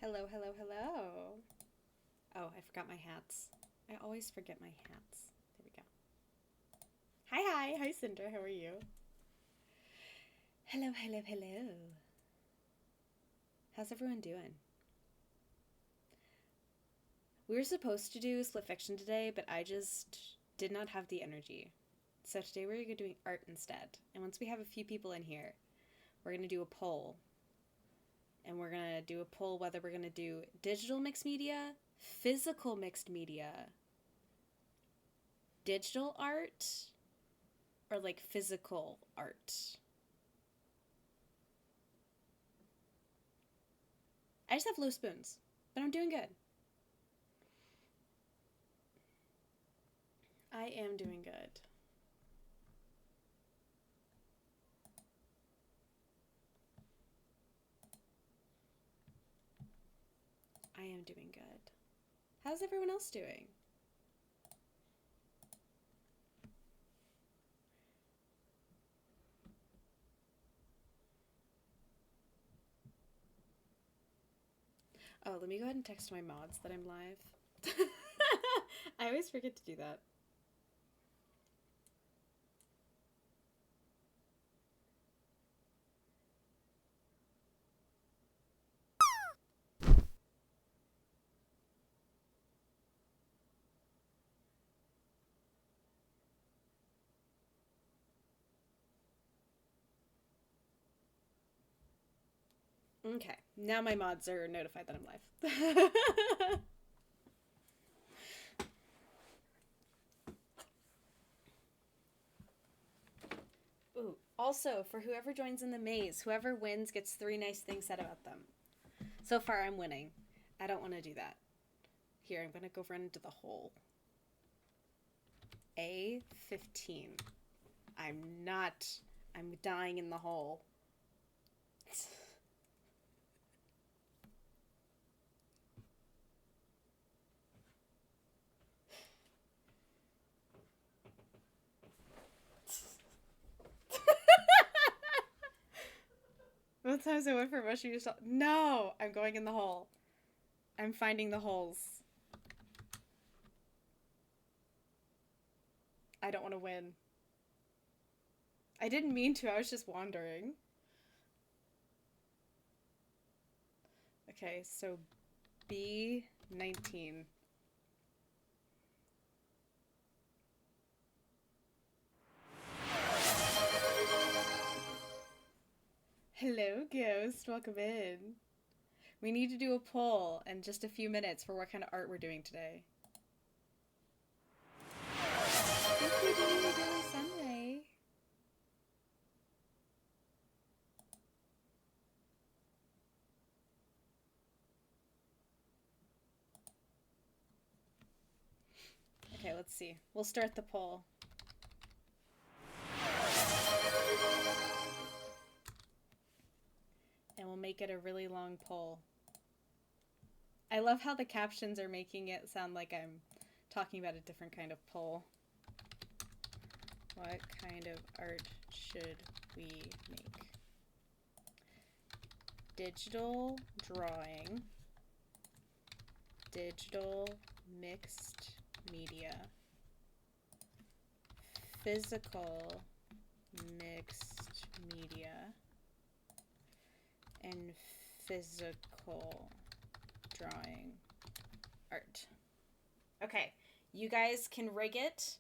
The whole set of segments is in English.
Hello, hello, hello. Oh, I forgot my hats. I always forget my hats. There we go. Hi, Cinder. How are you? Hello, hello, hello. How's everyone doing? We were supposed to do split fiction today, but I just did not have the energy. So today we're doing art instead. And once we have a few people in here, we're going to do a poll. And we're going to do a poll whether we're going to do digital mixed media, physical mixed media, digital art, or like physical art. I just have low spoons, but I'm doing good. I am doing good. I am doing good. How's everyone else doing? Oh, let me go ahead and text my mods that I'm live. I always forget to do that. Okay, now my mods are notified that I'm live. Ooh, also, for whoever joins in the maze, whoever wins gets 3 nice things said about them. So far, I'm winning. I don't want to do that. Here, I'm going to go run into the hole. A15. I'm not. I'm dying in the hole. Both times I went for rushing yourself. No! I'm going in the hole. I'm finding the holes. I don't want to win. I didn't mean to, I was just wandering. Okay, so B19. Hello, Ghost. Welcome in. We need to do a poll in just a few minutes for what kind of art we're doing today. Thank you, Daily Sunray. Okay, let's see. We'll start the poll. And we'll make it a really long poll. I love how the captions are making it sound like I'm talking about a different kind of poll. What kind of art should we make? Digital drawing, digital mixed media, physical mixed media, and physical drawing art. Okay, you guys can rig it.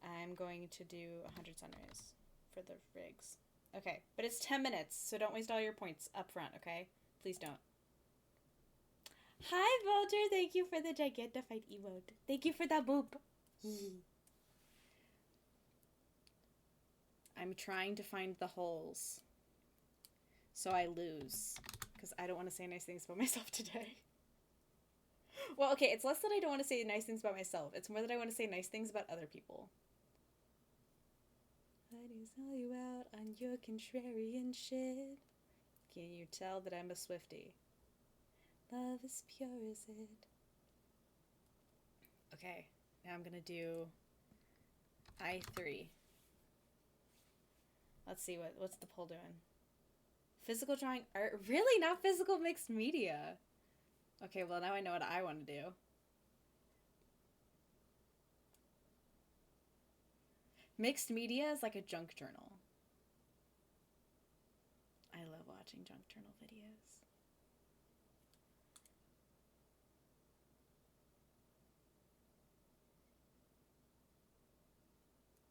I'm going to do 100 sunrays for the rigs. Okay, but it's 10 minutes, so don't waste all your points up front, okay? Please don't. Hi, Vulture! Thank you for the Gigantified emote. Thank you for that boop. I'm trying to find the holes so I lose, because I don't want to say nice things about myself today. Well, okay, it's less that I don't want to say nice things about myself. It's more that I want to say nice things about other people. I do sell you out on your contrarian shit. Can you tell that I'm a Swiftie? Love is pure as it. Okay, now I'm gonna do I3. Let's see, what's the poll doing? Physical drawing art? Really? Not physical mixed media? Okay, well now I know what I want to do. Mixed media is like a junk journal. I love watching junk journal videos.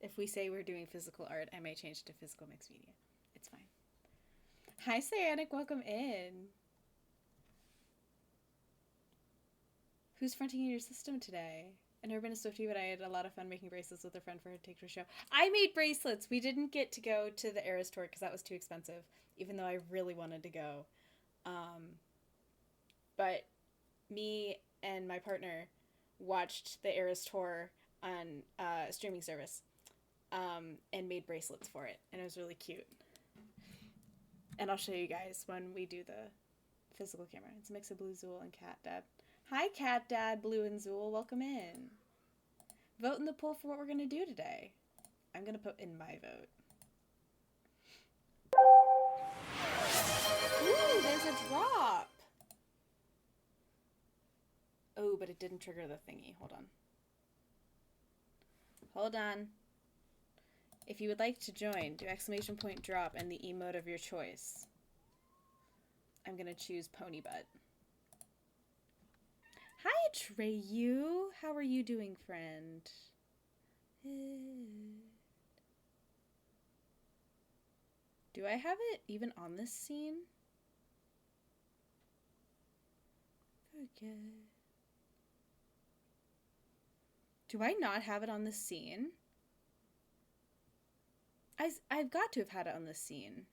If we say we're doing physical art, I may change to physical mixed media. It's fine. Hi, Cyanic. Welcome in. Who's fronting in your system today? I've never been a Swiftie, but I had a lot of fun making bracelets with a friend for her take to a show. I made bracelets. We didn't get to go to the Eras tour because that was too expensive, even though I really wanted to go. But me and my partner watched the Eras tour on a streaming service and made bracelets for it. And it was really cute. And I'll show you guys when we do the physical camera. It's a mix of Blue, Zool, and Cat Dad. Hi, Cat Dad, Blue, and Zool. Welcome in. Vote in the poll for what we're going to do today. I'm going to put in my vote. Ooh, there's a drop. Oh, but it didn't trigger the thingy. Hold on. Hold on. If you would like to join, do ! drop and the emote of your choice. I'm going to choose Pony Butt. Hi, Treyu. How are you doing, friend? Do I have it even on this scene? Forget. Do I not have it on this scene? I've got to have had it on this scene.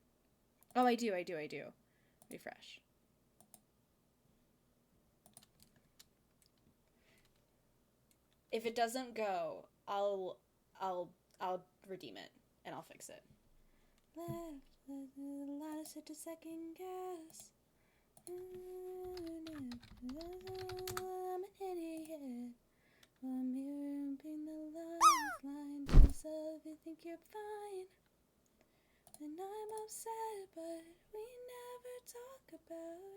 Oh, I do. Refresh. If it doesn't go, I'll redeem it and I'll fix it. Let us to second guess. I'm an idiot. I'm here being the lifeline to yourself. You think you're fine, and I'm upset, but we never talk about it.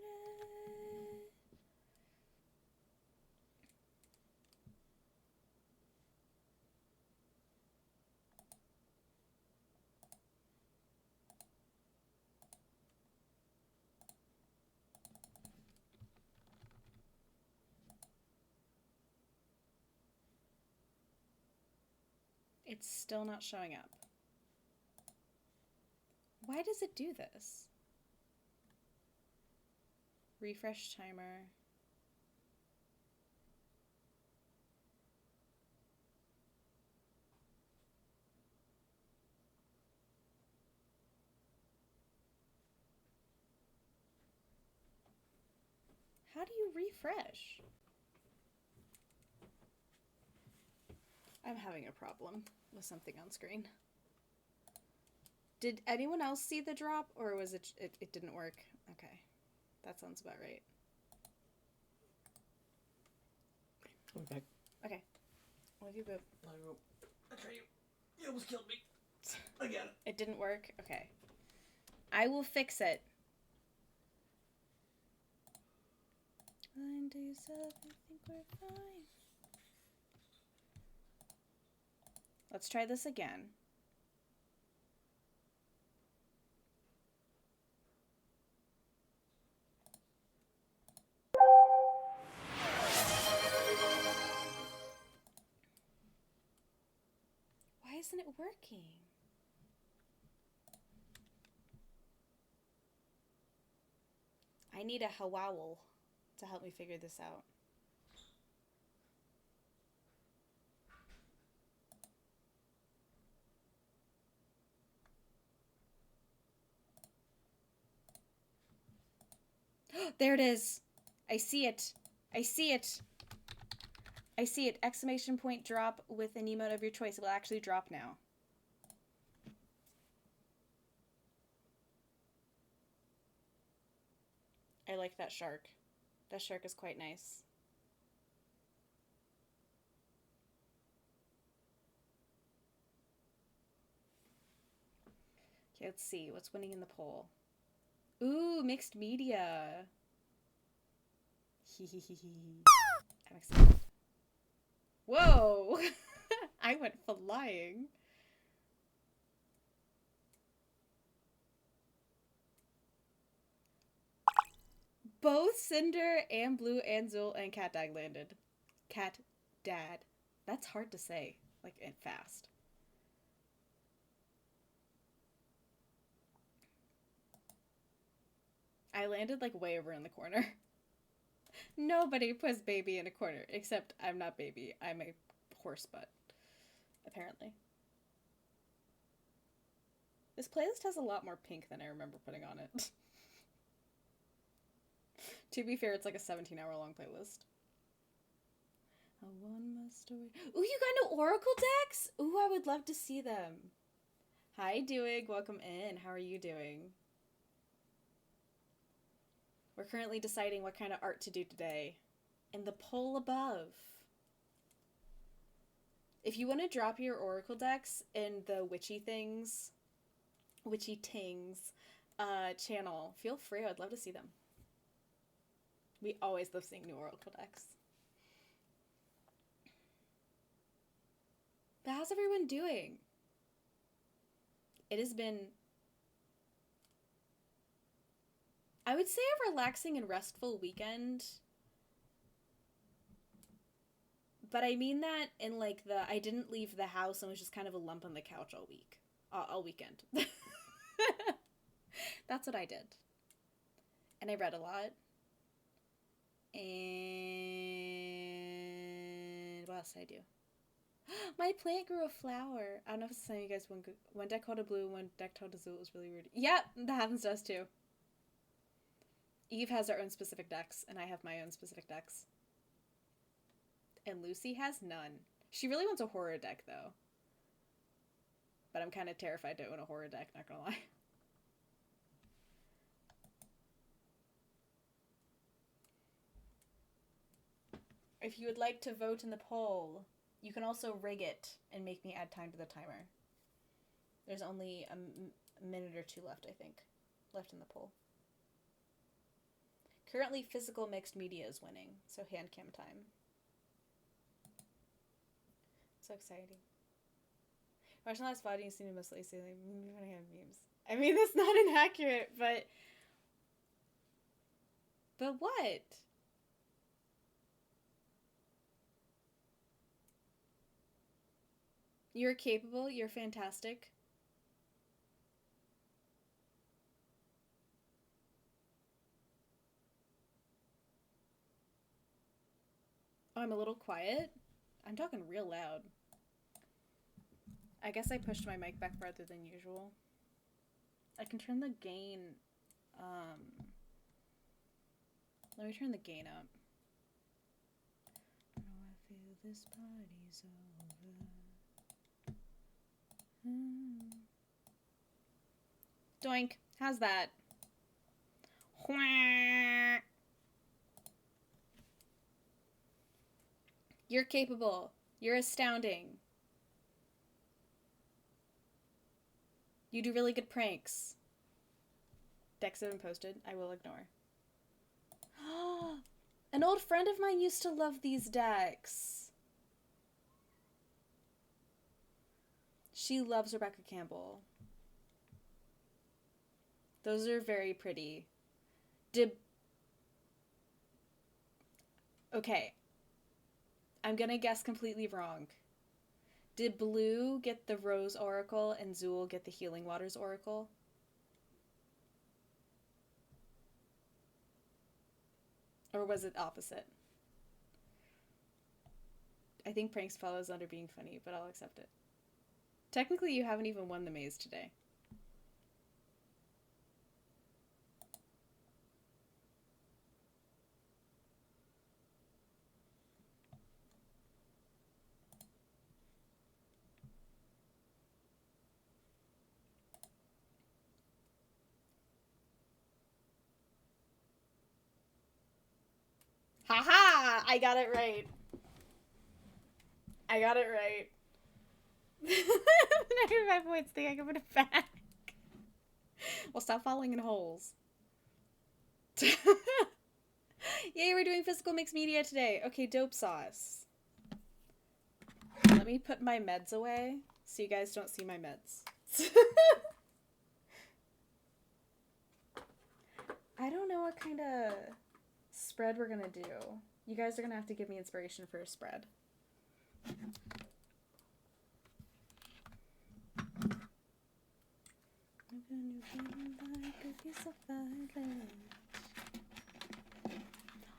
It's still not showing up. Why does it do this? Refresh timer. How do you refresh? I'm having a problem with something on screen. Did anyone else see the drop, or was it didn't work? Okay, that sounds about right. I'm back. Okay, love you, boo. Love you. I tried you. You almost killed me. I got it. It didn't work? Okay. I will fix it. Lying to yourself, you think we're fine. Let's try this again. Why isn't it working? I need a Hawowl to help me figure this out. There it is. I see it. I see it. I see it. Exclamation point drop with an emote of your choice. It will actually drop now. I like that shark. That shark is quite nice. Okay, let's see. What's winning in the poll? Ooh, mixed media. I'm excited. Whoa! I went flying. Both Cinder and Blue and Zul and Cat Dad landed. Cat Dad. That's hard to say, like, and fast. I landed, like, way over in the corner. Nobody puts baby in a corner, except I'm not baby. I'm a horse butt, apparently. This playlist has a lot more pink than I remember putting on it. To be fair, it's like a 17-hour-long playlist. A one story. Ooh, you got no Oracle decks? Ooh, I would love to see them. Hi, Doig. Welcome in. How are you doing? We're currently deciding what kind of art to do today. In the poll above. If you want to drop your Oracle decks in the Witchy Tings channel, feel free. I'd love to see them. We always love seeing new Oracle decks. But how's everyone doing? It has been, I would say, a relaxing and restful weekend. But I mean that in like I didn't leave the house and was just kind of a lump on the couch all weekend. That's what I did. And I read a lot. And what else did I do? My plant grew a flower. I don't know if it's telling you guys one deck called a blue, one deck called a Zul. It was really weird. Yep, that happens to us too. Eve has her own specific decks, and I have my own specific decks. And Lucy has none. She really wants a horror deck, though. But I'm kind of terrified to own a horror deck, not gonna lie. If you would like to vote in the poll, you can also rig it and make me add time to the timer. There's only a minute or two left, I think, left in the poll. Currently, physical mixed media is winning, so hand cam time. So exciting. Watching last VOD, you seem to mostly see like memes. I mean, that's not inaccurate, but what? You're capable. You're fantastic. Oh, I'm a little quiet. I'm talking real loud. I guess I pushed my mic back farther than usual. I can turn the gain, let me turn the gain up. Oh, I feel this party's over. Doink. How's that? You're capable. You're astounding. You do really good pranks. Decks have been posted. I will ignore. An old friend of mine used to love these decks. She loves Rebecca Campbell. Those are very pretty. Okay. I'm gonna guess completely wrong. Did Blue get the Rose Oracle and Zul get the Healing Waters Oracle? Or was it opposite? I think pranks follows under being funny, but I'll accept it. Technically, you haven't even won the maze today. Haha! I got it right. I got it right. 95 points, think I can put it back. Well, stop falling in holes. Yay, we're doing physical mixed media today. Okay, dope sauce. Let me put my meds away so you guys don't see my meds. I don't know what kind of spread we're gonna do. You guys are gonna have to give me inspiration for a spread.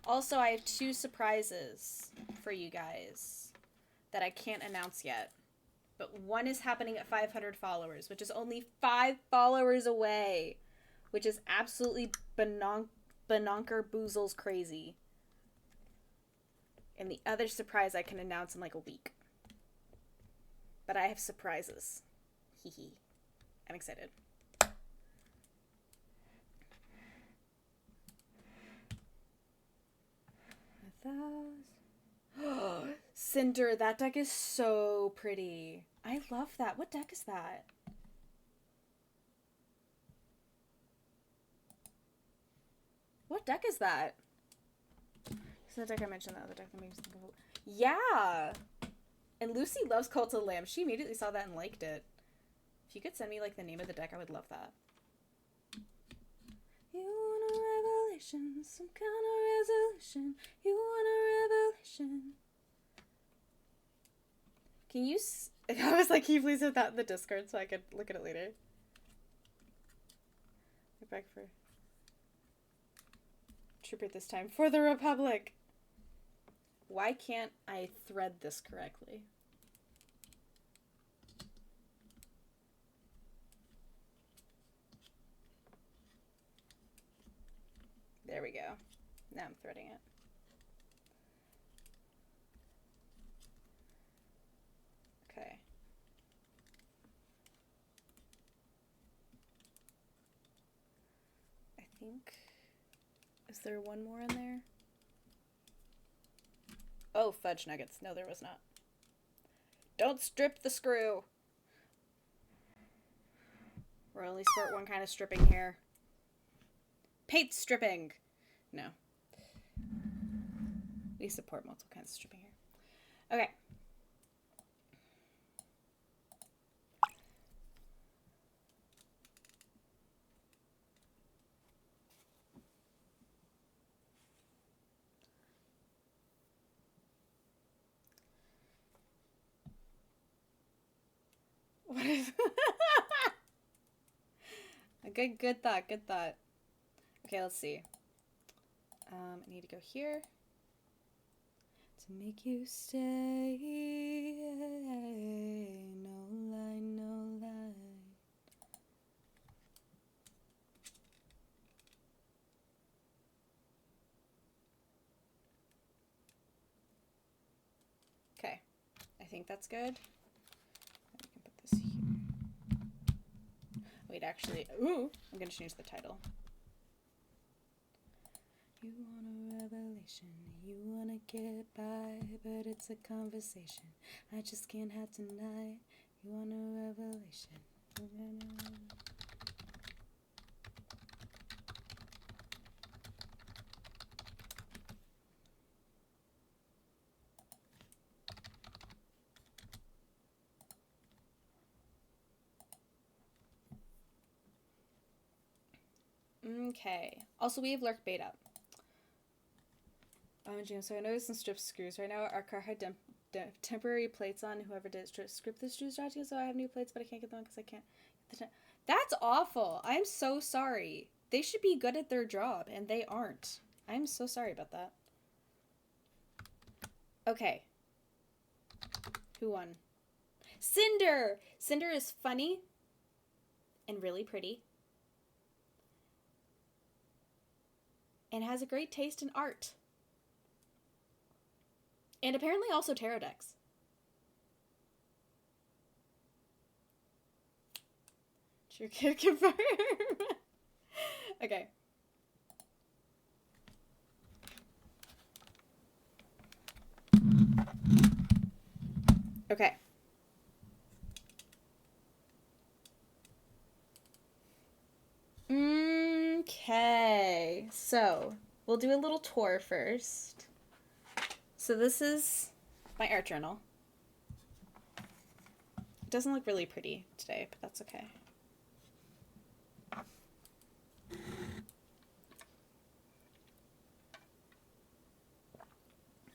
Also, I have 2 surprises for you guys that I can't announce yet. But one is happening at 500 followers, which is only 5 followers away, which is absolutely bononker boozles crazy. And the other surprise I can announce in like a week. But I have surprises. Hee hee. I'm excited. Cinder, that deck is so pretty. I love that. What deck is that? What deck is that? It's the deck I mentioned, the other deck that makes me think of. Yeah! And Lucy loves Cult of the Lamb. She immediately saw that and liked it. If you could send me like the name of the deck, I would love that. You want a revelation, some kind of resolution. You want a revelation. Can you... I was like, can you please put that in the Discord so I could look at it later? Get back for... Trooper this time. For the Republic! Why can't I thread this correctly? There we go. Now I'm threading it. Okay. I think... Is there one more in there? Oh, fudge nuggets. No, there was not. Don't strip the screw! We're only sport one kind of stripping here. Paint stripping! No. We support multiple kinds of stripping here. Okay. What is... Good thought, good thought. Okay, let's see. I need to go here. To make you stay. No lie, no lie. Okay. I think that's good. We can put this here. Wait, actually, ooh, I'm gonna change the title. You want a revelation, you wanna get by, but it's a conversation I just can't have tonight. You want a revelation. Okay. Also, we have Lurk Bait up. So I noticed some strip screws. Right now, our car had temporary plates on. Whoever did strip the screws, so I have new plates, but I can't get them because I can't. That's awful. I'm so sorry. They should be good at their job, and they aren't. I'm so sorry about that. Okay. Who won? Cinder! Cinder is funny and really pretty. And has a great taste in art. And apparently also tarot decks. True kid confirm. Okay. Okay. So we'll do a little tour first. So this is my art journal. It doesn't look really pretty today, but that's okay.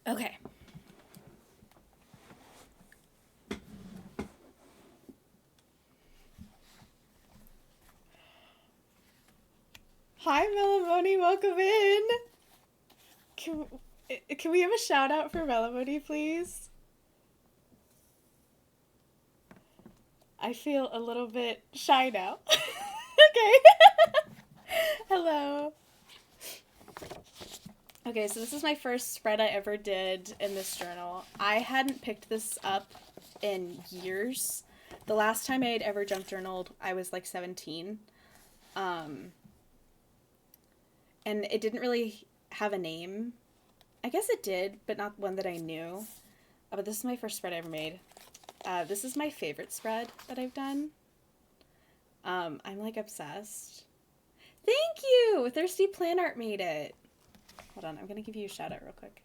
Okay. Hi, Melamoni, welcome in. Can we have a shout out for Melamoni, please? I feel a little bit shy now. Okay. Hello. Okay, so this is my first spread I ever did in this journal. I hadn't picked this up in years. The last time I had ever junk journaled, I was like 17. And it didn't really have a name. I guess it did, but not one that I knew. But this is my first spread I ever made. This is my favorite spread that I've done. I'm like obsessed. Thank you! Thirsty Plant Art made it. Hold on, I'm gonna give you a shout out real quick.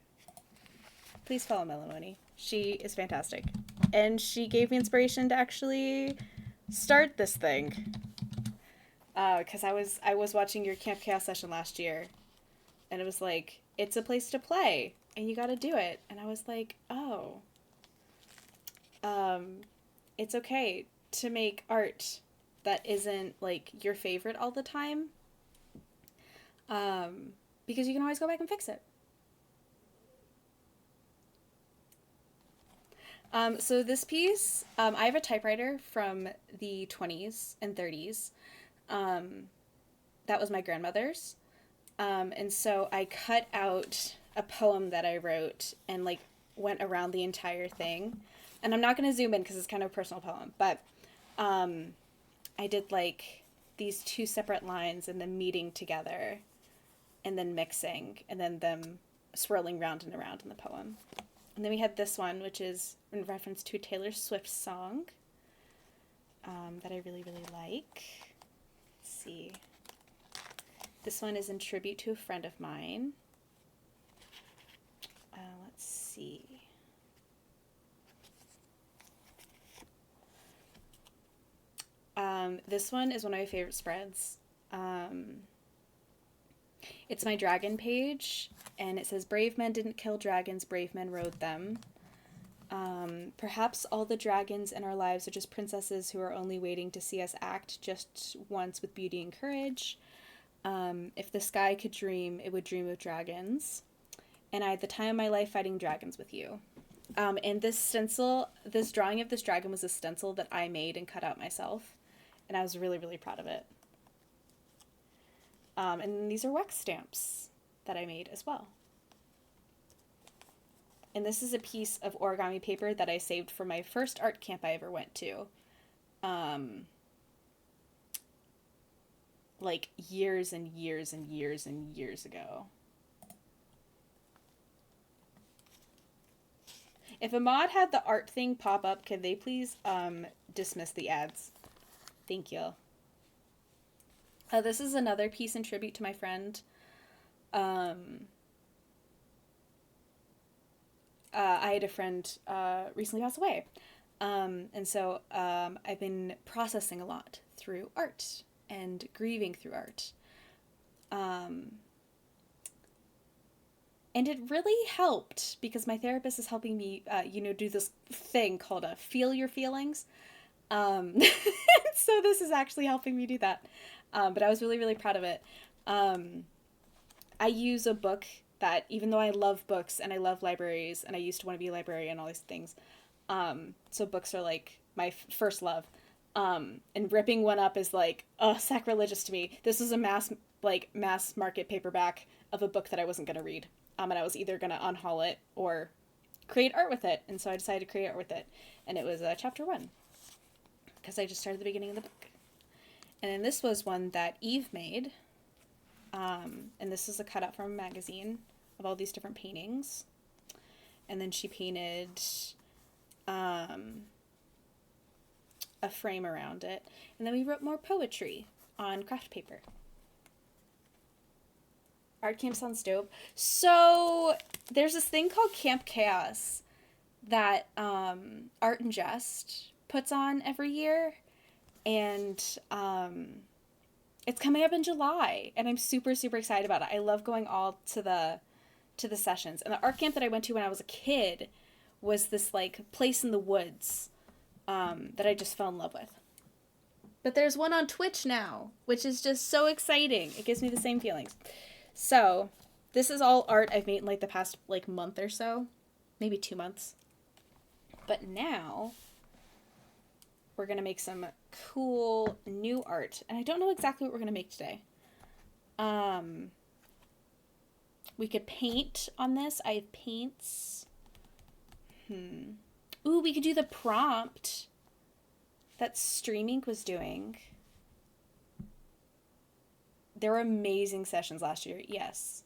Please follow Melamoni. She is fantastic. And she gave me inspiration to actually start this thing. Because I was watching your Camp Chaos session last year, and it was like, it's a place to play, and you gotta do it. And I was like, oh. It's okay to make art that isn't, like, your favorite all the time. Because you can always go back and fix it. So this piece, I have a typewriter from the 20s and 30s. That was my grandmother's. And so I cut out a poem that I wrote and like went around the entire thing. And I'm not going to zoom in because it's kind of a personal poem, but I did like these two separate lines and then meeting together and then mixing and then them swirling round and around in the poem. And then we had this one, which is in reference to Taylor Swift's song that I really, really like. Let's see. This one is in tribute to a friend of mine. Let's see. This one is one of my favorite spreads. It's my dragon page, and it says, "Brave men didn't kill dragons, brave men rode them." Perhaps all the dragons in our lives are just princesses who are only waiting to see us act just once with beauty and courage. If the sky could dream, it would dream of dragons. And I had the time of my life fighting dragons with you. And this stencil, this drawing of this dragon was a stencil that I made and cut out myself. And I was really, really proud of it. And these are wax stamps that I made as well. And this is a piece of origami paper that I saved for my first art camp I ever went to. Like years and years and years and years ago. If a mod had the art thing pop up, could they please dismiss the ads? Thank you. This is another piece in tribute to my friend. I had a friend recently pass away. And so I've been processing a lot through art and grieving through art. And it really helped because my therapist is helping me, do this thing called feel your feelings. So this is actually helping me do that. But I was really, really proud of it. I use a book that, even though I love books and I love libraries and I used to want to be a librarian and all these things, so books are like my first love. And ripping one up is like, sacrilegious to me. This was a mass market paperback of a book that I wasn't going to read. And I was either going to unhaul it or create art with it. And so I decided to create art with it. And it was chapter 1. Because I just started the beginning of the book. And then this was one that Eve made. And this is a cutout from a magazine of all these different paintings. And then she painted a frame around it. And then we wrote more poetry on craft paper. Art camp sounds dope. So there's this thing called Camp Chaos that Art and Jest puts on every year, and it's coming up in July, and I'm super, super excited about it. I love going all to the sessions. And the art camp that I went to when I was a kid was this like place in the woods that I just fell in love with. But there's one on Twitch now, which is just so exciting. It gives me the same feelings. So this is all art I've made in like the past like month or so, maybe 2 months. But now we're going to make some cool new art. And I don't know exactly what we're going to make today. We could paint on this. I have paints. Ooh, we could do the prompt that Stream Inc. was doing. There were amazing sessions last year. Yes.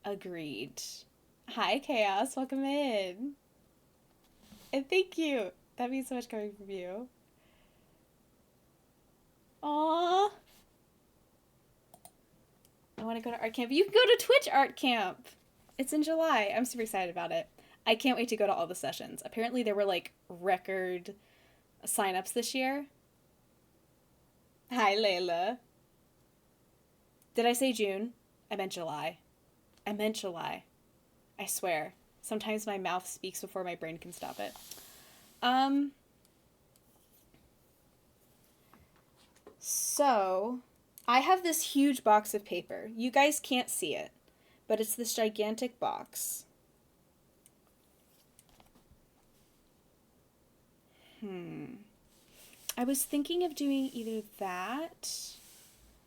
Agreed. Hi, Chaos. Welcome in. And thank you. That means so much coming from you. Aww. I want to go to art camp. You can go to Twitch art camp. It's in July. I'm super excited about it. I can't wait to go to all the sessions. Apparently there were like record signups this year. Hi, Layla. Did I say June? I meant July. I swear. Sometimes my mouth speaks before my brain can stop it. So, I have this huge box of paper. You guys can't see it, but it's this gigantic box. I was thinking of doing either that.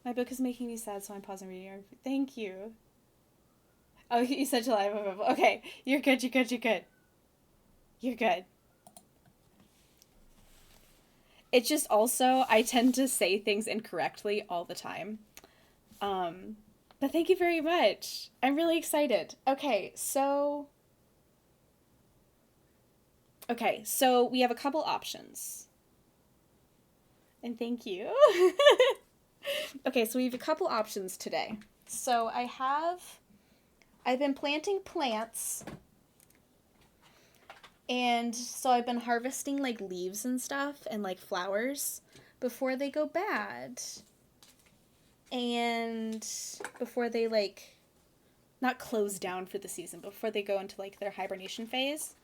My book is making me sad, so I'm pausing reading. Thank you. Oh, you said July. Okay, you're good. You're good. It's just also, I tend to say things incorrectly all the time. But thank you very much. I'm really excited. Okay, so we have a couple options. And thank you. Okay, so we have a couple options today. So I've been planting plants, and so I've been harvesting like leaves and stuff and like flowers before they go bad. And before they like, not close down for the season, but before they go into like their hibernation phase.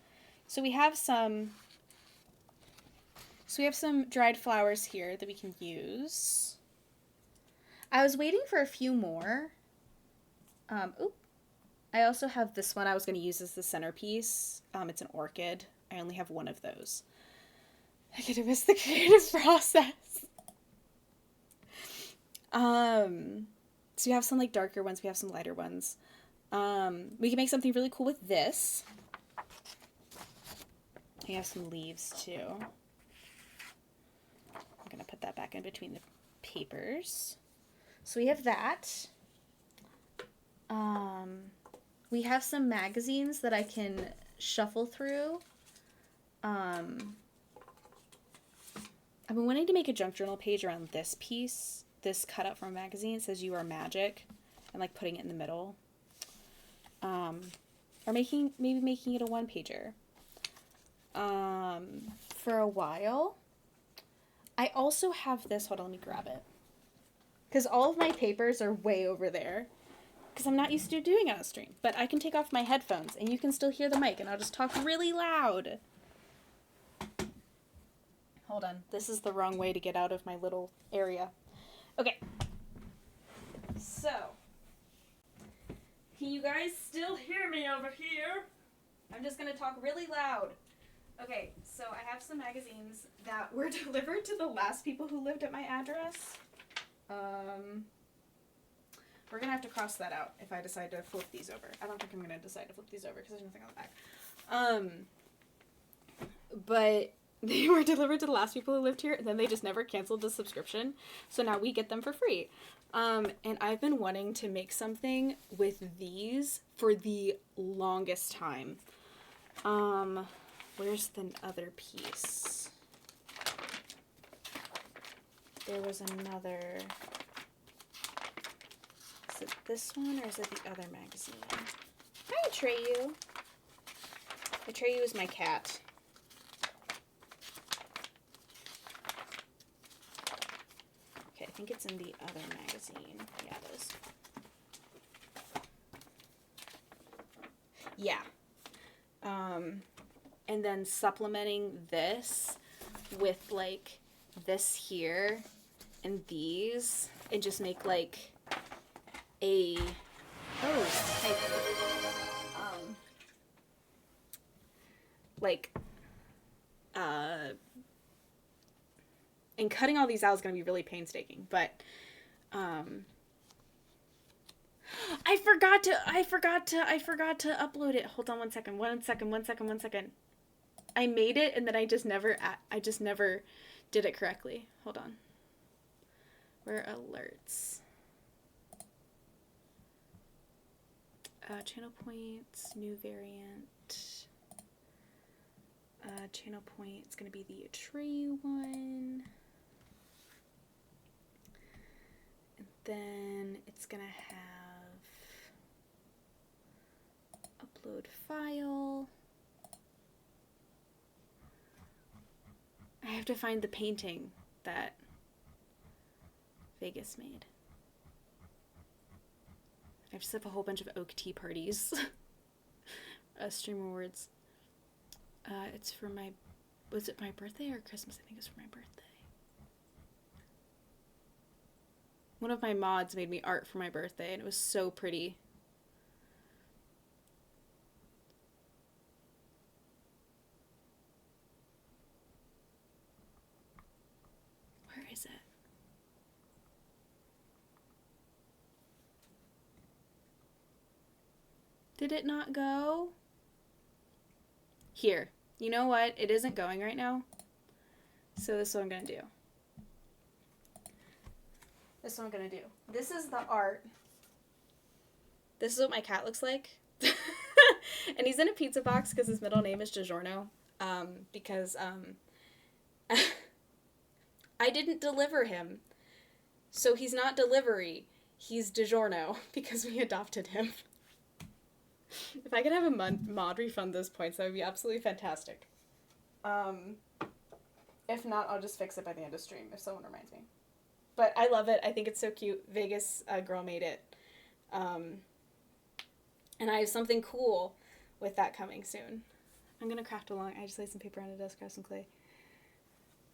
So we have some dried flowers here that we can use. I was waiting for a few more. I also have this one I was going to use as the centerpiece. It's an orchid. I only have one of those. I could have missed the creative process. So we have some like darker ones. We have some lighter ones. We can make something really cool with this. We have some leaves too. I'm going to put that back in between the papers. So we have that. We have some magazines that I can shuffle through. I've been wanting to make a junk journal page around this piece, this cutout from a magazine. It says "You Are Magic," and like putting it in the middle. Or maybe making it a one-pager. For a while. I also have this. Hold on, let me grab it. Because all of my papers are way over there. Because I'm not used to doing it on a stream. But I can take off my headphones and you can still hear the mic and I'll just talk really loud. Hold on. This is the wrong way to get out of my little area. Okay. So. Can you guys still hear me over here? I'm just going to talk really loud. Okay, so I have some magazines that were delivered to the last people who lived at my address. We're going to have to cross that out if I decide to flip these over. I don't think I'm going to decide to flip these over because there's nothing on the back. But they were delivered to the last people who lived here, and then they just never canceled the subscription. So now we get them for free. And I've been wanting to make something with these for the longest time. Where's the other piece? There was another it this one or is it the other magazine? Hi, Atreyu. Atreyu is my cat. Okay, I think it's in the other magazine. Yeah, it is. Yeah. And then supplementing this with like this here and these and just make like a type like and cutting all these out is going to be really painstaking, but I forgot to upload it. Hold on one second. I made it and then I just never did it correctly. Hold on. Where alerts? Channel points, new variant. Channel point, it's going to be the Atreyu one. And then it's going to have upload file. I have to find the painting that Vegas made. I just have a whole bunch of oak tea parties. Stream rewards. It's for my, was it my birthday or Christmas? I think it's for my birthday. One of my mods made me art for my birthday and it was so pretty. Where is it? Did it not go? Here. You know what? It isn't going right now. So this is what I'm going to do. This is what I'm going to do. This is the art. This is what my cat looks like. And he's in a pizza box because his middle name is DiGiorno. Because I didn't deliver him. So he's not delivery. He's DiGiorno because we adopted him. If I could have a mod refund those points, that would be absolutely fantastic. If not, I'll just fix it by the end of stream if someone reminds me. But I love it. I think it's so cute. Vegas girl made it. And I have something cool with that coming soon. I'm going to craft along. I just laid some paper on a desk, grab some clay.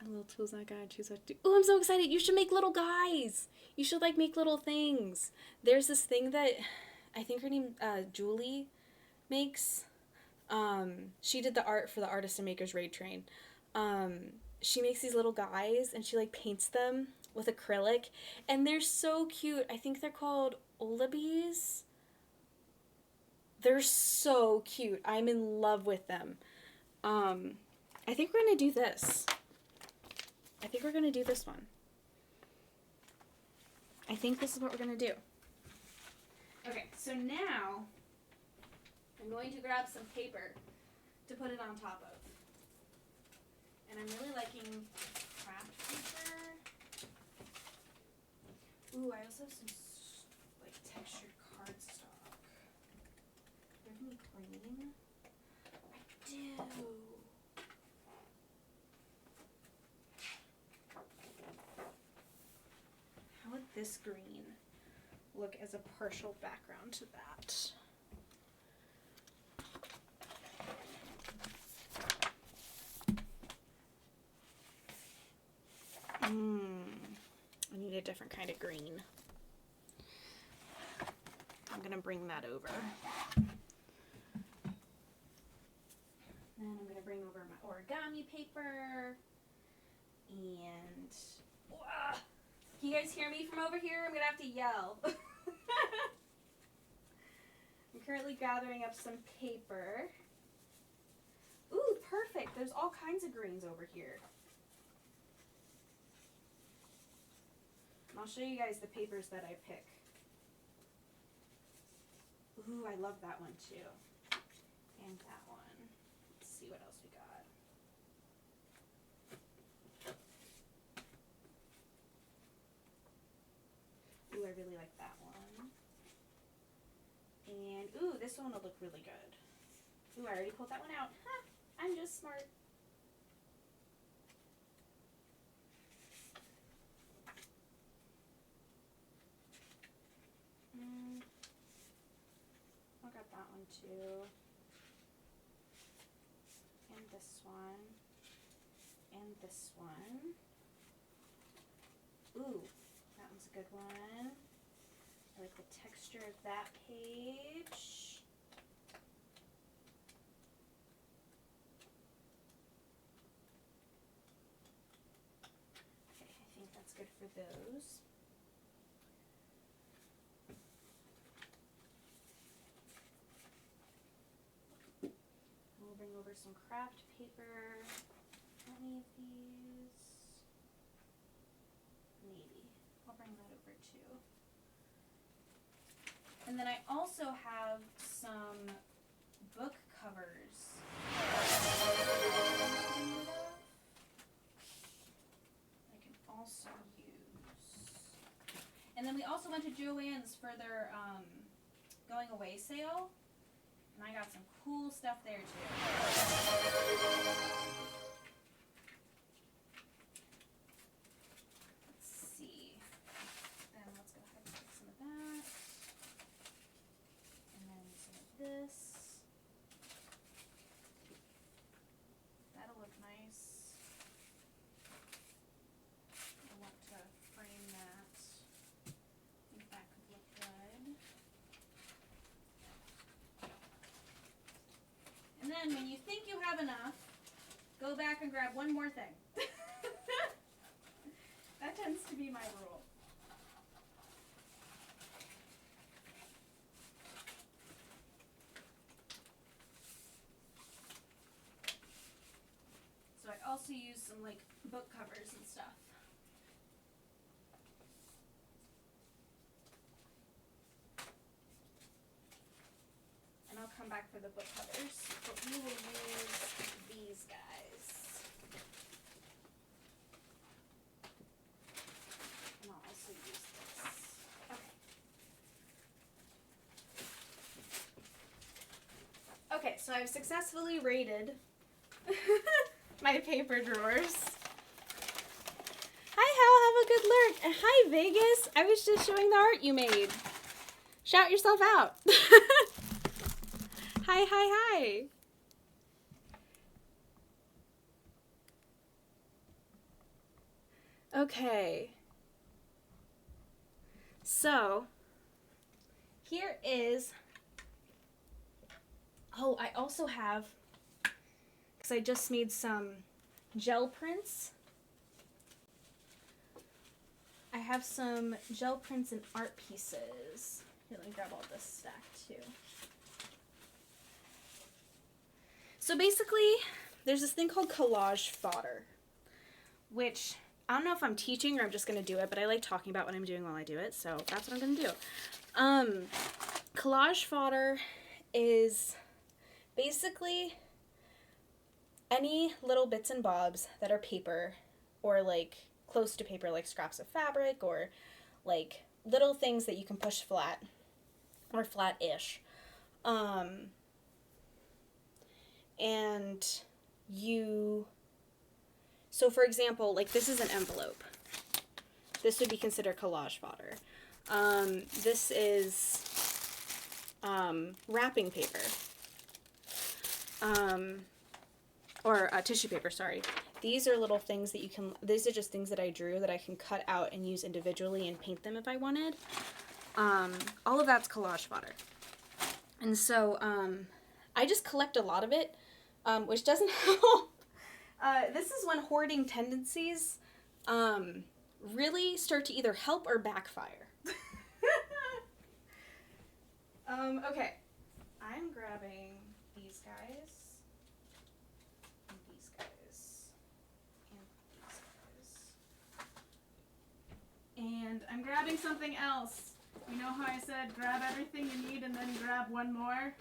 A little tools not guide, choose what to do. Oh, I'm so excited. You should make little guys. You should like make little things. There's this thing that I think her name Julie makes. She did the art for the Artist and Makers Raid Train. She makes these little guys and she like paints them with acrylic and they're so cute. I think they're called Olabees. They're so cute. I'm in love with them. I think we're gonna do this. I think we're gonna do this one. I think this is what we're gonna do. Okay, so now I'm going to grab some paper to put it on top of. And I'm really liking craft paper. Ooh, I also have some like textured cardstock. Do I have any green? I do. How would this green look as a partial background to that? I need a different kind of green. I'm gonna bring that over. Then I'm gonna bring over my origami paper. And can you guys hear me from over here? I'm gonna have to yell. I'm currently gathering up some paper. Ooh, perfect. There's all kinds of greens over here. I'll show you guys the papers that I pick. Ooh, I love that one too. And that one. Let's see what else we got. Ooh, I really like that one. Ooh, this one will look really good. Ooh, I already pulled that one out. Ha! I'm just smart. I'll grab that one too. And this one. And this one. Ooh, that one's a good one. I like the texture of that page. Okay, I think that's good for those. We'll bring over some craft paper. Any of these? Maybe. I'll bring that over too. And then I also have some book covers. I can also use. And then we also went to Joann's for their going away sale. And I got some cool stuff there too. Let's see. Then let's go ahead and take some of that. And then some of this. That'll look nice. I want to frame that. I think that could look good. And then when you think you have enough, go back and grab one more thing. That tends to be my rule. So I also use some like book covers and stuff. And I'll come back for the book covers, but we will use these guys. And I'll also use this. Okay. Okay, so I've successfully raided my paper drawers. Hi, Hal, have a good lurk. And hi, Vegas. I was just showing the art you made. Shout yourself out. Hi, hi, hi. Okay. So, here is, oh, I also have, because I just made some gel prints. I have some gel prints and art pieces. Here, let me grab all this stack too. So basically, there's this thing called collage fodder, which I don't know if I'm teaching or I'm just going to do it, but I like talking about what I'm doing while I do it, so that's what I'm going to do. Collage fodder is basically any little bits and bobs that are paper or like close to paper, like scraps of fabric or like little things that you can push flat or flat-ish. And you, so for example, like this is an envelope. This would be considered collage fodder. This is wrapping paper. Or tissue paper, sorry. These are little things that you can, these are just things that I drew that I can cut out and use individually and paint them if I wanted. All of that's collage fodder. And so I just collect a lot of it, which doesn't help. This is when hoarding tendencies really start to either help or backfire. Okay. I'm grabbing these guys. And these guys. And these guys. And I'm grabbing something else. You know how I said grab everything you need and then grab one more?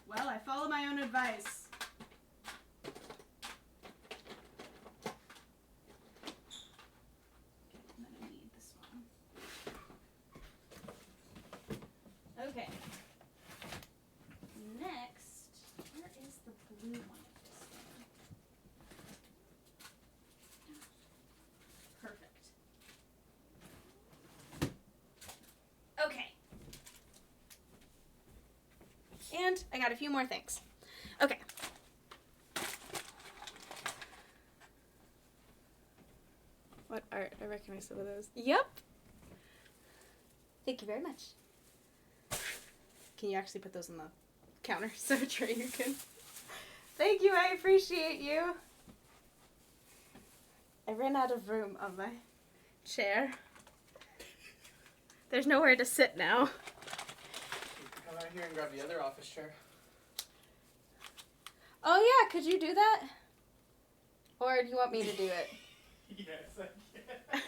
Well, I follow my own advice. And then I need this one. Okay. out a few more things. Okay. What art? I recognize some of those. Yep. Thank you very much. Can you actually put those on the counter so Trey you can... Thank you, I appreciate you. I ran out of room on my chair. There's nowhere to sit now. Come out here and grab the other office chair. Oh yeah, could you do that? Or do you want me to do it? Yes, I can.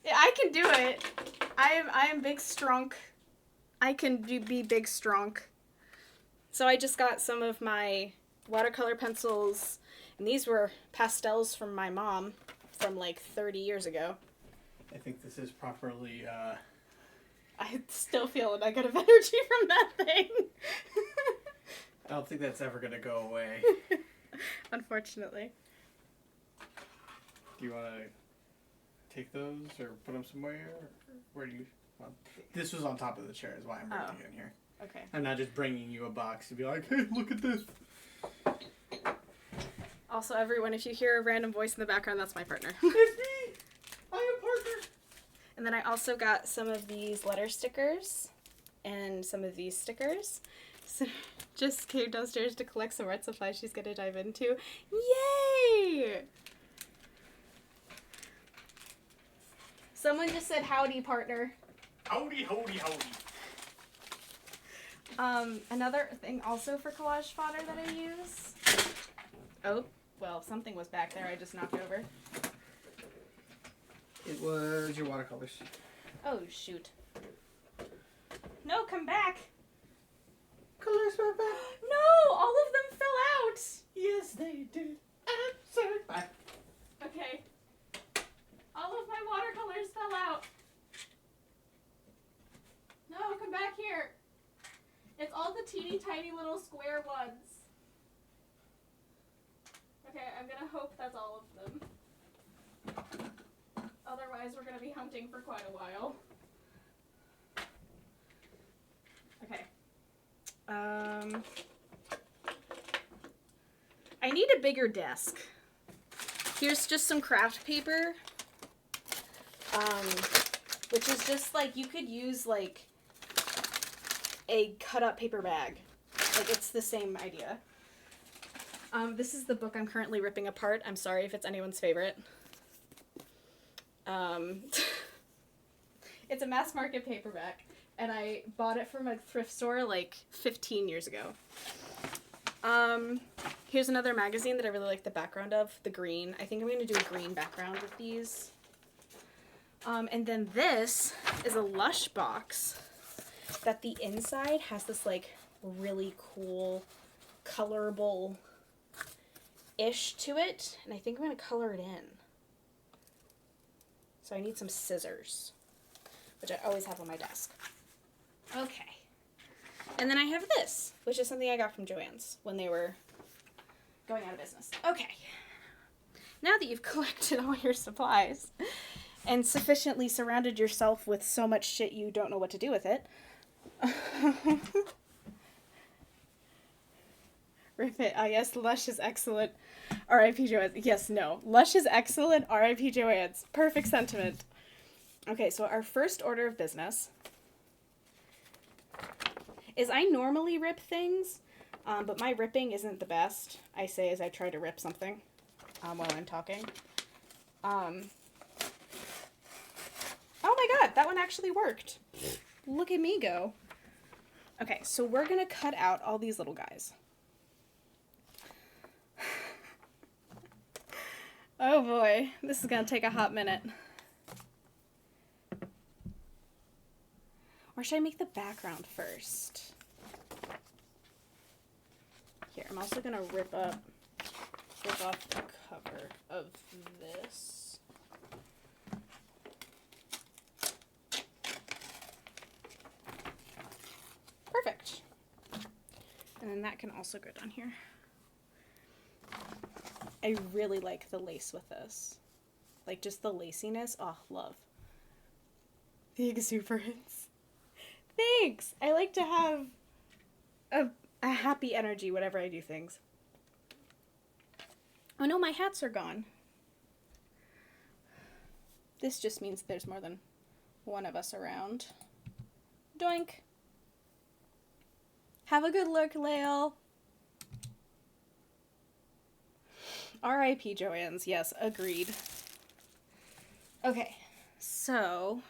Yeah, I can do it. I am big strong. I can be big strong. So I just got some of my watercolor pencils, and these were pastels from my mom from like 30 years ago. I think this is properly, I still feel a negative energy from that thing. I don't think that's ever gonna go away. Unfortunately. Do you want to take those or put them somewhere? Or where do you... Well, this was on top of the chair is why I'm bringing it in here. Okay. I'm not just bringing you a box to be like, hey, look at this. Also, everyone, if you hear a random voice in the background, that's my partner. It's me! I am partner! And then I also got some of these letter stickers and some of these stickers. So just came downstairs to collect some art supplies she's going to dive into. Yay! Someone just said, howdy, partner. Howdy, howdy, howdy. Another thing also for collage fodder that I use. Oh, well, something was back there. I just knocked over. It was your watercolors. Oh, shoot. No, come back. Colors were back. No, all of them fell out. Yes, they did. Answer back. Okay. All of my watercolors fell out. No, come back here. It's all the teeny tiny little square ones. Okay, I'm gonna hope that's all of them. Otherwise, we're gonna be hunting for quite a while. Okay. I need a bigger desk. Here's just some craft paper. Which is just like, you could use like a cut up paper bag. Like, it's the same idea. This is the book I'm currently ripping apart. I'm sorry if it's anyone's favorite. It's a mass market paperback, and I bought it from a thrift store like 15 years ago. Here's another magazine that I really like the background of, the green. I think I'm going to do a green background with these. And then this is a Lush box that the inside has this like really cool colorable ish to it, and I think I'm going to color it in. So I need some scissors, which I always have on my desk. Okay. And then I have this, which is something I got from Joann's when they were going out of business. Okay. Now that you've collected all your supplies and sufficiently surrounded yourself with so much shit you don't know what to do with it. Rip it. Ah, yes, Lush is excellent. R.I.P. Joann's. Yes, no. Lush is excellent. R.I.P. Joann's. Perfect sentiment. Okay, so our first order of business is I normally rip things, but my ripping isn't the best, I say as I try to rip something while I'm talking. Oh my god, that one actually worked. Look at me go. Okay, so we're going to cut out all these little guys. Oh boy, this is going to take a hot minute. Or should I make the background first? Here, I'm also going to rip off the cover of this. Perfect. And then that can also go down here. I really like the lace with this. Like, just the laciness. Oh, love. The exuberance. Thanks! I like to have a happy energy whenever I do things. Oh no, my hats are gone. This just means there's more than one of us around. Doink. Have a good lurk, Lael. R.I.P. Joanne's. Yes, agreed. Okay, so...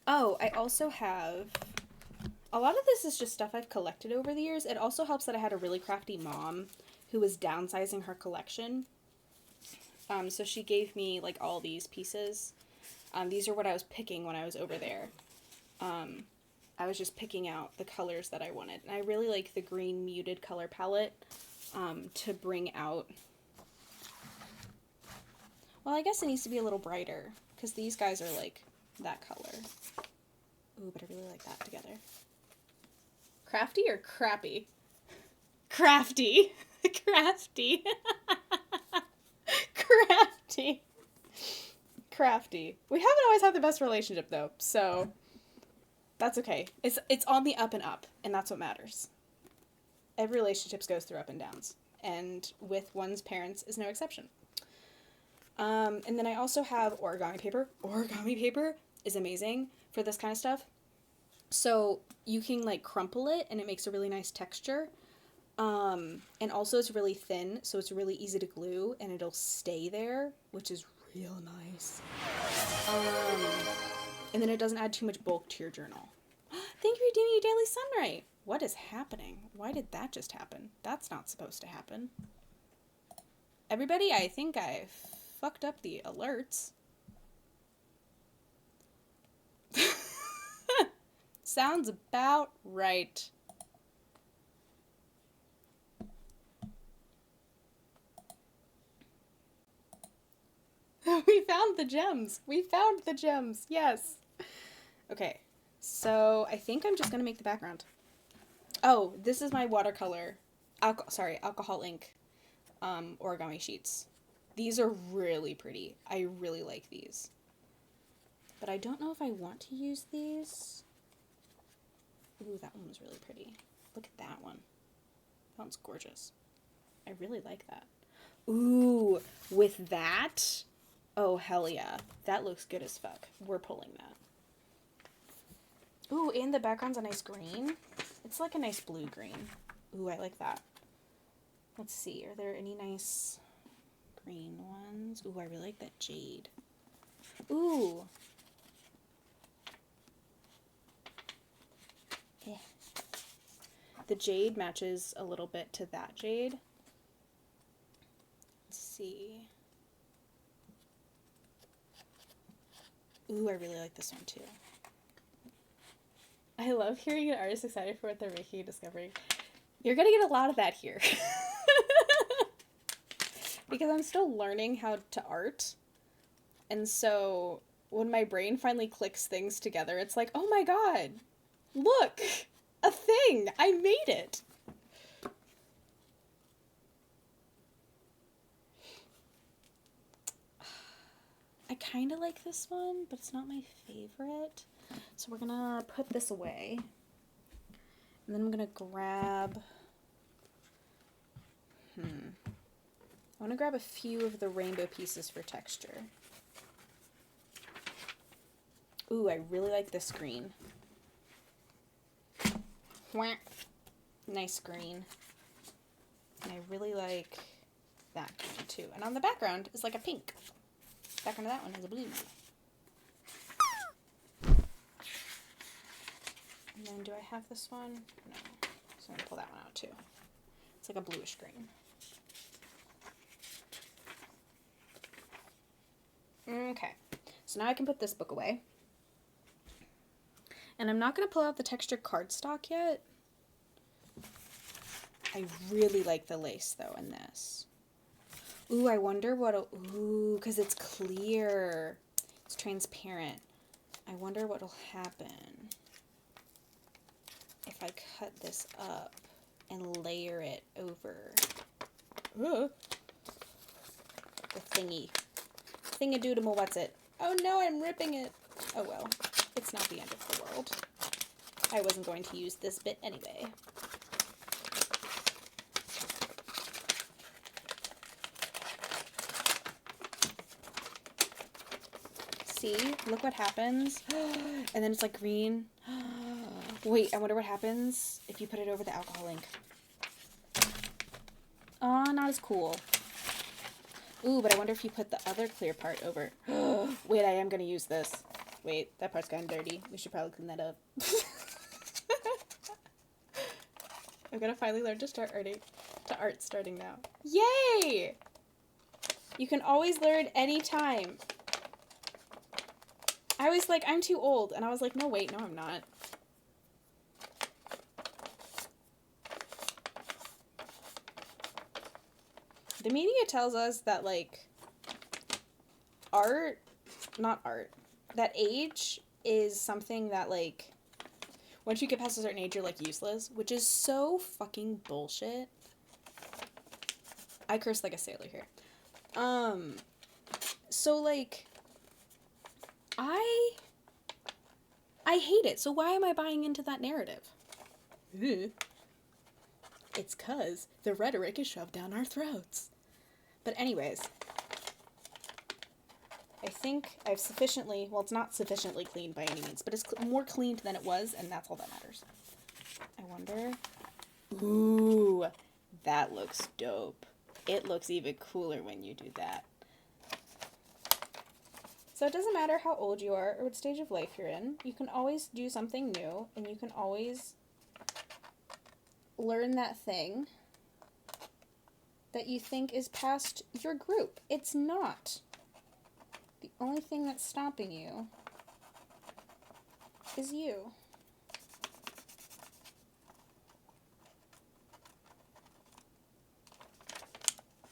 Oh, I also have... A lot of this is just stuff I've collected over the years. It also helps that I had a really crafty mom who was downsizing her collection. So she gave me, like, all these pieces. These are what I was picking when I was over there. I was just picking out the colors that I wanted. And I really like the green muted color palette to bring out... Well, I guess it needs to be a little brighter, because these guys are, like, that color. Ooh, but I really like that together. Crafty or crappy? Crafty. Crafty. Crafty. Crafty. We haven't always had the best relationship, though, so that's okay. It's on the up and up, and that's what matters. Every relationship goes through up and downs, and with one's parents is no exception. And then I also have origami paper. Origami paper is amazing for this kind of stuff. So you can, like, crumple it, and it makes a really nice texture. And also it's really thin, so it's really easy to glue, and it'll stay there, which is real nice. And then it doesn't add too much bulk to your journal. Thank you for redeeming your daily sunlight. What is happening? Why did that just happen? That's not supposed to happen. Everybody, I think I've fucked up the alerts. Sounds about right. We found the gems. We found the gems. Yes. Okay. So I think I'm just going to make the background. Oh, this is my watercolor. Alcohol ink origami sheets. These are really pretty. I really like these. But I don't know if I want to use these. Ooh, that one was really pretty. Look at that one. That one's gorgeous. I really like that. Ooh, with that... Oh, hell yeah. That looks good as fuck. We're pulling that. Ooh, and the background's a nice green. It's like a nice blue-green. Ooh, I like that. Let's see. Are there any nice green ones? Ooh, I really like that jade. Ooh. Eh. The jade matches a little bit to that jade. Let's see. Ooh, I really like this one too. I love hearing an artist excited for what they're making and discovering. You're gonna get a lot of that here. Because I'm still learning how to art. And so when my brain finally clicks things together, it's like, oh my god, look, a thing, I made it. I kind of like this one, but it's not my favorite. So we're gonna put this away. And then I'm gonna grab... I want to grab a few of the rainbow pieces for texture. Ooh, I really like this green. Nice green. And I really like that green too. And on the background is like a pink. Background of that one is a blue. And then do I have this one? No. So I'm going to pull that one out too. It's like a bluish green. Okay. So now I can put this book away. And I'm not going to pull out the textured cardstock yet. I really like the lace though in this. Ooh, I wonder what'll... Ooh, because it's clear. It's transparent. I wonder what'll happen if I cut this up and layer it over the thingy. Thingadoodle, what's it? Oh no, I'm ripping it. Oh well, it's not the end of the world. I wasn't going to use this bit anyway. see? Look what happens. And then it's like green. Wait, I wonder what happens if you put it over the alcohol ink. Not as cool. Ooh, but I wonder if you put the other clear part over. Wait, I am going to use this. Wait, that part's gotten dirty. We should probably clean that up. I'm going to finally learn to start art starting now. Yay! You can always learn anytime. I was like, I'm too old. And I was like, no, wait, no, I'm not. The media tells us that, like, that age is something that, like, once you get past a certain age, you're, like, useless, which is so fucking bullshit. I curse like a sailor here. So, like, I hate it. So why am I buying into that narrative? It's 'cause the rhetoric is shoved down our throats. But anyways, I think I've sufficiently, well, it's not sufficiently cleaned by any means, but it's more cleaned than it was, and that's all that matters. I wonder, ooh, that looks dope. It looks even cooler when you do that. So it doesn't matter how old you are or what stage of life you're in, you can always do something new, and you can always learn that thing that you think is past your group. It's not. The only thing that's stopping you is you.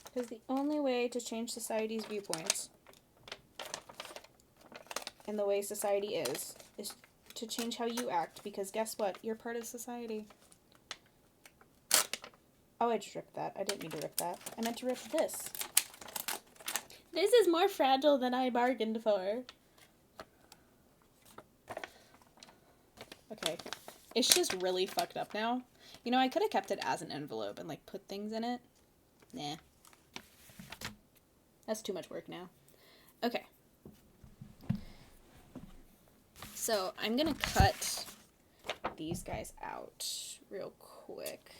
Because the only way to change society's viewpoints and the way society is to change how you act, because guess what? You're part of society. Oh, I just ripped that. I didn't mean to rip that. I meant to rip this. This is more fragile than I bargained for. Okay. It's just really fucked up now. You know, I could have kept it as an envelope and, like, put things in it. Nah. That's too much work now. Okay. So, I'm gonna cut these guys out real quick.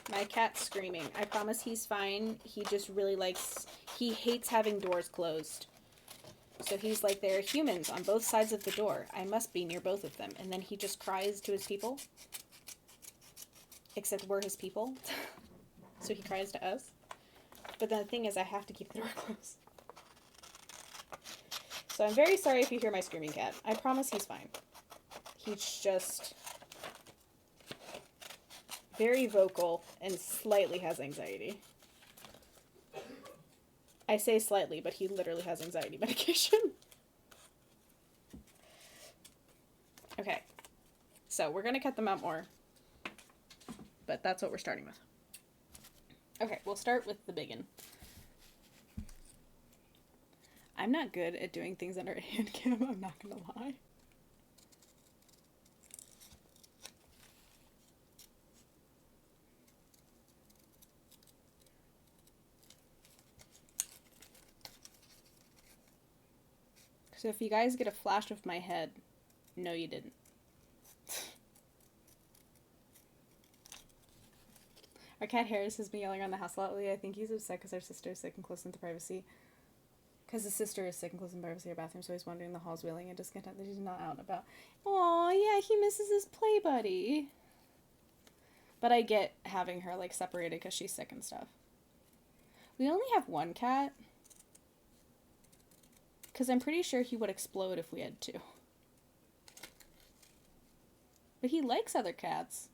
My cat's screaming. I promise he's fine. He just really he hates having doors closed. So he's like, there are humans on both sides of the door. I must be near both of them. And then he just cries to his people. Except we're his people. So he cries to us. But the thing is, I have to keep the door closed. So I'm very sorry if you hear my screaming cat. I promise he's fine. He's just very vocal and slightly has anxiety. I say slightly, but he literally has anxiety medication. Okay. So we're going to cut them out more. But that's what we're starting with. Okay, we'll start with the biggin. I'm not good at doing things under a hand cam, I'm not going to lie. So if you guys get a flash of my head, no you didn't. Our cat Harris has been yelling around the house a lot lately. I think he's upset because our sister is sick and close into privacy. Because his sister is sick and close in privacy, her bathroom, so he's wandering the halls wailing and discontent that she's not out and about. Aw, yeah, he misses his play buddy. But I get having her, like, separated because she's sick and stuff. We only have one cat. Because I'm pretty sure he would explode if we had two. But he likes other cats.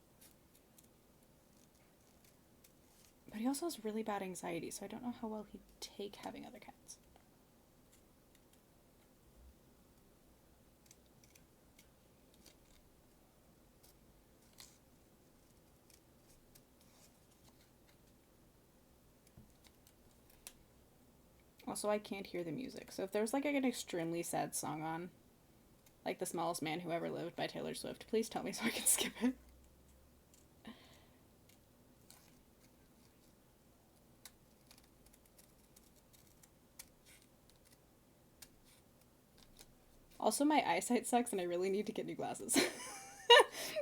But he also has really bad anxiety, so I don't know how well he'd take having other cats. Also, I can't hear the music, so if there's like an extremely sad song on, like The Smallest Man Who Ever Lived by Taylor Swift, please tell me so I can skip it. Also, my eyesight sucks and I really need to get new glasses.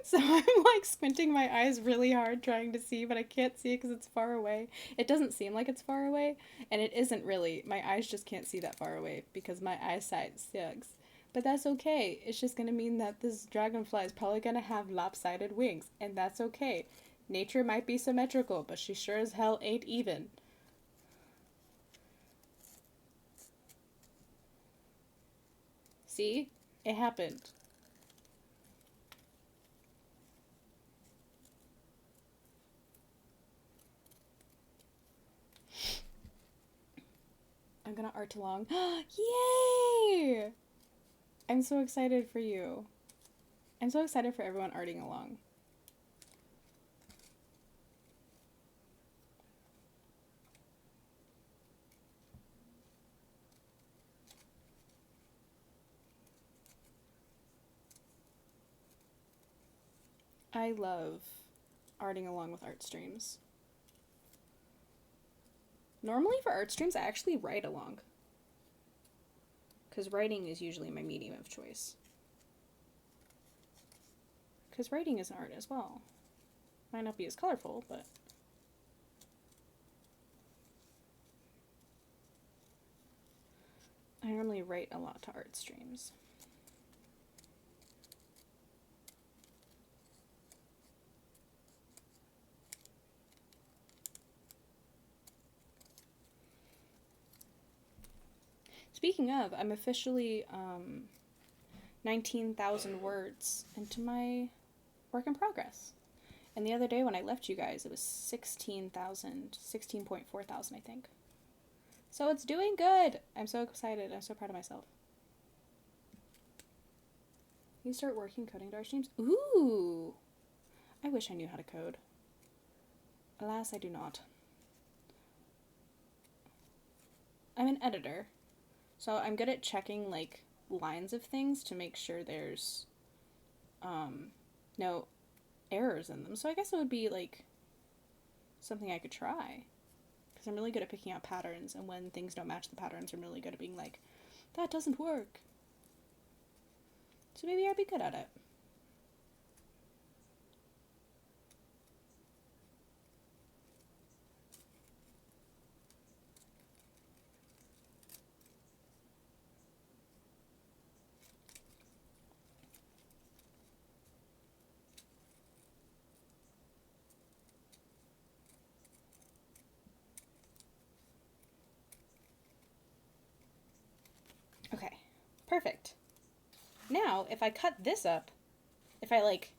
So I'm like squinting my eyes really hard trying to see, but I can't see it because it's far away. It doesn't seem like it's far away, and it isn't really. My eyes just can't see that far away because my eyesight sucks. But that's okay. It's just gonna mean that this dragonfly is probably gonna have lopsided wings, and that's okay. Nature might be symmetrical, but she sure as hell ain't even. See? It happened. I'm gonna art along. Yay! I'm so excited for you. I'm so excited for everyone arting along. I love arting along with art streams. Normally for art streams, I actually write along. Because writing is usually my medium of choice. Because writing is an art as well. Might not be as colorful, but... I normally write a lot to art streams. Speaking of, I'm officially 19,000 words into my work in progress. And the other day when I left you guys, it was 16.4 thousand, I think. So it's doing good. I'm so excited. I'm so proud of myself. You start working coding Dark Streams? Ooh! I wish I knew how to code. Alas, I do not. I'm an editor. So I'm good at checking, like, lines of things to make sure there's, no errors in them. So I guess it would be, like, something I could try. Because I'm really good at picking out patterns, and when things don't match the patterns, I'm really good at being like, that doesn't work. So maybe I'd be good at it. Okay, perfect. Now, if I cut this up, if I, like,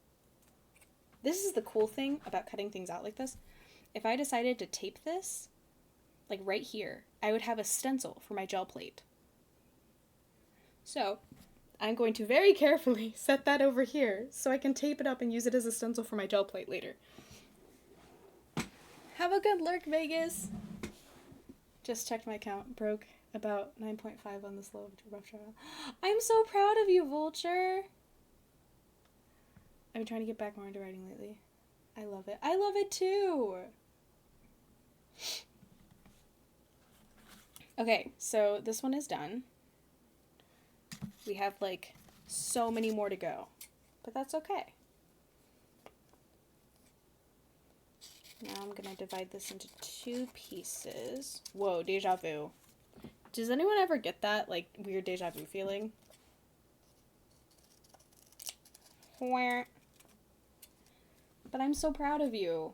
this is the cool thing about cutting things out like this. If I decided to tape this, like right here, I would have a stencil for my gel plate. So, I'm going to very carefully set that over here so I can tape it up and use it as a stencil for my gel plate later. Have a good lurk, Vegas! Just checked my count. Broke about 9.5 on this rough trial. I'm so proud of you, Vulture! I've been trying to get back more into writing lately. I love it. I love it too! Okay, so this one is done. We have, like, so many more to go. But that's okay. Now I'm gonna divide this into 2 pieces. Whoa, deja vu. Does anyone ever get that, like, weird deja vu feeling? But I'm so proud of you.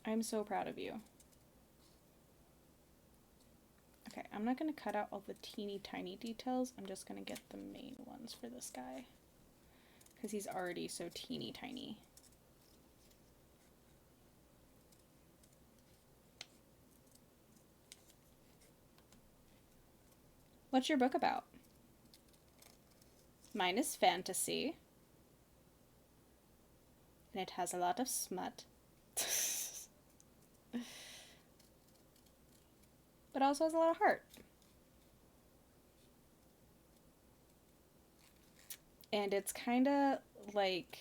I'm so proud of you. Okay, I'm not going to cut out all the teeny tiny details. I'm just going to get the main ones for this guy. Because he's already so teeny tiny. What's your book about? Mine is fantasy. And it has a lot of smut. But also has a lot of heart. And it's kind of like,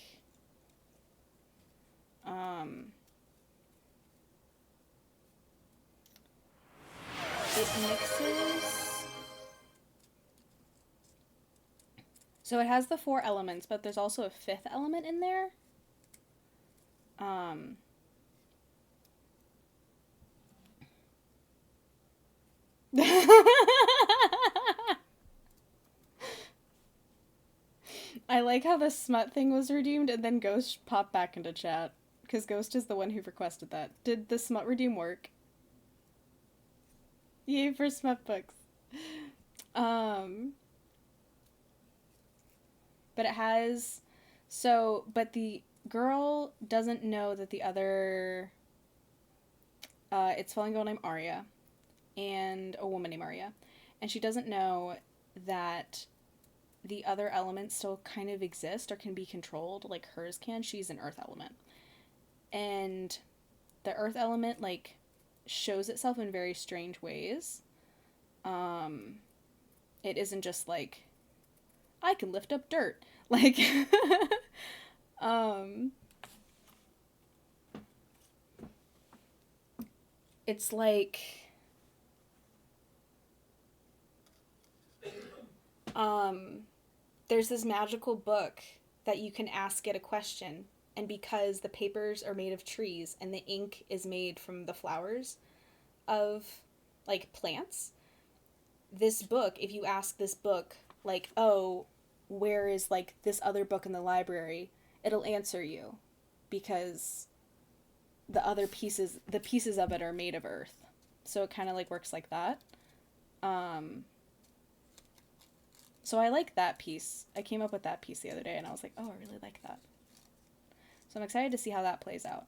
it mixes So it has the 4 elements, but there's also a 5th element in there. I like how the smut thing was redeemed and then Ghost popped back into chat. Because Ghost is the one who requested that. Did the smut redeem work? Yay for smut books. But it has... So, but the girl doesn't know that the other... it's Fallen Girl named Arya. And a woman named Arya. And she doesn't know that the other elements still kind of exist or can be controlled like hers can. She's an earth element. And the earth element, like, shows itself in very strange ways. It isn't just like, I can lift up dirt. Like, it's like, there's this magical book that you can ask it a question, and because the papers are made of trees and the ink is made from the flowers of, like, plants, this book, if you ask this book, like, oh, where is, like, this other book in the library, it'll answer you, because the pieces of it are made of earth. So it kind of, like, works like that. So I like that piece. I came up with that piece the other day, and I was like, oh, I really like that. So I'm excited to see how that plays out.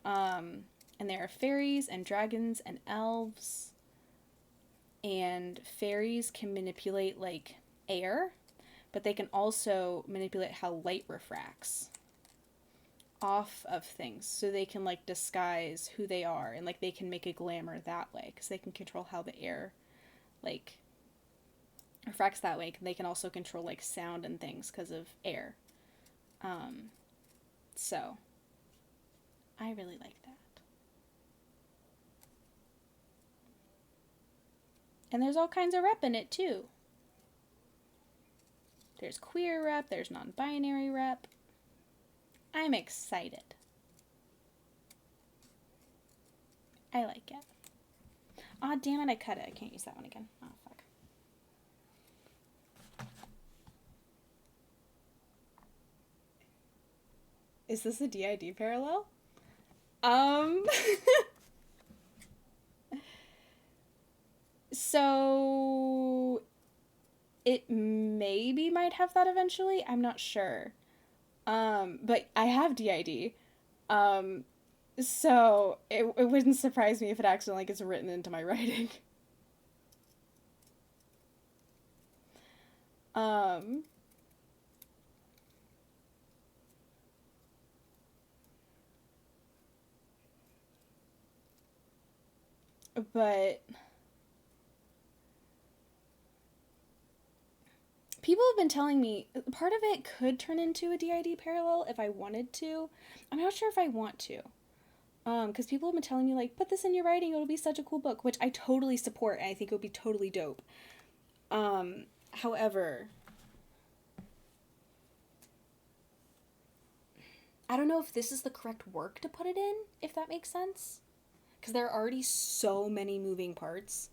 And there are fairies and dragons and elves. And fairies can manipulate, like, air, but they can also manipulate how light refracts off of things. So they can, like, disguise who they are, and, like, they can make a glamour that way, because they can control how the air, like, refracts that way. They can also control, like, sound and things because of air. So I really like that. And there's all kinds of rep in it too. There's queer rep, there's non-binary rep. I'm excited. I like it. Aw, damn it, I cut it. I can't use that one again. Oh, fuck. Is this a DID parallel? So it maybe might have that eventually. I'm not sure. But I have DID. So it wouldn't surprise me if it accidentally gets written into my writing. But people have been telling me part of it could turn into a DID parallel if I wanted to. I'm not sure if I want to. Because people have been telling me, like, put this in your writing, it'll be such a cool book, which I totally support, and I think it would be totally dope. However, I don't know if this is the correct work to put it in, if that makes sense. Because there are already so many moving parts.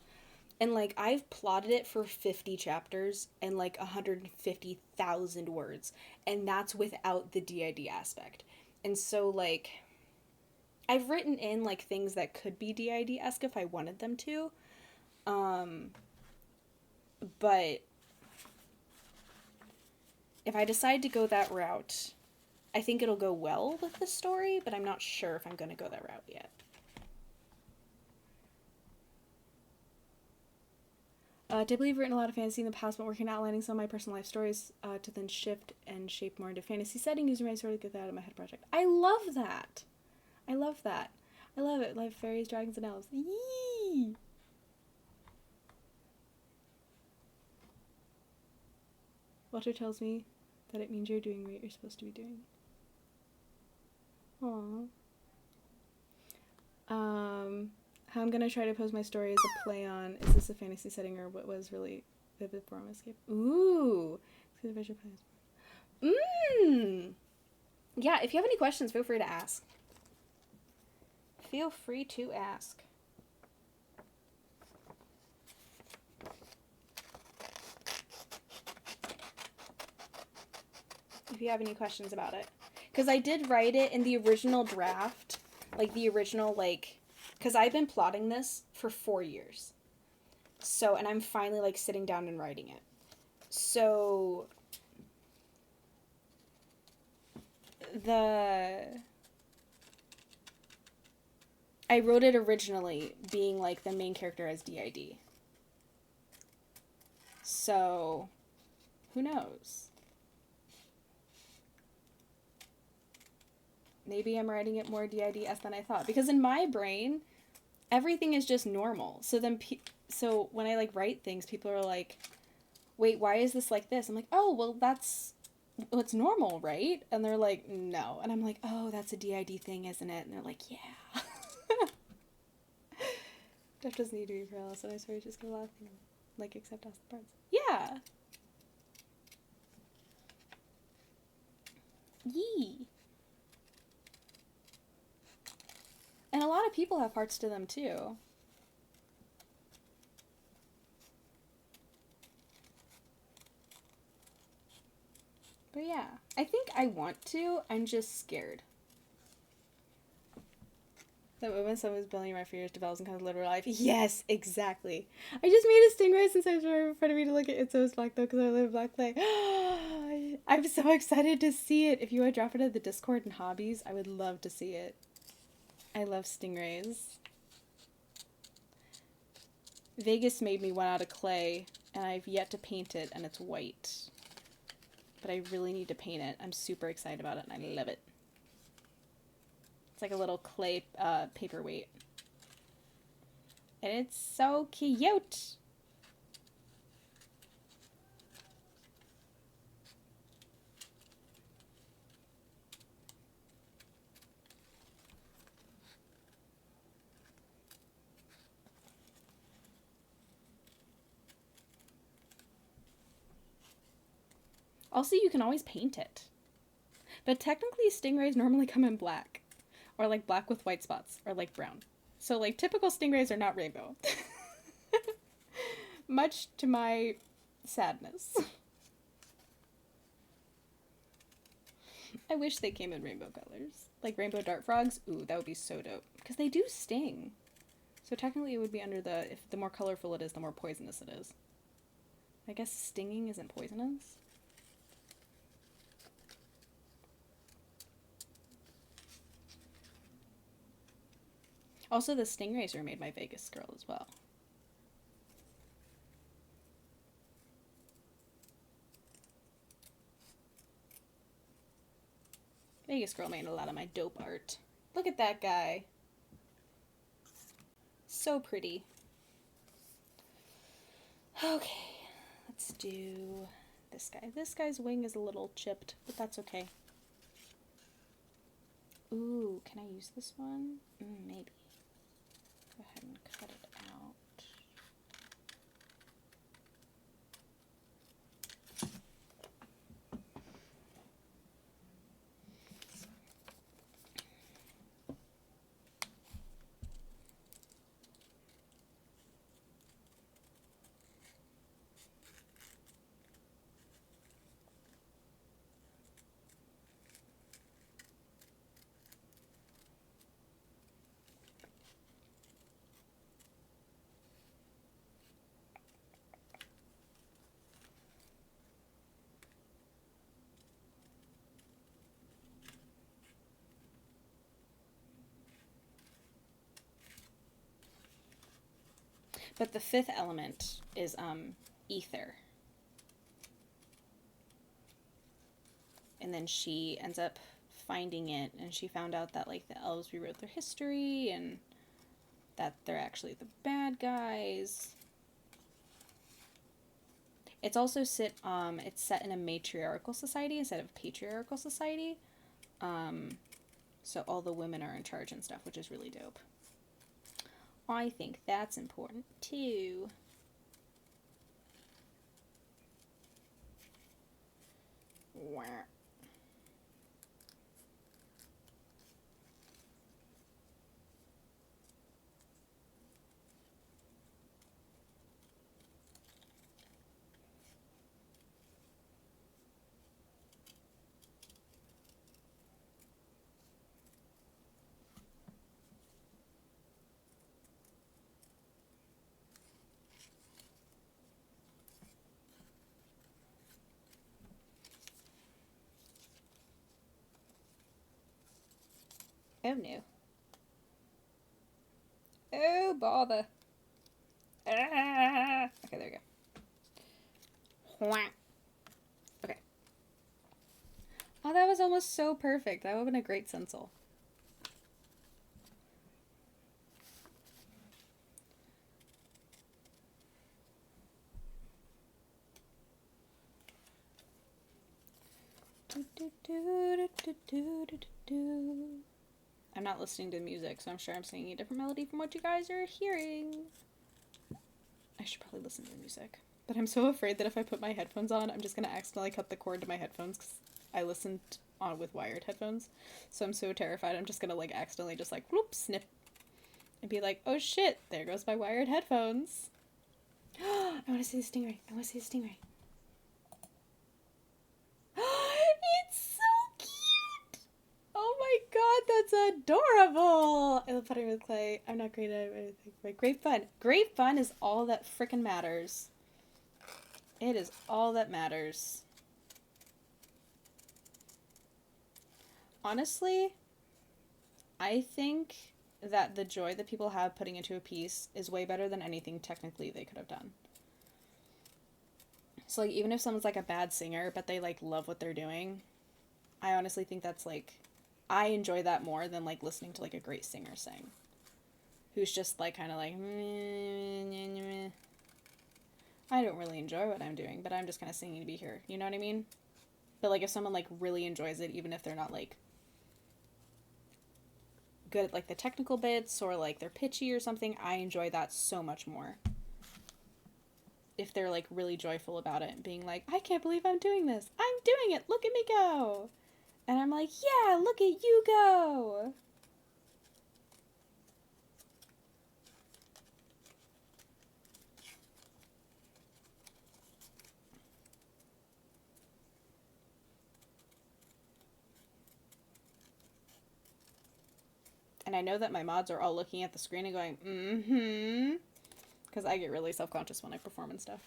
And, like, I've plotted it for 50 chapters and, like, 150,000 words. And that's without the DID aspect. And so, like, I've written in, like, things that could be DID-esque if I wanted them to. But if I decide to go that route, I think it'll go well with the story, but I'm not sure if I'm going to go that route yet. I believe I've written a lot of fantasy in the past, but working on outlining some of my personal life stories to then shift and shape more into fantasy setting using my story to get that out of my head project. I love that. I love that. I love it. Like fairies, dragons, and elves. Yee! Walter tells me that it means you're doing what you're supposed to be doing. Aww. How I'm gonna try to pose my story as a play on, is this a fantasy setting or what was really vivid form escape. Ooh. Yeah, if you have any questions, feel free to ask. Feel free to ask. If you have any questions about it. Because I did write it in the original draft. Like, the original, like... Because I've been plotting this for 4 years. So, and I'm finally, like, sitting down and writing it. So... I wrote it originally being, like, the main character as DID. So, who knows? Maybe I'm writing it more DIDs than I thought. Because in my brain, everything is just normal. So then, so when I, like, write things, people are like, wait, why is this like this? I'm like, oh, well, it's normal, right? And they're like, no. And I'm like, oh, that's a DID thing, isn't it? And they're like, yeah. Jeff doesn't need to be paralysis, and I swear just get laughing. Like, except ask the parts. Yeah. Yee. And a lot of people have parts to them, too. But yeah, I think I want to. I'm just scared. That moment someone's building my fears develops and comes to literal life. Yes, exactly. I just made a stingray since I was right in front of me to look at it, so it's black though because I live in black clay. I'm so excited to see it. If you would drop it at the Discord and hobbies, I would love to see it. I love stingrays. Vegas made me one out of clay, and I've yet to paint it, and it's white. But I really need to paint it. I'm super excited about it, and I love it. It's like a little clay paperweight. And it's so cute! Also, you can always paint it. But technically, stingrays normally come in black. Or, like, black with white spots. Or, like, brown. So, like, typical stingrays are not rainbow. Much to my sadness. I wish they came in rainbow colors. Like, rainbow dart frogs. Ooh, that would be so dope. Because they do sting. So, technically, it would be under the... If the more colorful it is, the more poisonous it is. I guess stinging isn't poisonous. Also, the stingrays are made by Vegas Girl as well. Vegas Girl made a lot of my dope art. Look at that guy. So pretty. Okay, let's do this guy. This guy's wing is a little chipped, but that's okay. Ooh, can I use this one? Maybe. Go ahead and cut it out. But the fifth element is ether. And then she ends up finding it, and she found out that, like, the elves rewrote their history and that they're actually the bad guys. It's also it's set in a matriarchal society instead of a patriarchal society. So all the women are in charge and stuff, which is really dope. I think that's important too. Oh no. Oh bother. Ah. Okay, there we go. Okay. Oh, that was almost so perfect. That would have been a great stencil. I'm not listening to music, so I'm sure I'm singing a different melody from what you guys are hearing. I should probably listen to the music. But I'm so afraid that if I put my headphones on, I'm just going to accidentally cut the cord to my headphones because I listened on with wired headphones. So I'm so terrified I'm just going to like accidentally just like whoop, snip and be like, oh shit, there goes my wired headphones. I want to see the stingray. I want to see the stingray. It's so cute! Oh my god, that's adorable! I love putting with clay. I'm not great at anything, but great fun. Great fun is all that frickin' matters. It is all that matters. Honestly, I think that the joy that people have putting into a piece is way better than anything technically they could have done. So, like, even if someone's, like, a bad singer, but they, like, love what they're doing, I honestly think that's, like, I enjoy that more than, like, listening to, like, a great singer sing. Who's just, like, kind of like, I don't really enjoy what I'm doing, but I'm just kind of singing to be here. You know what I mean? But, like, if someone, like, really enjoys it, even if they're not, like, good at, like, the technical bits or, like, they're pitchy or something, I enjoy that so much more. If they're, like, really joyful about it and being like, I can't believe I'm doing this. I'm doing it. Look at me go. And I'm like, yeah, look at you go. And I know that my mods are all looking at the screen and going, mm-hmm. Because I get really self-conscious when I perform and stuff.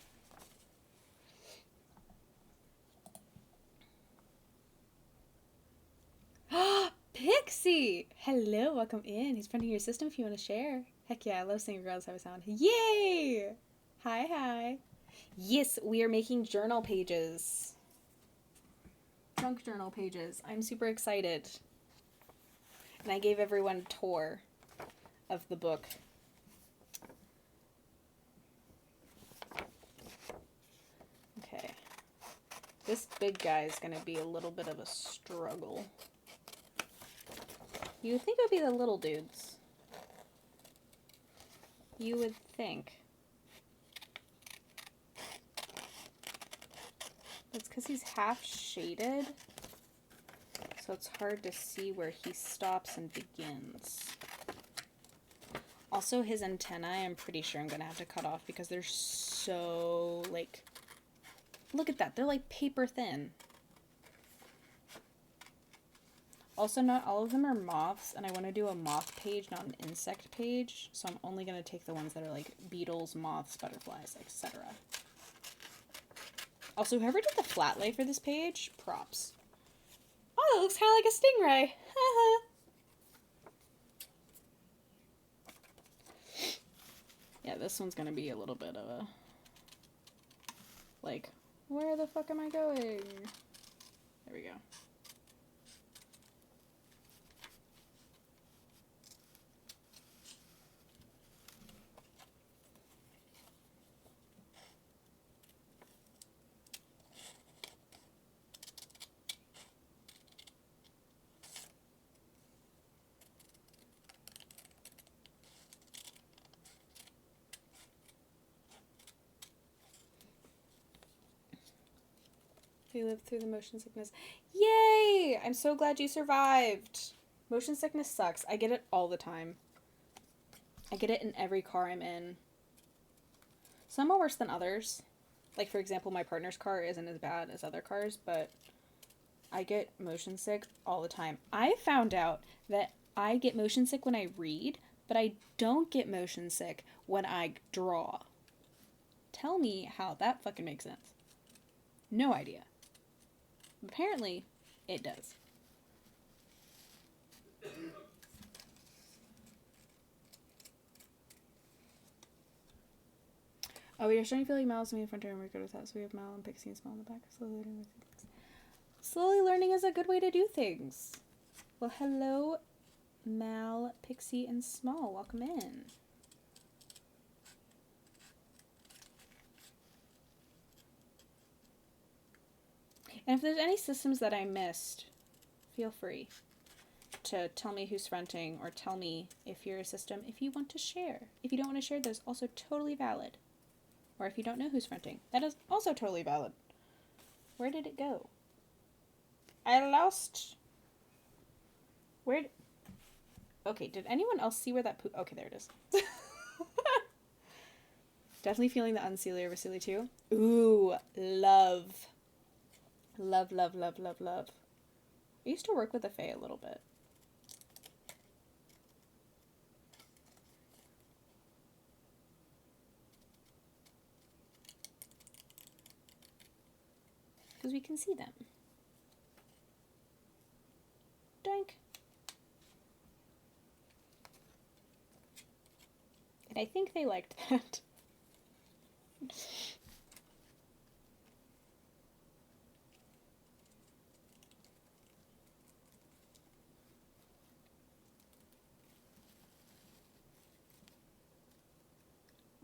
Pixie! Hello, welcome in. He's fronting your system if you want to share. Heck yeah, I love seeing regardless how I sound. Yay! Hi. Yes, we are making journal pages. Drunk journal pages. I'm super excited. And I gave everyone a tour of the book. Okay. This big guy is going to be a little bit of a struggle. You would think it would be the little dudes. You would think. It's because he's half shaded, so it's hard to see where he stops and begins. Also, his antennae, I'm pretty sure I'm going to have to cut off because they're so, like, look at that. They're, like, paper thin. Also, not all of them are moths, and I want to do a moth page, not an insect page, so I'm only going to take the ones that are, like, beetles, moths, butterflies, etc. Also, whoever did the flat lay for this page, props. Oh, it looks kind of like a stingray. Yeah, this one's going to be a little bit of a, like, where the fuck am I going? There we go. Okay, lived through the motion sickness. Yay! I'm so glad you survived. Motion sickness sucks. I get it all the time. I get it in every car I'm in. Some are worse than others. Like, for example, my partner's car isn't as bad as other cars, but I get motion sick all the time. I found out that I get motion sick when I read, but I don't get motion sick when I draw. Tell me how that fucking makes sense. No idea. Apparently, it does. Oh, we are starting to feel like Mal's me in front and we're good with that. So we have Mal and Pixie and Small in the back. Slowly learning is a good way to do things. Well, hello, Mal, Pixie, and Small. Welcome in. And if there's any systems that I missed, feel free to tell me who's fronting or tell me if you're a system if you want to share. If you don't want to share, that's also totally valid. Or if you don't know who's fronting, that is also totally valid. Where did it go? I lost... Okay, did anyone else see where that poop... Okay, there it is. Definitely feeling the unseelie over Sealy too. Ooh, love. Love, love, love, love, love. I used to work with the Fae a little bit. Because we can see them. Doink. And I think they liked that.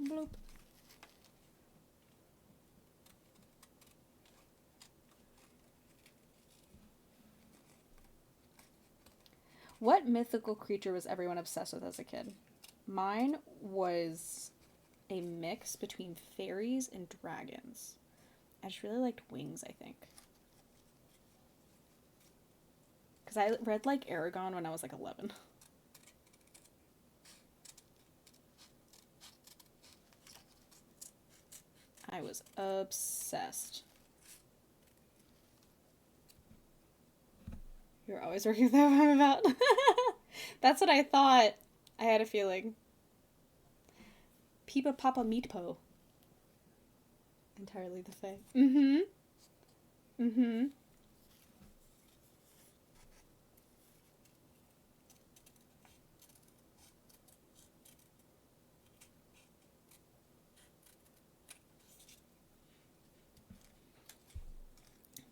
Bloop. What mythical creature was everyone obsessed with as a kid? Mine was a mix between fairies and dragons. I just really liked wings, I think. Because I read, like, Aragon when I was, like, 11. I was obsessed. You're always working with that I'm about. That's what I thought. I had a feeling. Peepa Papa Meatpo. Entirely the Fae. Mm-hmm. Mm-hmm.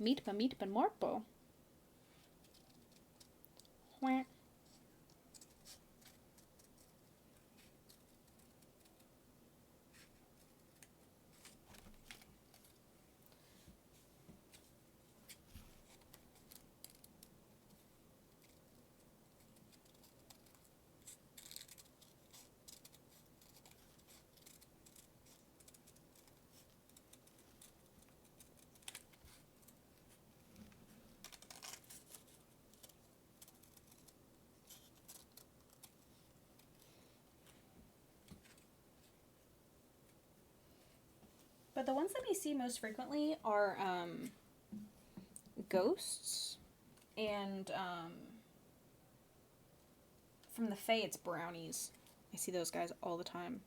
Meatpa Morpo. Wah. But the ones that we see most frequently are ghosts and from the Fae it's brownies. I see those guys all the time.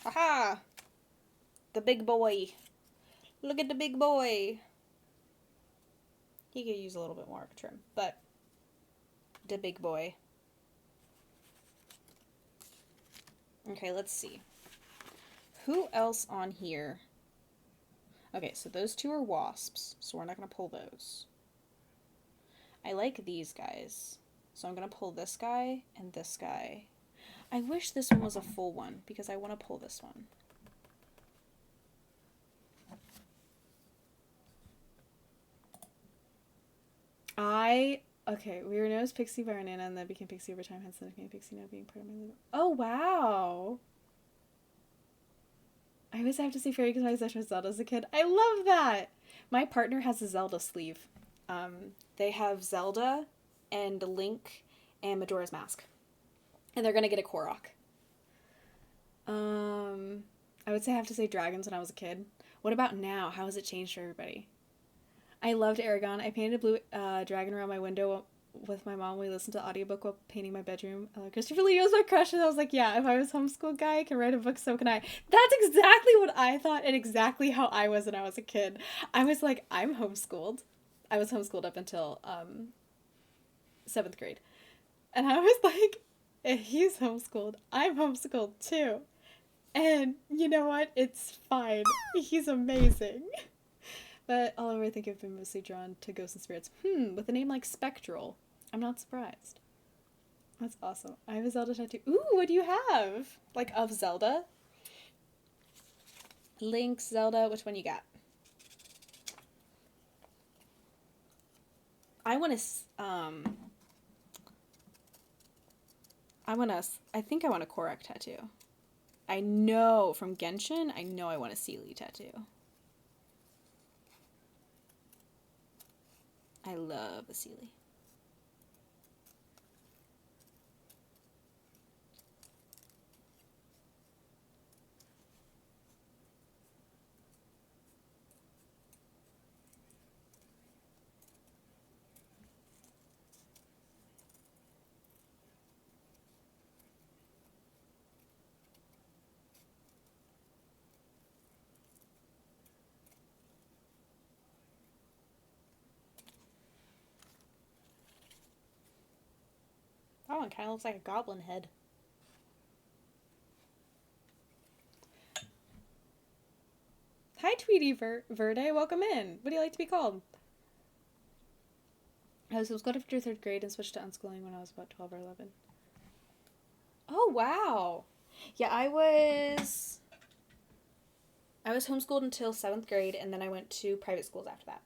Aha! The big boy. Look at the big boy. He could use a little bit more trim, but the big boy. Okay, let's see. Who else on here? Okay, so those two are wasps, so we're not going to pull those. I like these guys, so I'm going to pull this guy and this guy. I wish this one was a full one, because I want to pull this one. Okay, we were known as Pixie by our Nana and then became Pixie over time, hence the nickname Pixie now being part of my living. Oh, wow! I always have to say fairy because my obsession with Zelda as a kid. I love that! My partner has a Zelda sleeve. They have Zelda and Link and Majora's Mask. And they're gonna get a Korok. I would say I have to say dragons when I was a kid. What about now? How has it changed for everybody? I loved Aragon. I painted a blue dragon around my window with my mom. We listened to the audiobook while painting my bedroom. Christopher Lee was my crush, and I was like, yeah, if I was homeschooled guy, I can write a book, so can I. That's exactly what I thought and exactly how I was when I was a kid. I was like, I'm homeschooled. I was homeschooled up until 7th grade. And I was like, if he's homeschooled, I'm homeschooled too. And you know what? It's fine. He's amazing. But all over, I think I've been mostly drawn to ghosts and spirits. With a name like Spectral. I'm not surprised. That's awesome. I have a Zelda tattoo. Ooh, what do you have? Like, of Zelda? Link, Zelda, which one you got? I think I want a Korok tattoo. I know from Genshin, I want a Sealy tattoo. I love a Sealy. That one kind of looks like a goblin head. Hi, Tweety Verde. Welcome in. What do you like to be called? I was homeschooled after 3rd grade and switched to unschooling when I was about 12 or 11. Oh, wow. Yeah, I was homeschooled until 7th grade, and then I went to private schools after that.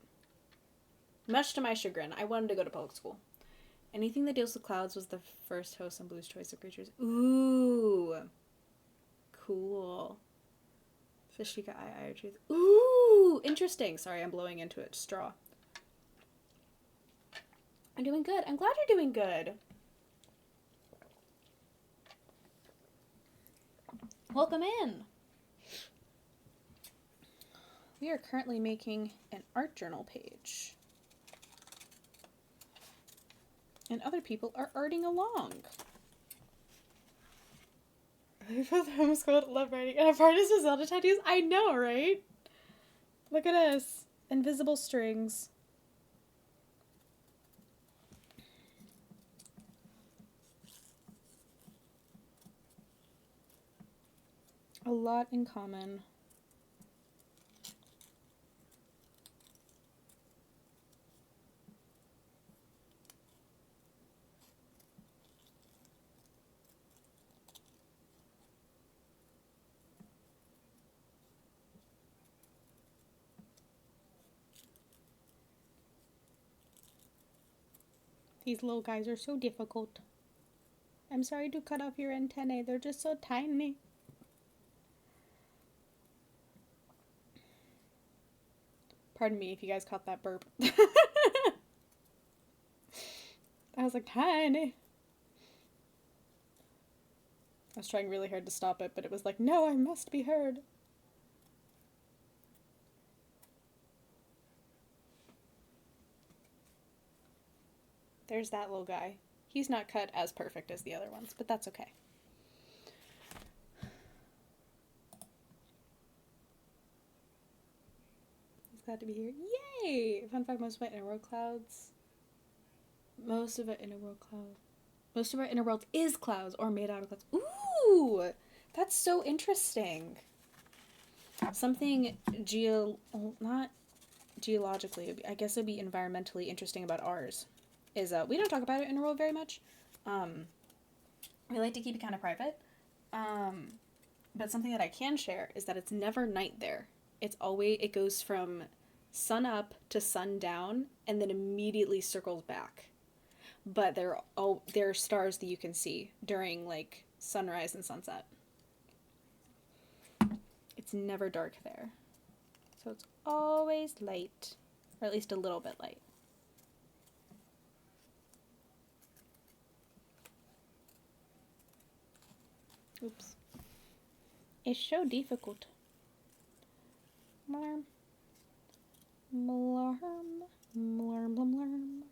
Much to my chagrin, I wanted to go to public school. Anything that deals with clouds was the first host on Blue's Choice of Creatures. Ooh. Cool. Fishika Eye Truth. Ooh, interesting. Sorry, I'm blowing into it. Straw. I'm doing good. I'm glad you're doing good. Welcome in. We are currently making an art journal page. And other people are arting along. I both homeschooled, love writing, and have artists with Zelda tattoos. I know, right? Look at us. Invisible strings. A lot in common. These little guys are so difficult. I'm sorry to cut off your antennae. They're just so tiny. Pardon me if you guys caught that burp. I was like, tiny. I was trying really hard to stop it, but it was like, no, I must be heard. There's that little guy. He's not cut as perfect as the other ones, but that's okay. He's glad to be here. Yay! Fun fact, most of our inner world is clouds or made out of clouds. Ooh! That's so interesting. Something not geologically, I guess it'd be environmentally interesting about ours is we don't talk about it in the world very much. We like to keep it kind of private. But something that I can share is that it's never night there. It goes from sun up to sun down and then immediately circles back. But they're stars that you can see during like sunrise and sunset. It's never dark there. So it's always light, or at least a little bit light. Oops. It's so difficult. Mlarm. Mlarm. Mlarm. Mlarm.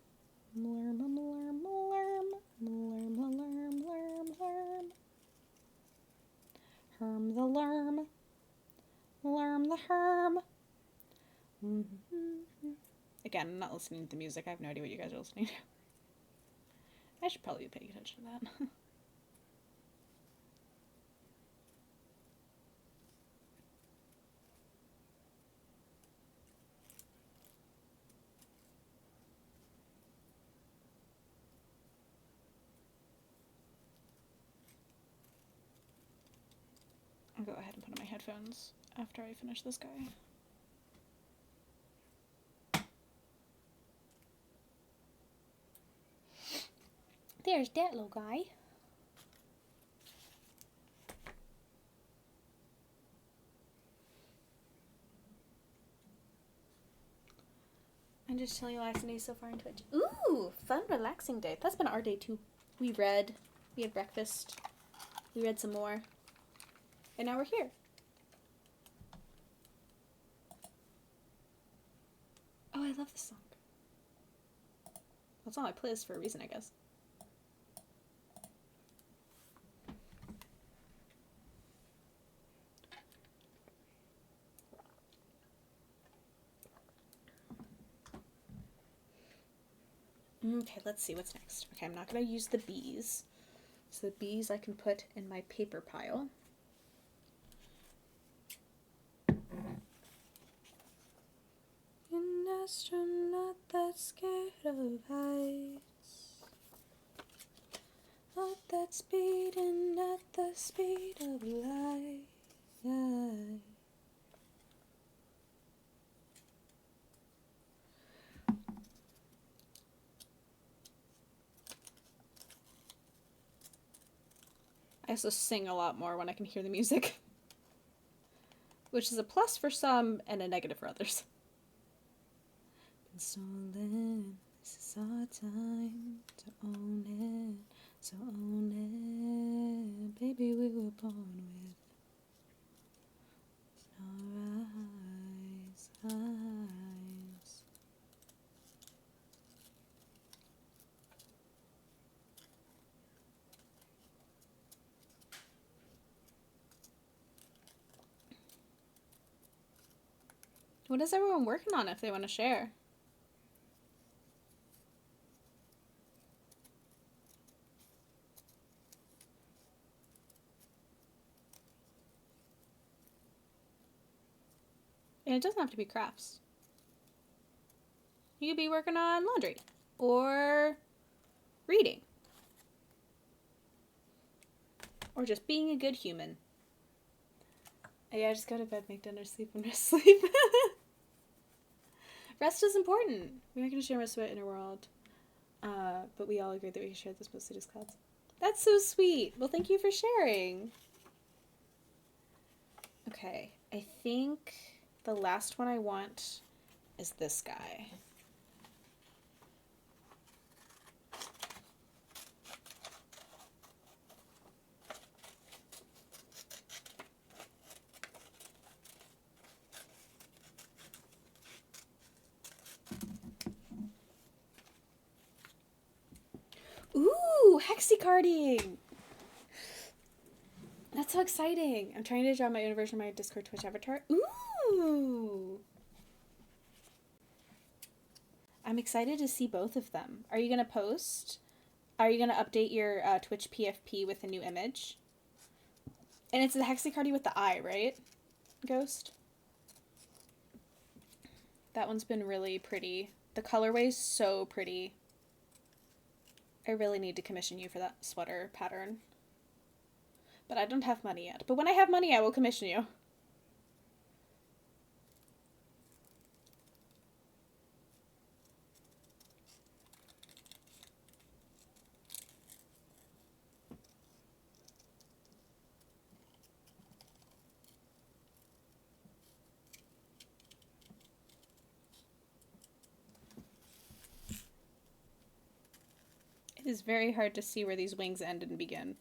Mlarm. Mlarm. Mlarm. Mlarm. Mlarm. Mlarm. Mlarm. Herm the lerm. Lerm the herm. Again, I'm not listening to the music. I have no idea what you guys are listening to. I should probably be paying attention to that. I'll go ahead and put on my headphones after I finish this guy. There's that little guy. I'm just telling you last day so far on Twitch. Ooh, fun, relaxing day. That's been our day too. We read, we had breakfast, we read some more, and now we're here. Oh, I love this song. That's on my playlist for a reason, I guess. Okay, let's see what's next. Okay, I'm not going to use the bees. So the bees I can put in my paper pile. An astronaut that's scared of heights, not that speed and not the speed of light. I also sing a lot more when I can hear the music, which is a plus for some and a negative for others. Been stolen, this is our time to own it, so own it, baby we were born with our eyes. What is everyone working on if they want to share? And it doesn't have to be crafts. You could be working on laundry or reading or just being a good human. Yeah, just go to bed, make dinner, sleep, and rest, sleep. Rest is important. We're not going to share most of our inner world. But we all agree that we can share this mostly just clouds. That's so sweet. Well, thank you for sharing. Okay, I think the last one I want is this guy. Ooh, hexicarding! That's so exciting. I'm trying to draw my own version of my Discord Twitch avatar. Ooh! I'm excited to see both of them. Are you going to post? Are you going to update your Twitch PFP with a new image? And it's the hexacardy with the eye, right? Ghost? That one's been really pretty. The colorway's so pretty. I really need to commission you for that sweater pattern. But I don't have money yet. But when I have money, I will commission you. is very hard to see where these wings end and begin.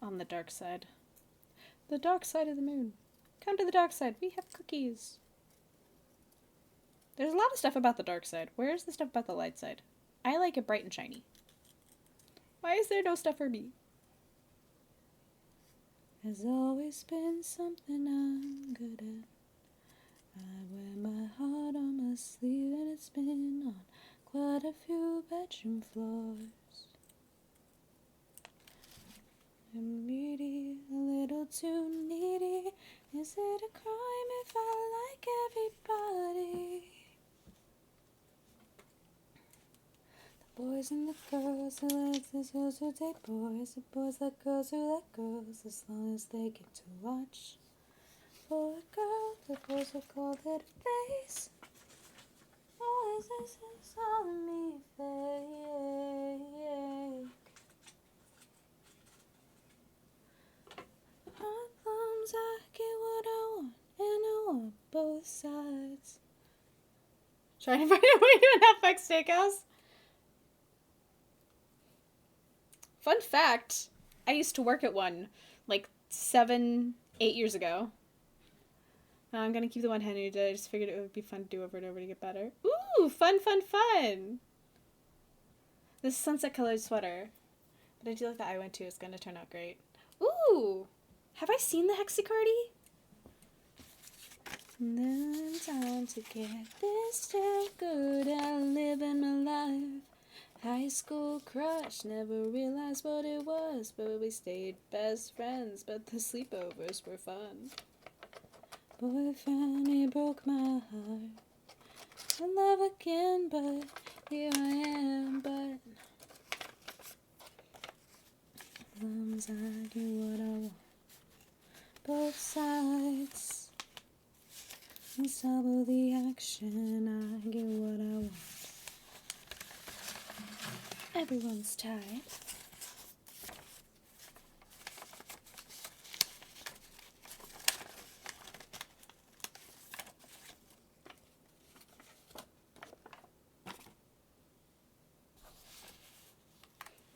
On the dark side. The dark side of the moon. Come to the dark side. We have cookies. There's a lot of stuff about the dark side. Where's the stuff about the light side? I like it bright and shiny. Why is there no stuff for me? There's always been something I'm good at. I wear my heart on my sleeve and it's been on quite a few bedroom floors. I'm greedy, a little too needy. Is it a crime if I like everybody? The boys and the girls who like the girls who date boys. The boys like girls who like girls, as long as they get to watch. For a girl, the boys will call it a face. Always this is on me fake. Problems, I get what I want, and I want both sides. Trying to find a way to an Outback Steakhouse. Fun fact, I used to work at one like 7-8 years ago. I'm gonna keep the one handy today. I just figured it would be fun to do over and over to get better. Ooh, fun, fun, fun! This sunset colored sweater. But I do like that I went to. It's gonna turn out great. Ooh! Have I seen the Hexicardi? Then time to get this still good at living my life. High school crush, never realized what it was, but we stayed best friends, but the sleepovers were fun. Boyfriend, he broke my heart. I love again, but here I am, but as long as I do what I want. Both sides. Let's double the action. I get what I want. Everyone's tired.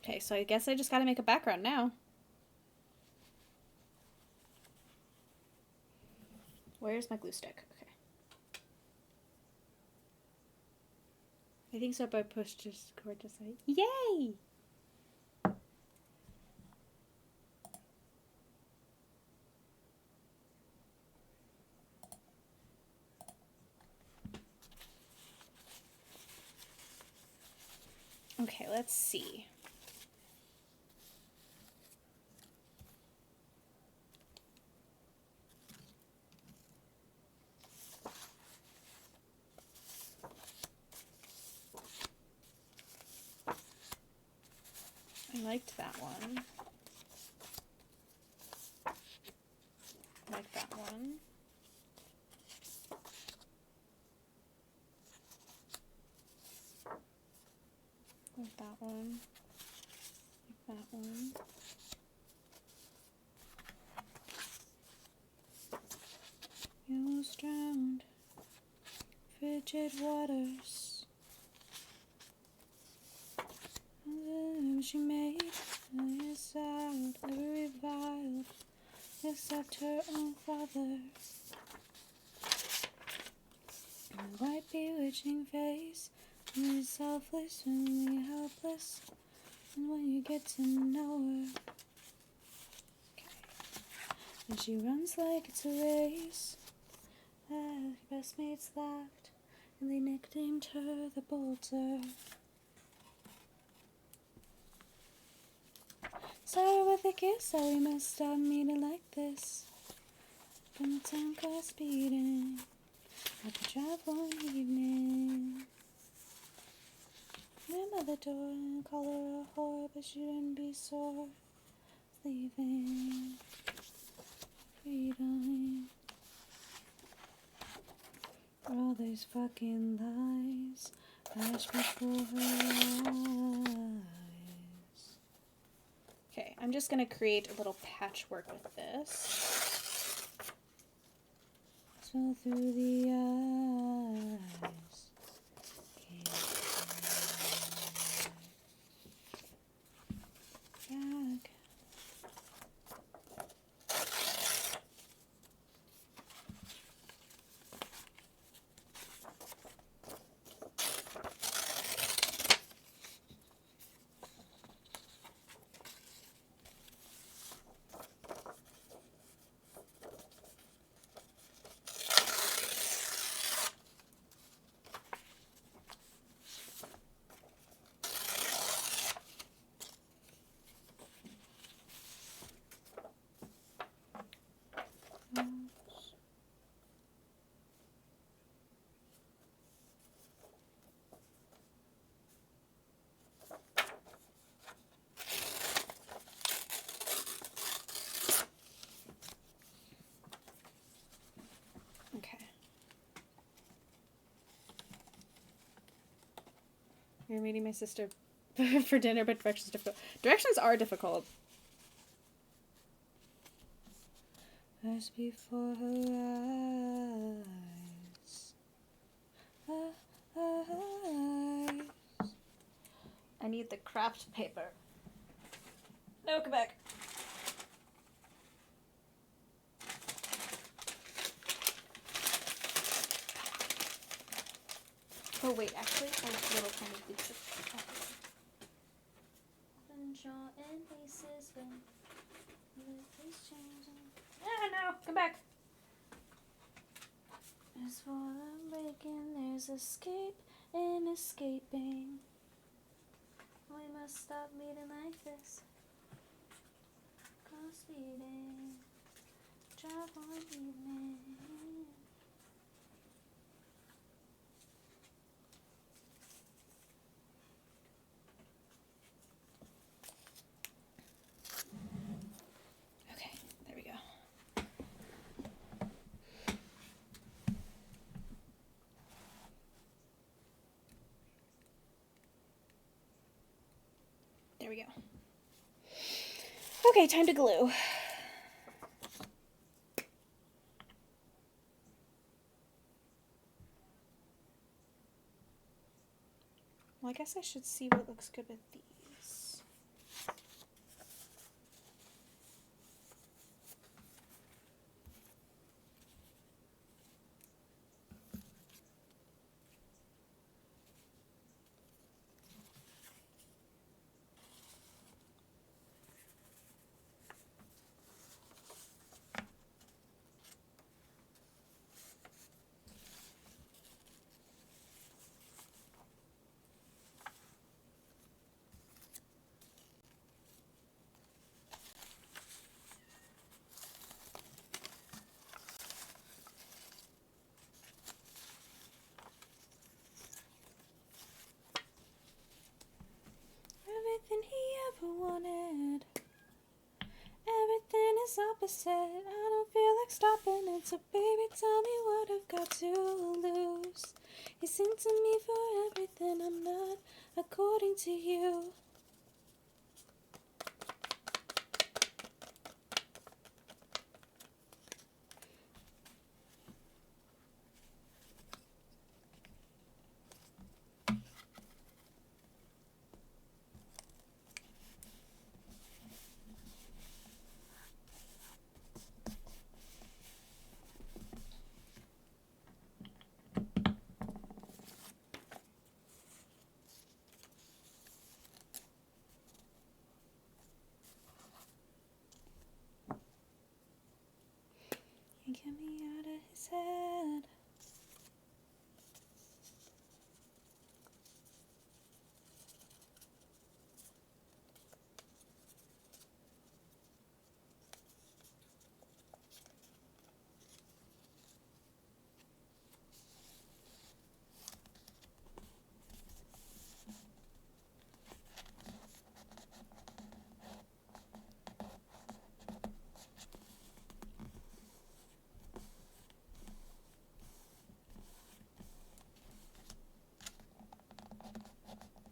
Okay, so I guess I just gotta make a background now. Where's my glue stick? Okay. I think so, but I pushed just cord to say, yay! Okay, let's see. I liked that one. I like that one. Like that one. Like that one. You was drowned. Frigid waters. She made is out, every reviled, except her own father. A white bewitching face, really selfless, really helpless, and when you get to know her, okay. And she runs like it's a race. Her best mates laughed, and they nicknamed her the Bolter. Sorry with a kiss, so we must stop meeting like this. From the town car speeding, at the drive one evening. Remember the door and call her a whore, but she didn't be sore. Leaving freedom. All these fucking lies flash before her eyes. Okay, I'm just going to create a little patchwork with this. Swell through the eyes. You're meeting my sister for dinner, but directions difficult. Directions are difficult. As before her eyes. I need the craft paper. No, come back. Oh wait, actually, I have little tiny bits of jaw and faces when is changing. Ah, no, come back. As for the breaking, there's escape in escaping. We must stop meeting like this. Cause speeding, drive one evening. Okay, there we go. There we go. Okay, time to glue. Well, I guess I should see what looks good with these. Everything he ever wanted. Everything is opposite. I don't feel like stopping it. So baby, tell me what I've got to lose. You sing to me for everything I'm not, according to you. You get me out of his head.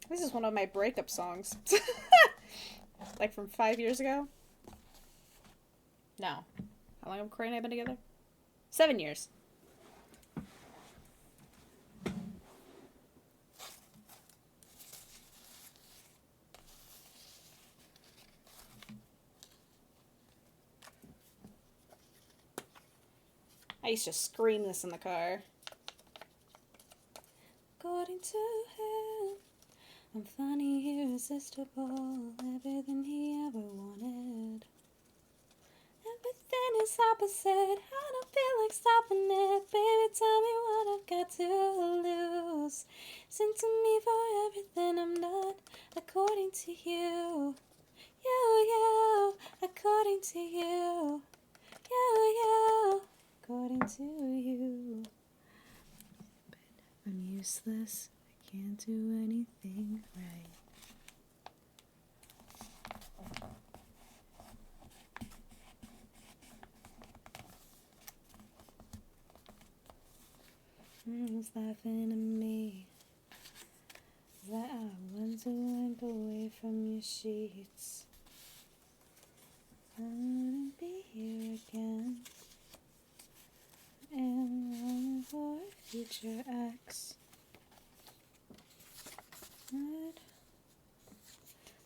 This is one of my breakup songs. Like from 5 years ago? No. How long have Corey and I been together? 7 years. I used to scream this in the car. According to him, I'm funny, irresistible, everything he ever wanted. Everything is opposite, I don't feel like stopping it. Baby, tell me what I've got to lose. Sing to me for everything I'm not, according to you. You, according to you. You, according to you. But I'm useless, I can't do anything right. He's laughing at me. Is that to wipe away from your sheets. I wouldn't be here again. And longing for a future ex. I'd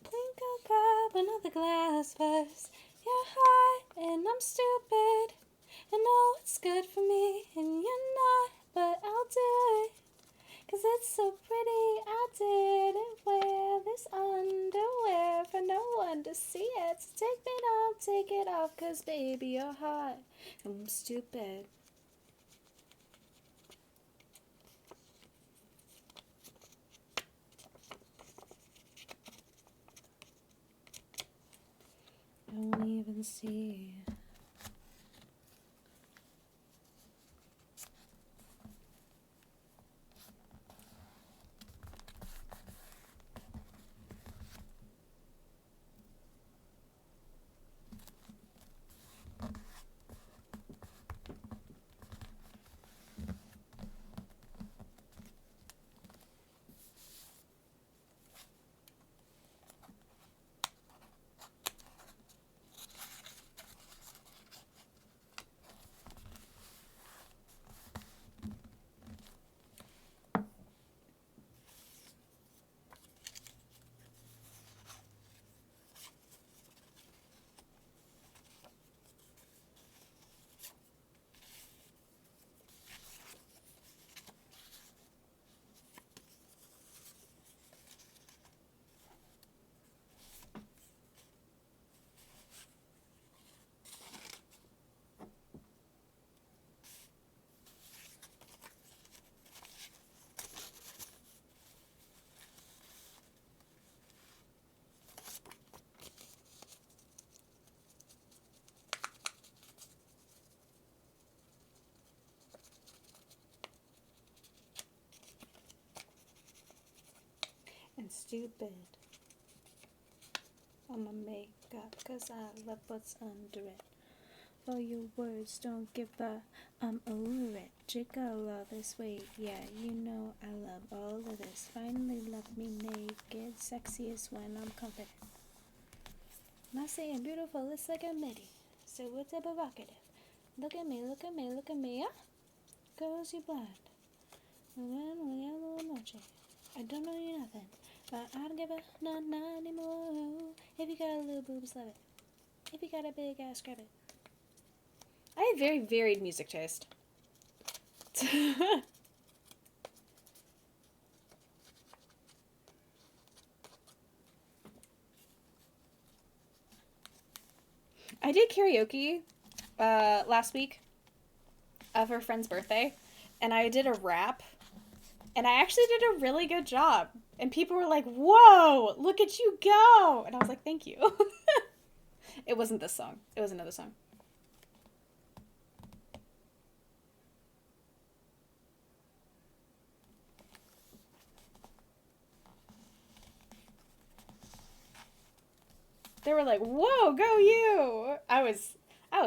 think I'll grab another glass first. You're high and I'm stupid. I know it's good for me and you're not, but I'll do it. 'Cause it's so pretty, I didn't wear this underwear for no one to see it. So take it off, 'cause baby, you're hot and I'm stupid. Don't even see. And stupid. I'ma make up 'cause I love what's under it. For your words don't give up, I'm over it. Jiggle all this weight, yeah, you know I love all of this. Finally love me naked, sexiest when I'm confident. Not saying beautiful, it's like a midi. So what's a provocative? Look at me, look at me, look at me, yeah? Girls, you blind. I don't know you nothing, but I don't give a not anymore. If you got a little boobs, love it. If you got a big ass, grab it. I have very varied music taste. I did karaoke last week of her friend's birthday, and I did a rap, and I actually did a really good job. And people were like, "Whoa, look at you go!" And I was like, "Thank you." It wasn't this song. It was another song. They were like, "Whoa, go you!" I was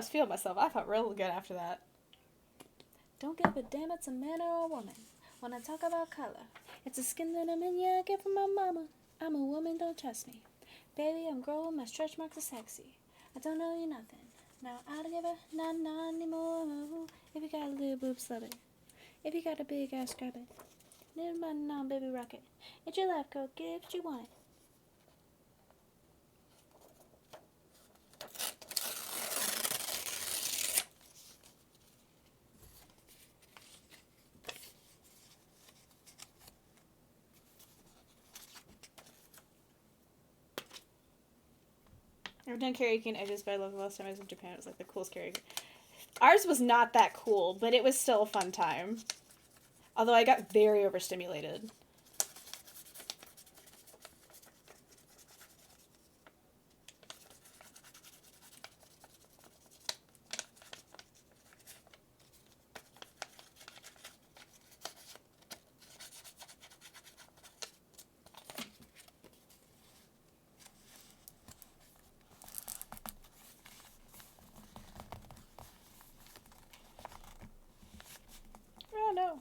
feeling myself. I felt real good after that. Don't give a damn it's a man or a woman. When I talk about color, it's a skin that I'm in, yeah, I get from my mama. I'm a woman, don't trust me. Baby, I'm growing, my stretch marks are sexy. I don't know you nothing. Now I don't give a not anymore. If you got a little boobs, love it. If you got a big ass, grab it. Never mind, now, baby, rock it. It's your life, girl, get it what you want. I've done karaoke in Edges, but I love the last time I was in Japan. It was like the coolest karaoke. Ours was not that cool, but it was still a fun time. Although I got very overstimulated. Oh no.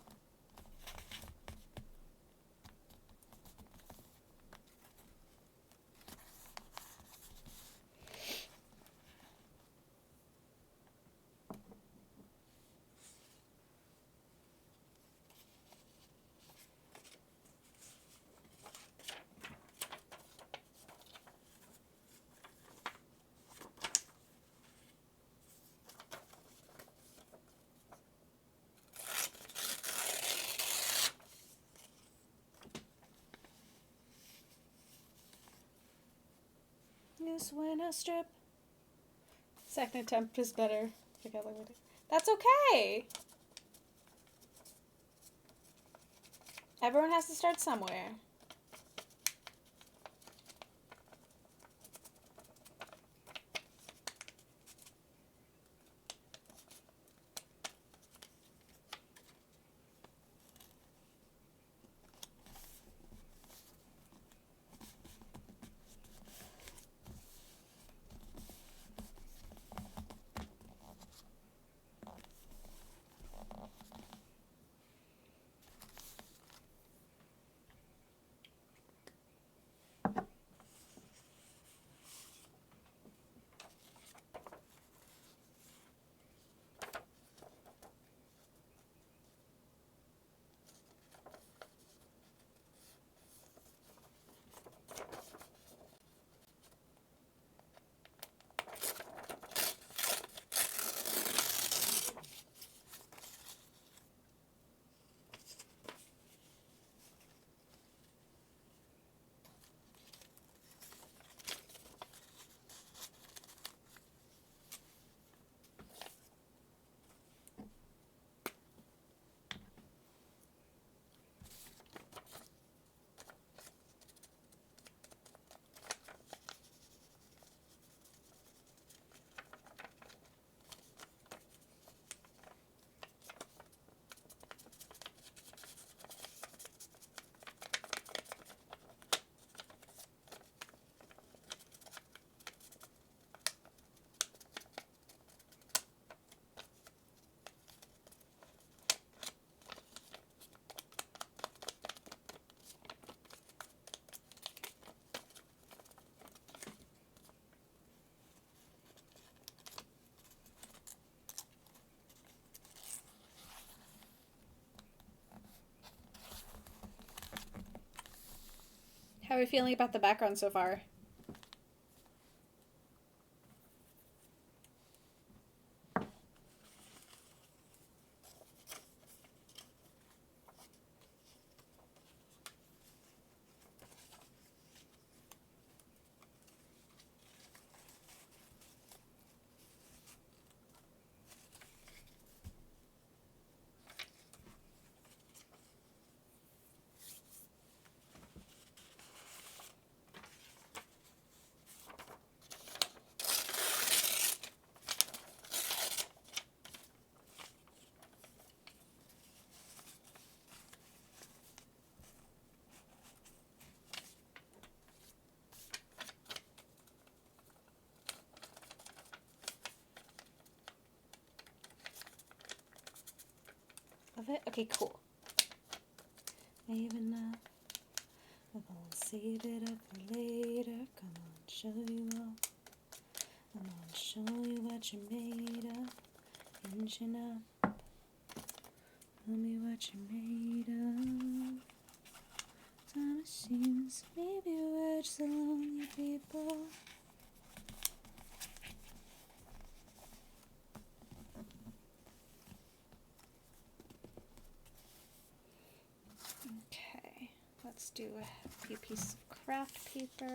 this when I strip. Second attempt is better. That's okay. Everyone has to start somewhere. How are we feeling about the background so far? Love it? Okay, cool. Maybe not. I'm gonna save it up for later. Come on, show you all. I'm gonna show you what you're made of. Inching up. Tell me what you're made of. Time it seems maybe we're just lonely people. Okay, let's do a few pieces of craft paper.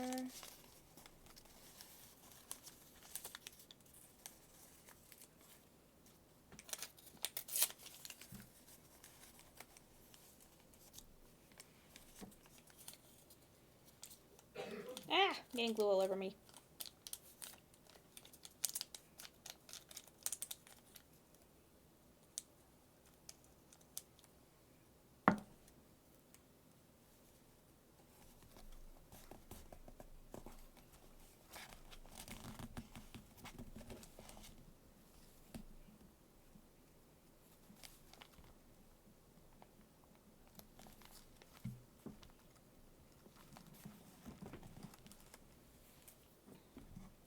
Ah, getting glue all over me.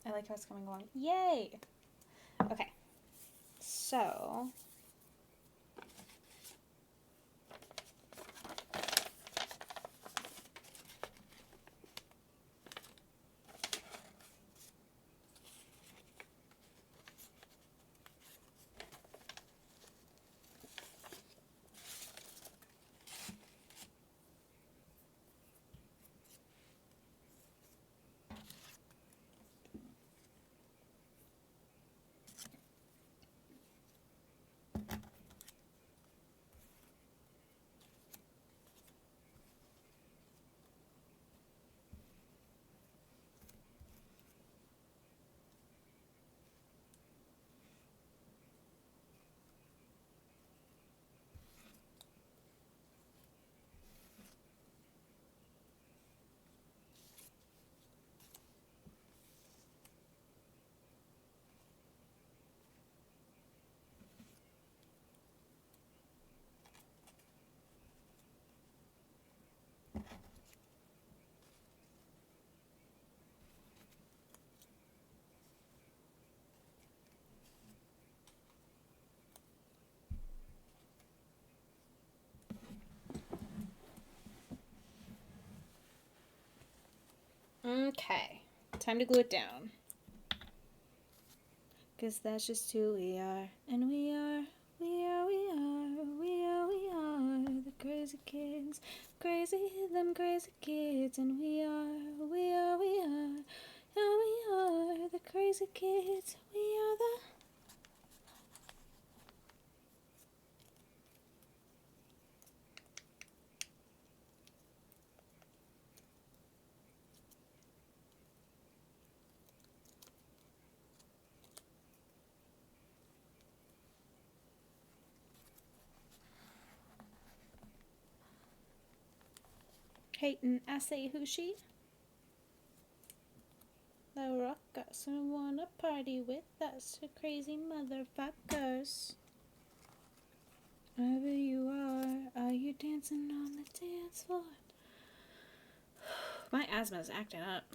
I like how it's coming along. Yay! Okay, so Time to glue it down. Cause that's just who we are. And we are the crazy kids. Crazy, them crazy kids. And we are the crazy kids. We are the... Hating, I say who she? The rockers who wanna party with us, who crazy motherfuckers. Wherever you are you dancing on the dance floor? My asthma's acting up.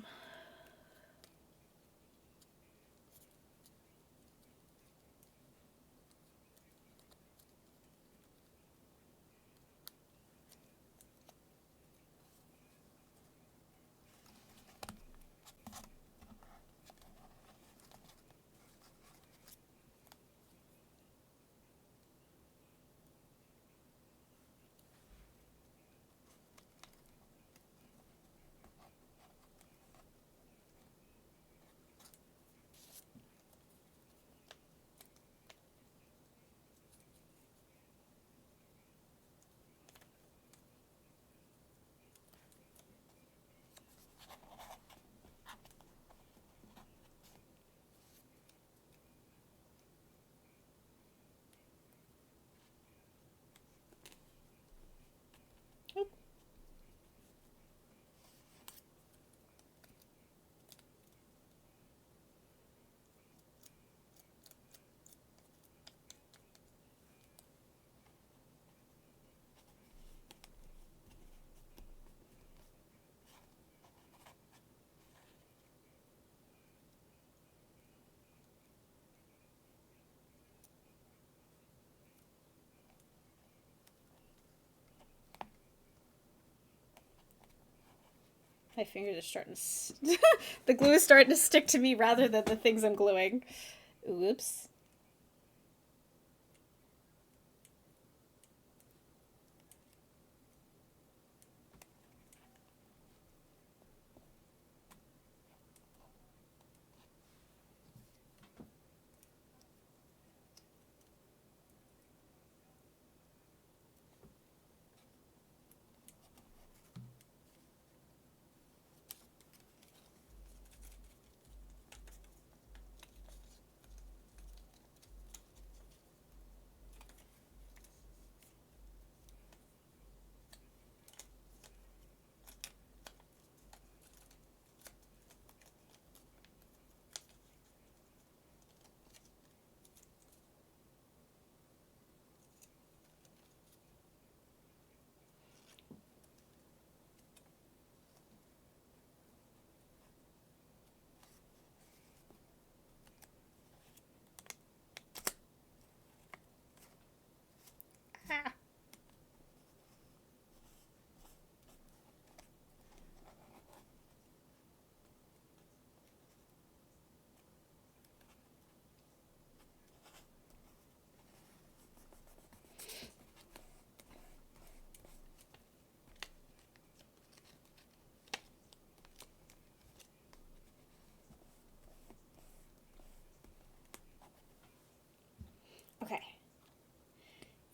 My fingers are starting to... the glue is starting to stick to me rather than the things I'm gluing. Oops. Okay.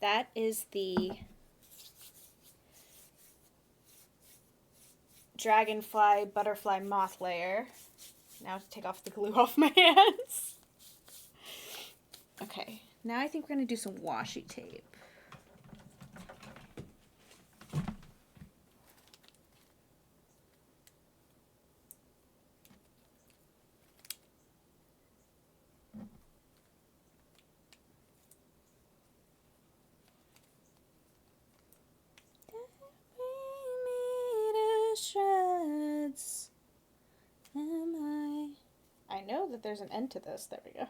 That is the dragonfly, butterfly, moth layer. Now to take off the glue off my hands. Okay, now I think we're going to do some washi tape. Shreds. I know that there's an end to this. There we go.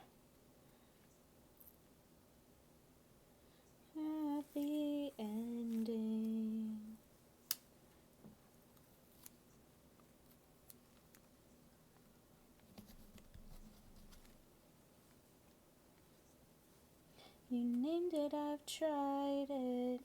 Happy ending. You named it, I've tried it.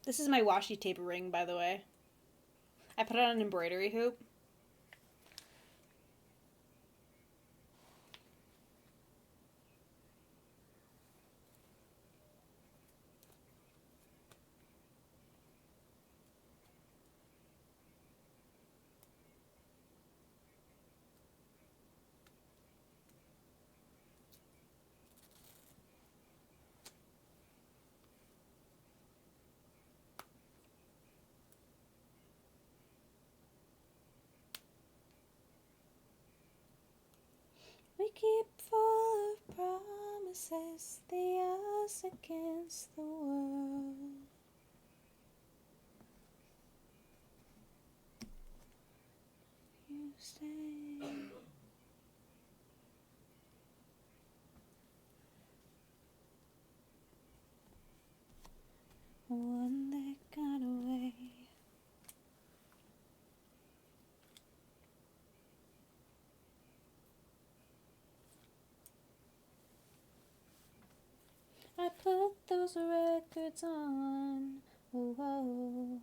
This is my washi tape ring, by the way. I put it on an embroidery hoop. We keep full of promises, the odds against the world. You stay. One that got away. I put those records on. Oh, oh.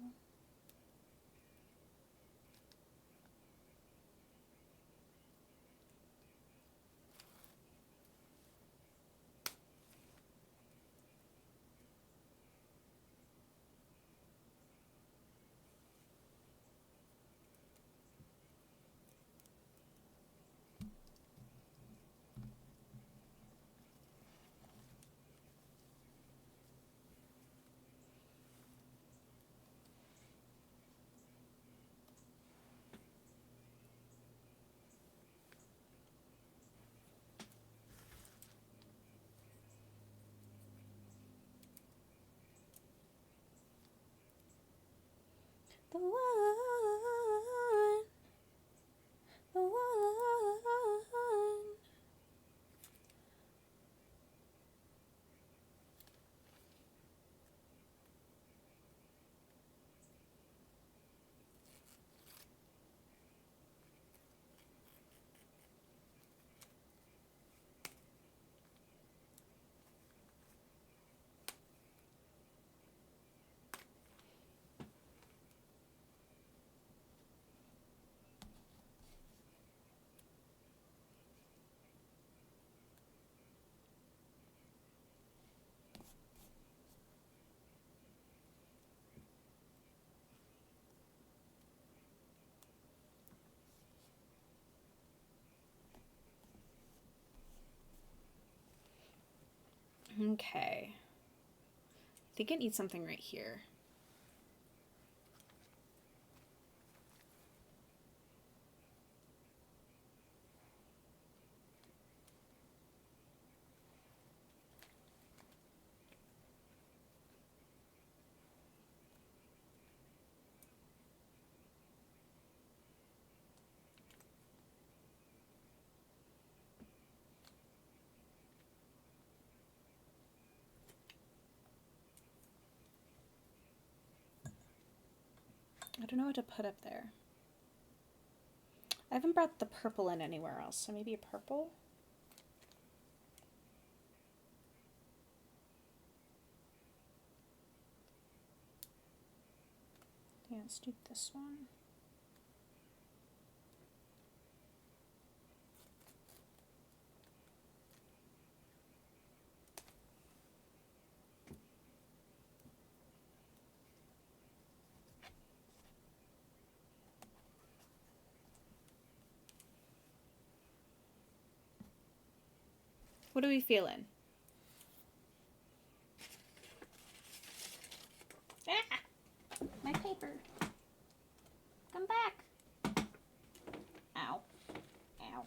The one, the one. Okay. I think it needs something right here. I don't know what to put up there. I haven't brought the purple in anywhere else, so maybe a purple? Yeah, let's do this one. What are we feeling? Ah! My paper. Come back. Ow. Ow.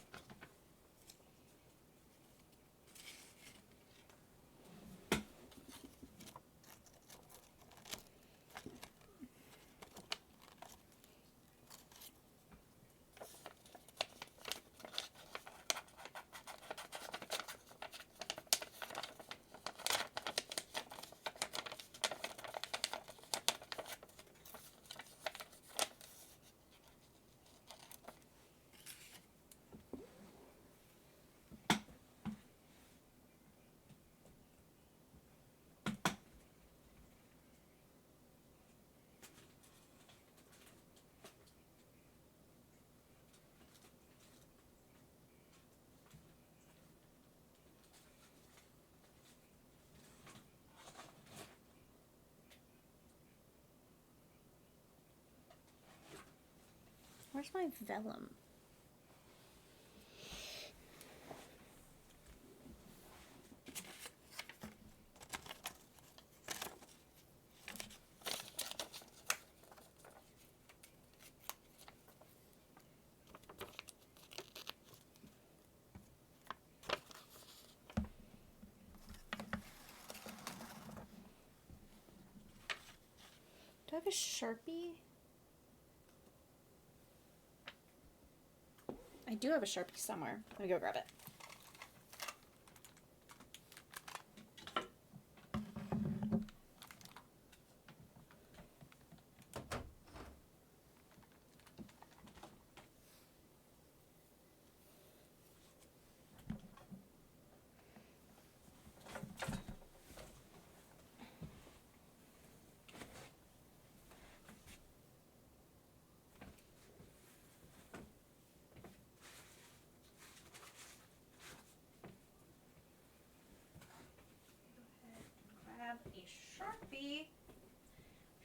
Where's my vellum? Do I have a Sharpie? I do have a Sharpie somewhere. Let me go grab it. Grab a Sharpie.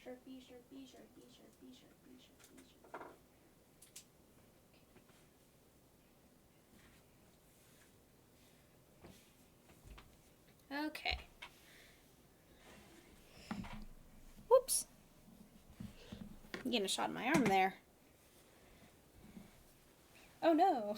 Sharpie, Sharpie, Sharpie, Sharpie, Sharpie, Sharpie, Sharpie. Okay. Whoops. I'm getting a shot in my arm there. Oh no.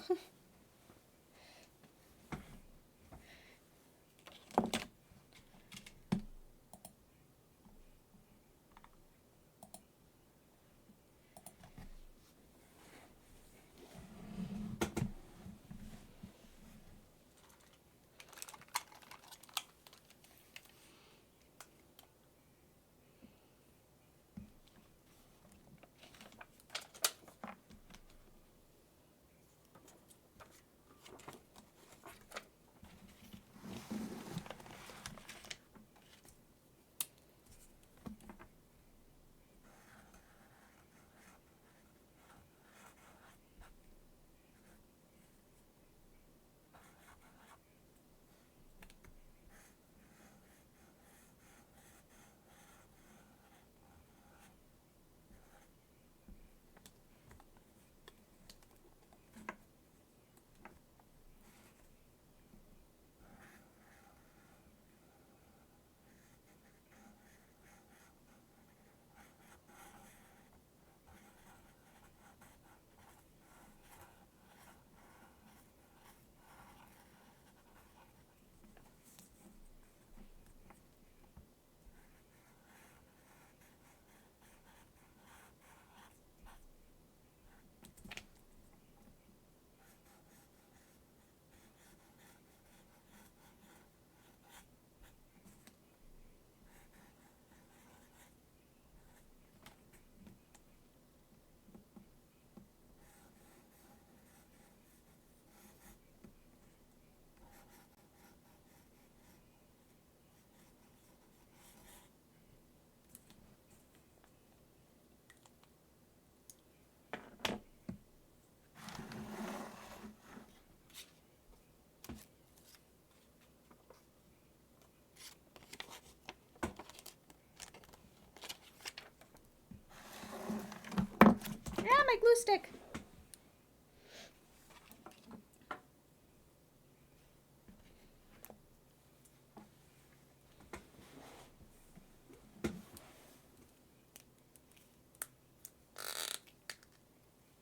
glue stick.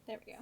There we go.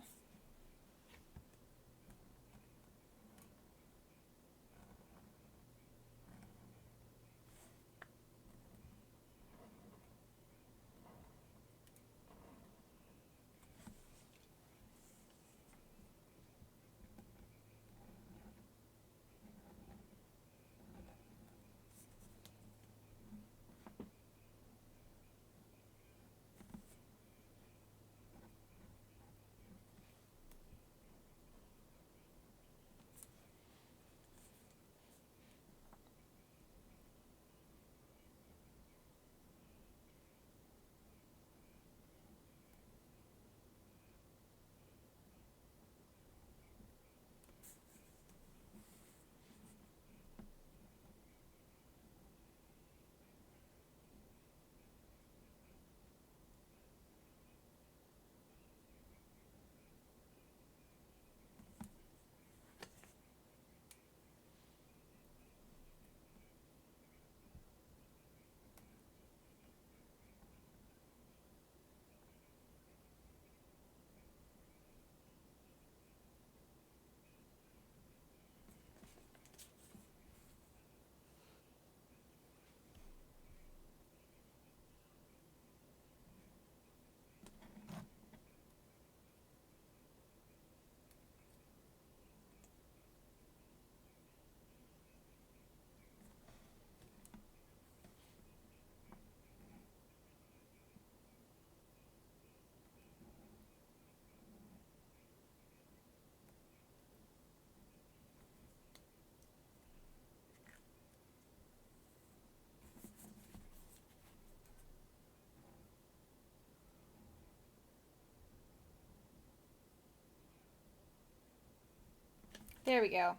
There we go.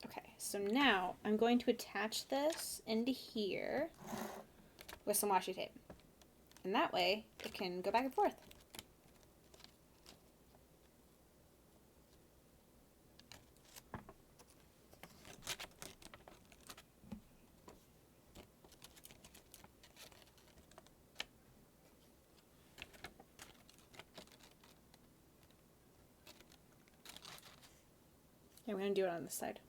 Okay, so now I'm going to attach this into here with some washi tape. And that way it can go back and forth. I'm going to do it on this side.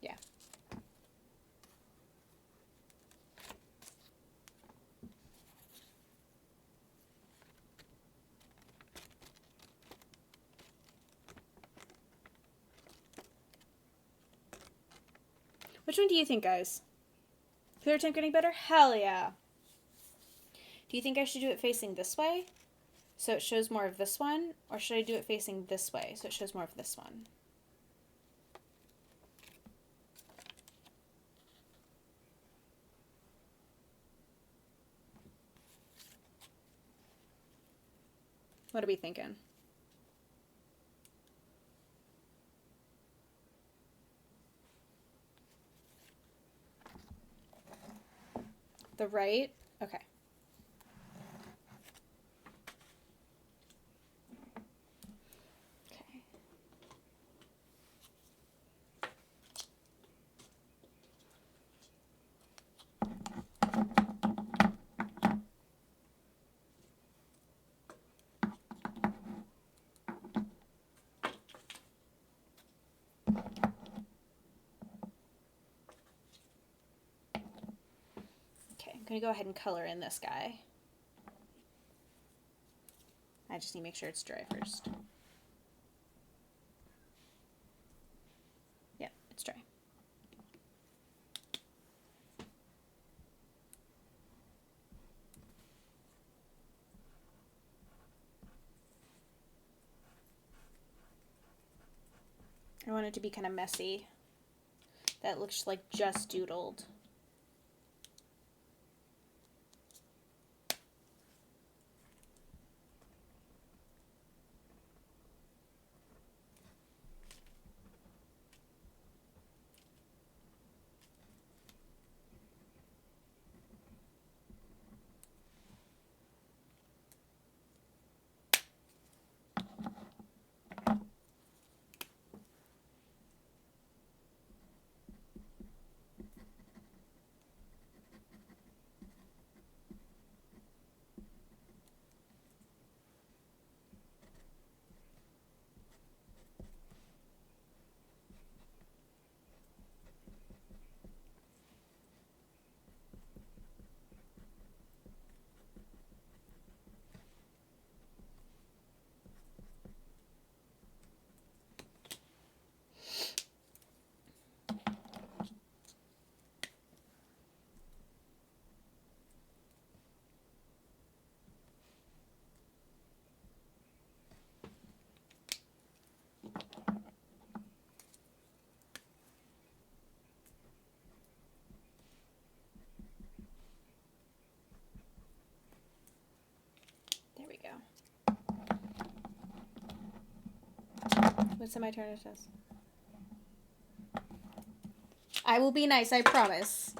Yeah. Which one do you think, guys? Clear tank getting better? Hell yeah. Do you think I should do it facing this way so it shows more of this one? Or should I do it facing this way so it shows more of this one? What are we thinking? The right? Okay. Okay. Okay, I'm going to go ahead and color in this guy. I just need to make sure it's dry first. Yeah, it's dry. I want it to be kind of messy. That looks like just doodled. It's my turn, it says. I will be nice, I promise.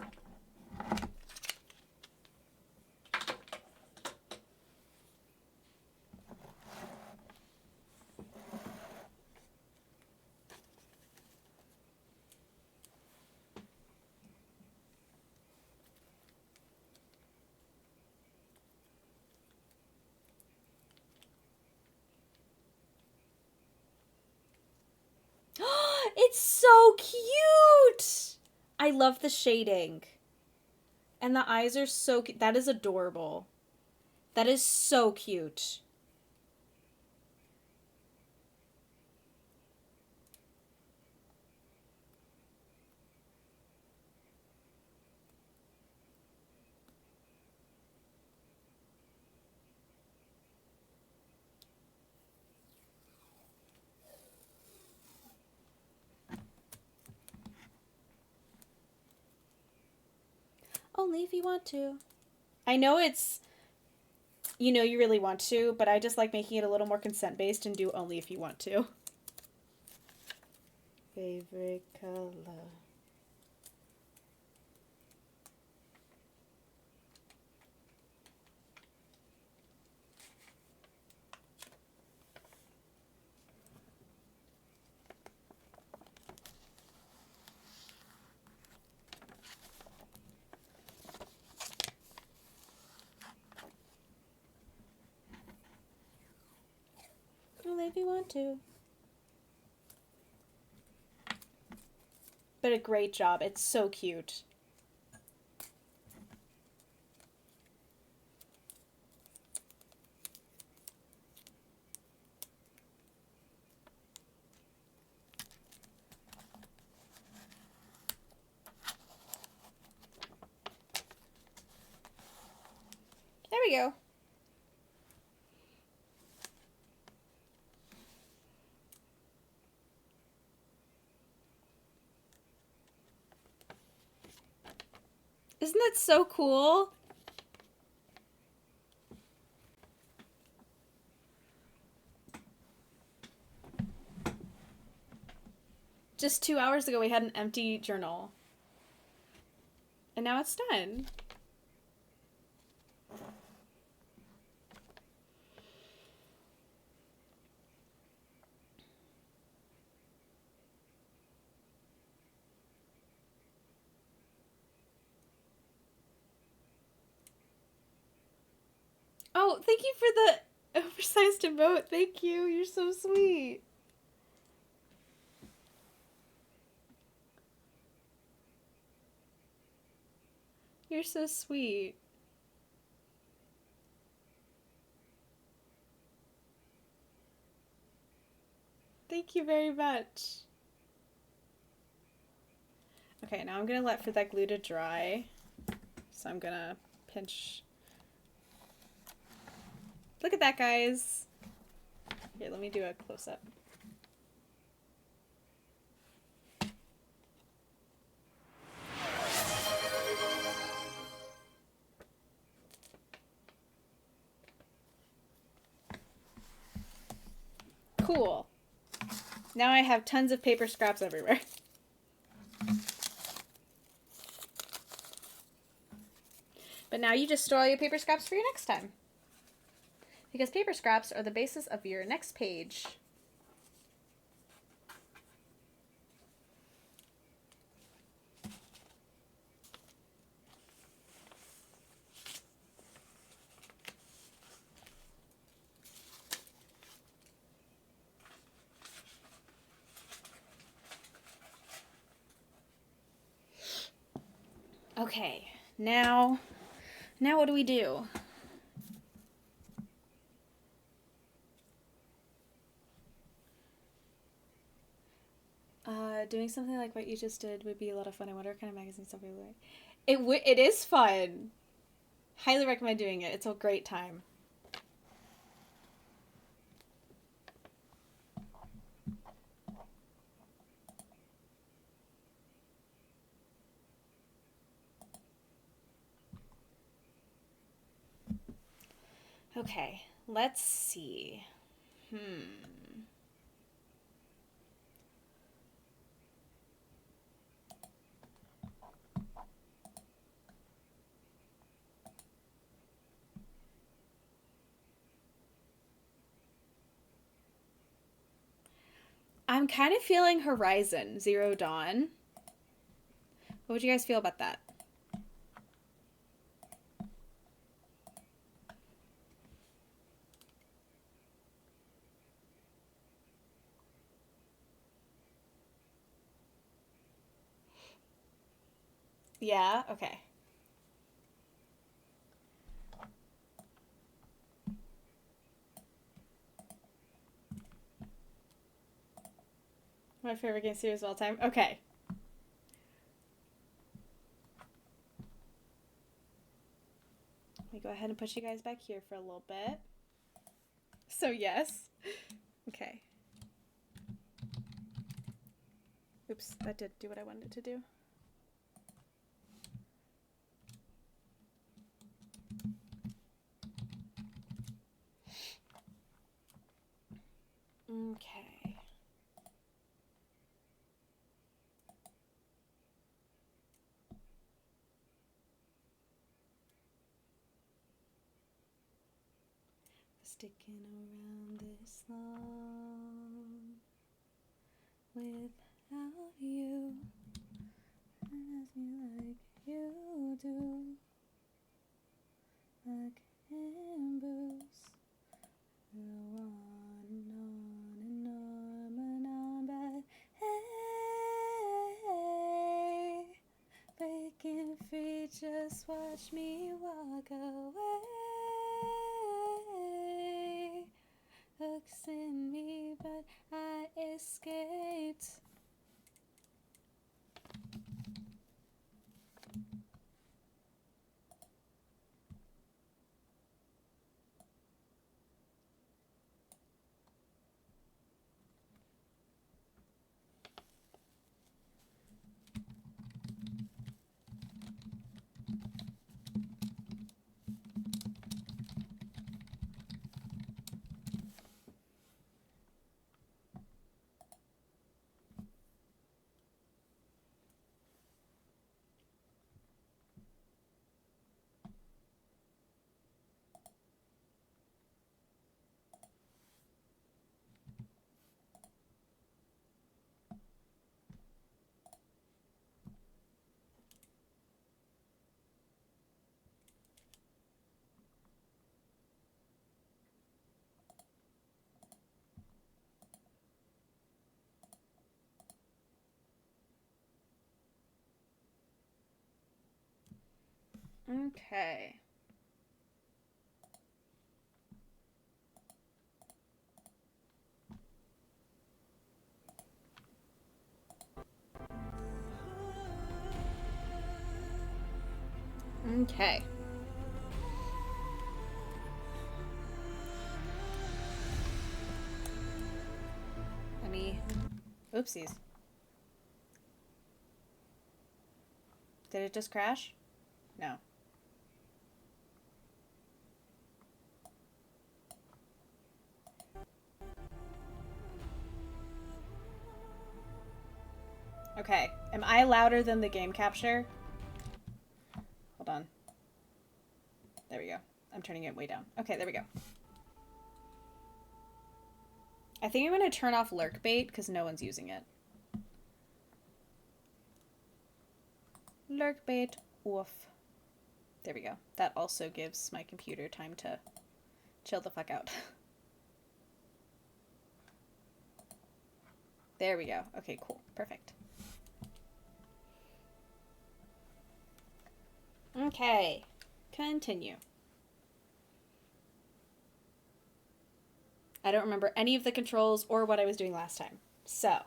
It's so cute! I love the shading. And the eyes are so cute. That is adorable. That is so cute. Only if you want to. I know it's, you know, you really want to, but I just like making it a little more consent-based and do only if you want to. Favorite color. Only if you want to. But a great job. It's so cute. There we go. Isn't that so cool? Just 2 hours ago we had an empty journal. And now it's done. Oh, thank you for the oversized emote. Thank you. You're so sweet. You're so sweet. Thank you very much. Okay, now I'm gonna let for that glue to dry. So I'm gonna pinch. Look at that, guys. Here, let me do a close-up. Cool. Now I have tons of paper scraps everywhere. But now you just store all your paper scraps for your next time. Because paper scraps are the basis of your next page. Okay, now what do we do? Doing something like what you just did would be a lot of fun. I wonder what kind of magazine stuff we would like. It is fun. Highly recommend doing it. It's a great time. Okay, let's see. I'm kind of feeling Horizon Zero Dawn. What would you guys feel about that? Yeah? Okay. My favorite game series of all time? Okay. Let me go ahead and put you guys back here for a little bit. So, yes. Okay. Oops, that did do what I wanted it to do. Okay. Sticking around this long without you, and as me like you do, like embers, go on and on and on and on, but hey, breaking free, just watch me walk away. Hooks in me, but I escaped. Okay. Okay. Let me... Oopsies. Did it just crash? No. Okay. Am I louder than the game capture? Hold on. There we go. I'm turning it way down. Okay, there we go. I think I'm going to turn off Lurk Bait because no one's using it. Lurk Bait off. There we go. That also gives my computer time to chill the fuck out. There we go. Okay, cool. Perfect. Okay. Continue. I don't remember any of the controls or what I was doing last time. So.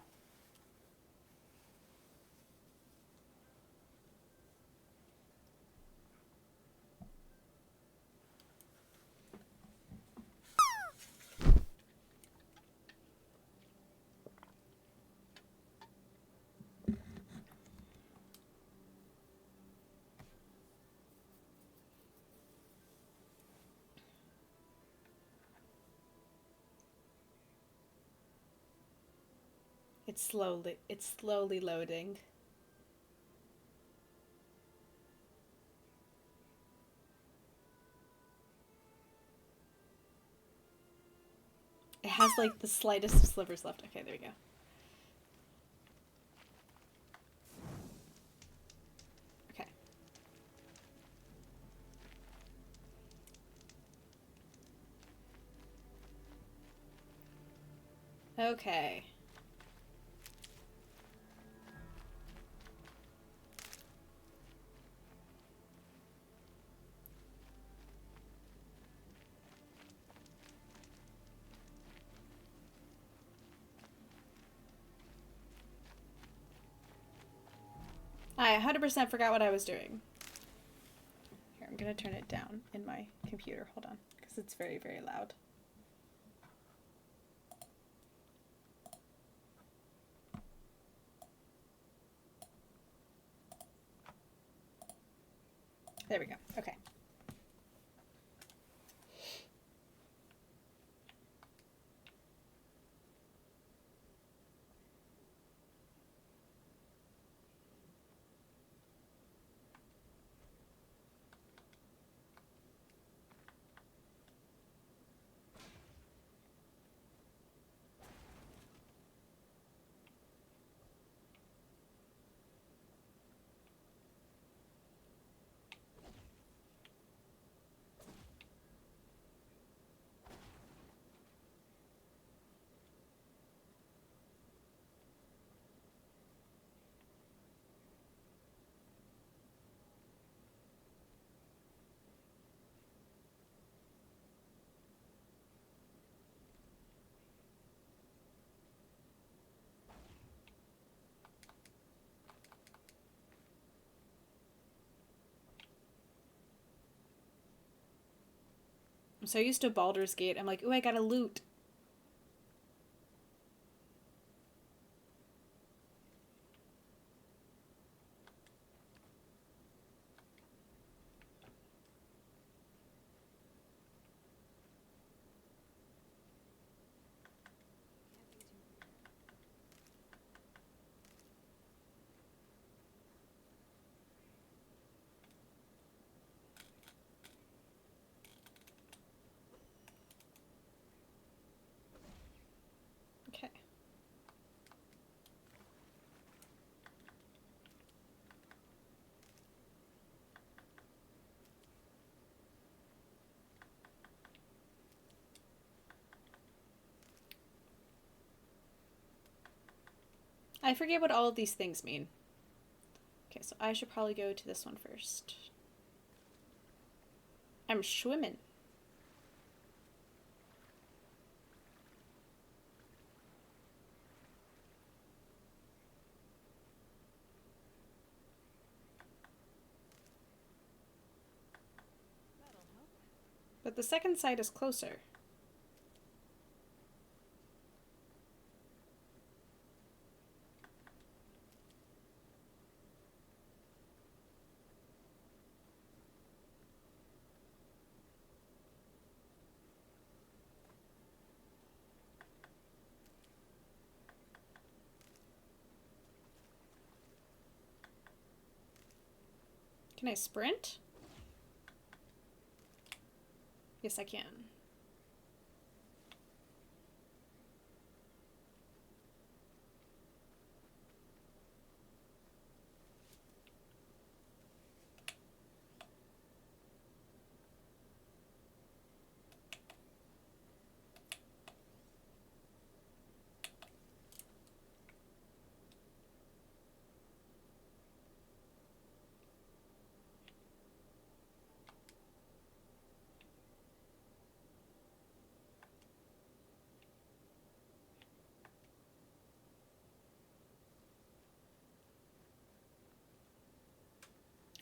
It's slowly loading. It has like the slightest slivers left. Okay, there we go. Okay. I 100% forgot what I was doing. Here, I'm gonna turn it down in my computer. Hold on, because it's very, very loud. There we go. Okay. I'm so used to Baldur's Gate. I'm like, ooh, I gotta loot. Okay. I forget what all of these things mean. Okay, so I should probably go to this one first. I'm swimming. But the second side is closer. Can I sprint? Yes, I can.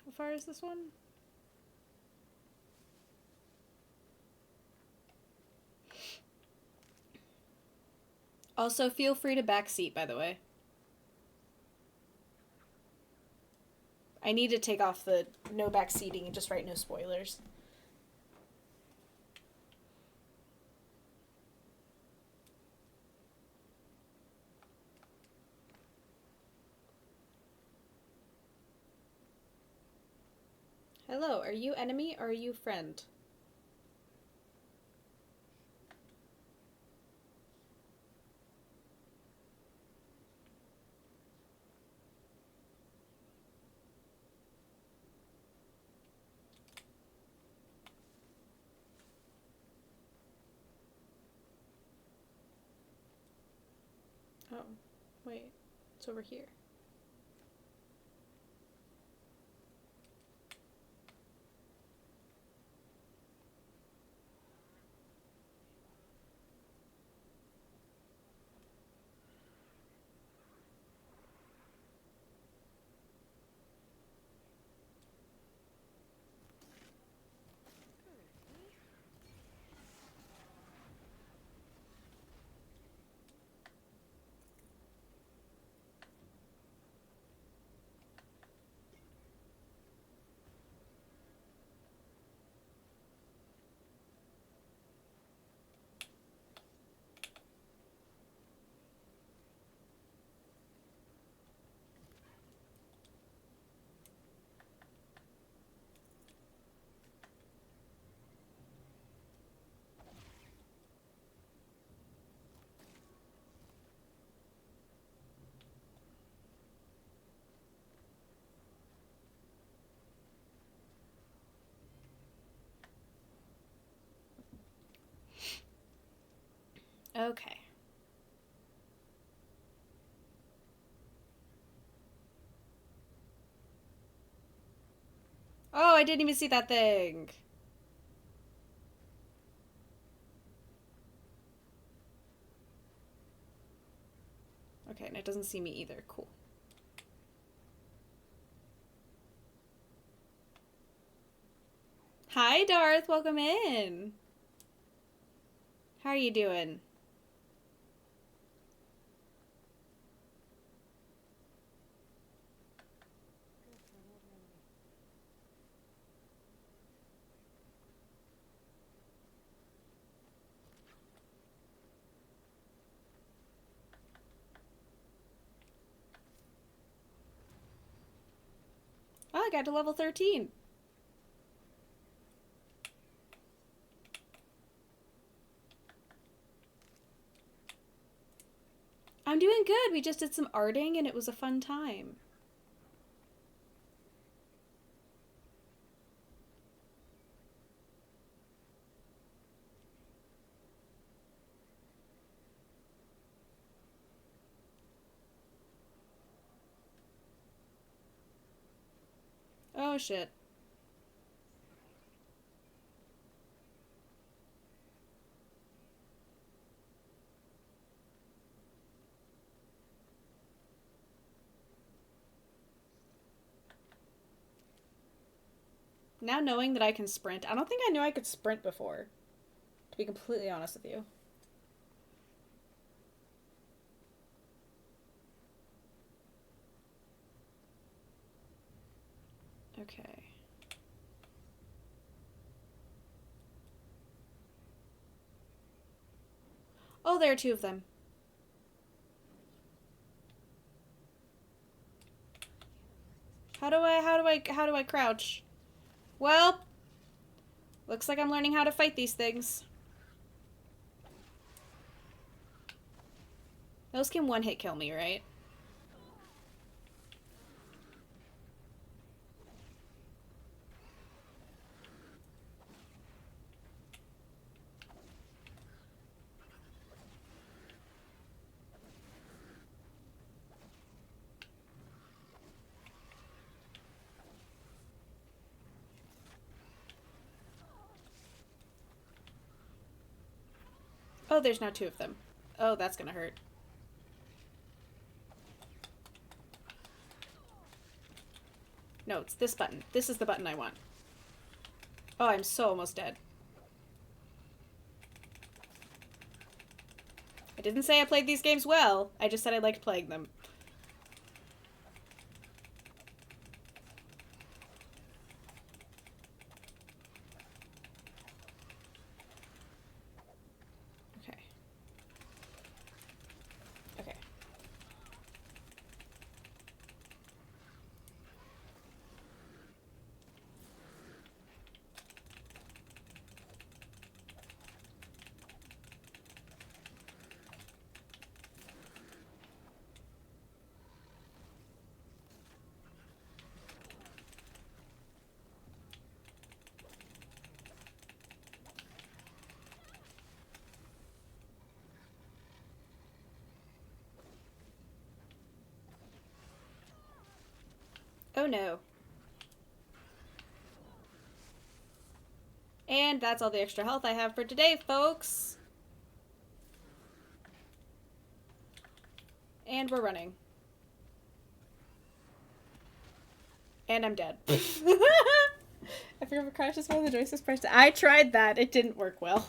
How far is this one? Also, feel free to backseat, by the way. I need to take off the no backseating and just write no spoilers. Hello, are you enemy or are you friend? Oh, wait. It's over here. Okay. Oh, I didn't even see that thing. Okay, and it doesn't see me either. Cool. Hi, Darth. Welcome in. How are you doing? Oh, I got to level 13. I'm doing good. We just did some arting and it was a fun time. Oh, shit. Now knowing that I can sprint, I don't think I knew I could sprint before, to be completely honest with you. Okay. Oh, there are two of them. How do I crouch? Well, looks like I'm learning how to fight these things. Those can one-hit kill me, right? Oh, there's now two of them. Oh, that's gonna hurt. No, it's this button. This is the button I want. Oh, I'm so almost dead. I didn't say I played these games well. I just said I liked playing them. Okay. Okay. Oh no. And that's all the extra health I have for today, folks. And we're running. And I'm dead. I forgot what crashes while the joystick's pressed. I tried that. It didn't work well.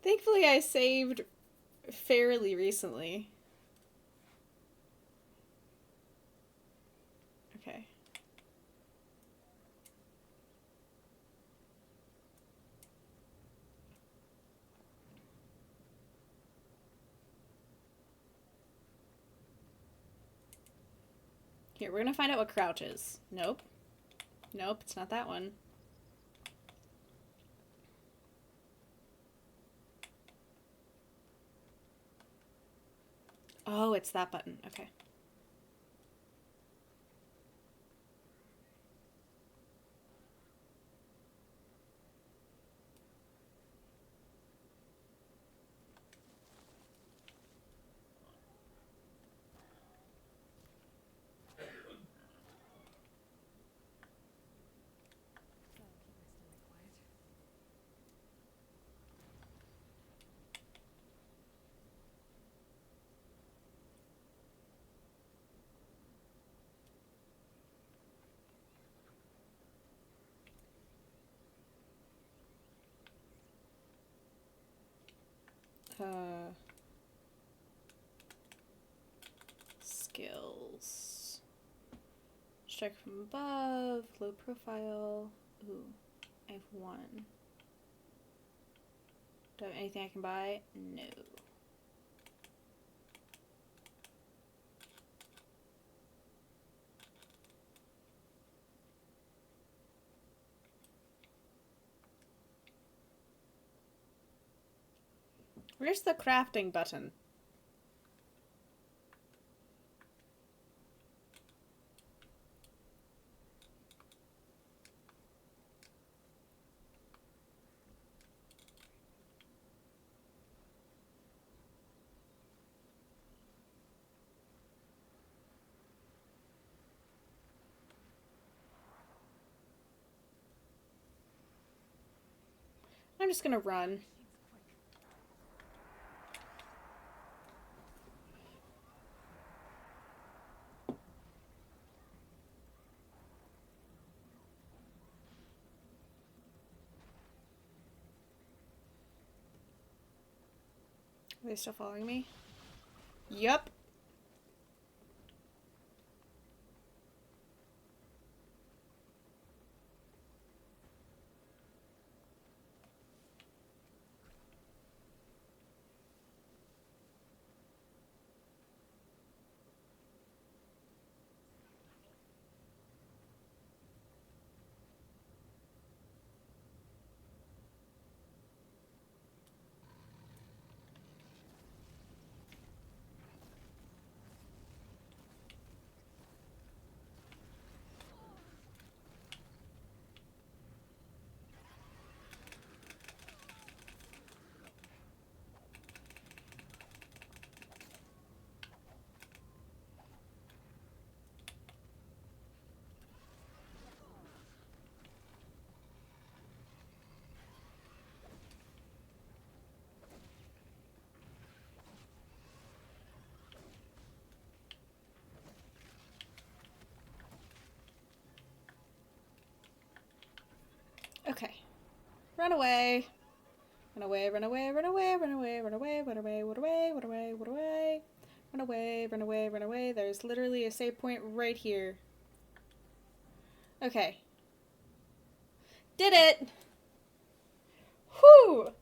Thankfully, I saved fairly recently. Okay. Here, we're gonna find out what crouch is. Nope. Nope, it's not that one. Oh, it's that button. Okay. Skills. Strike from above, low profile. Ooh, I have one. Do I have anything I can buy? No. Where's the crafting button? I'm just gonna run. Are they still following me? Yup. Okay. Run away. Run away, run away, run away, run away, run away, run away, run away, run away, run away. Run away, run away, run away. There's literally a save point right here. Okay. Did it! Whew!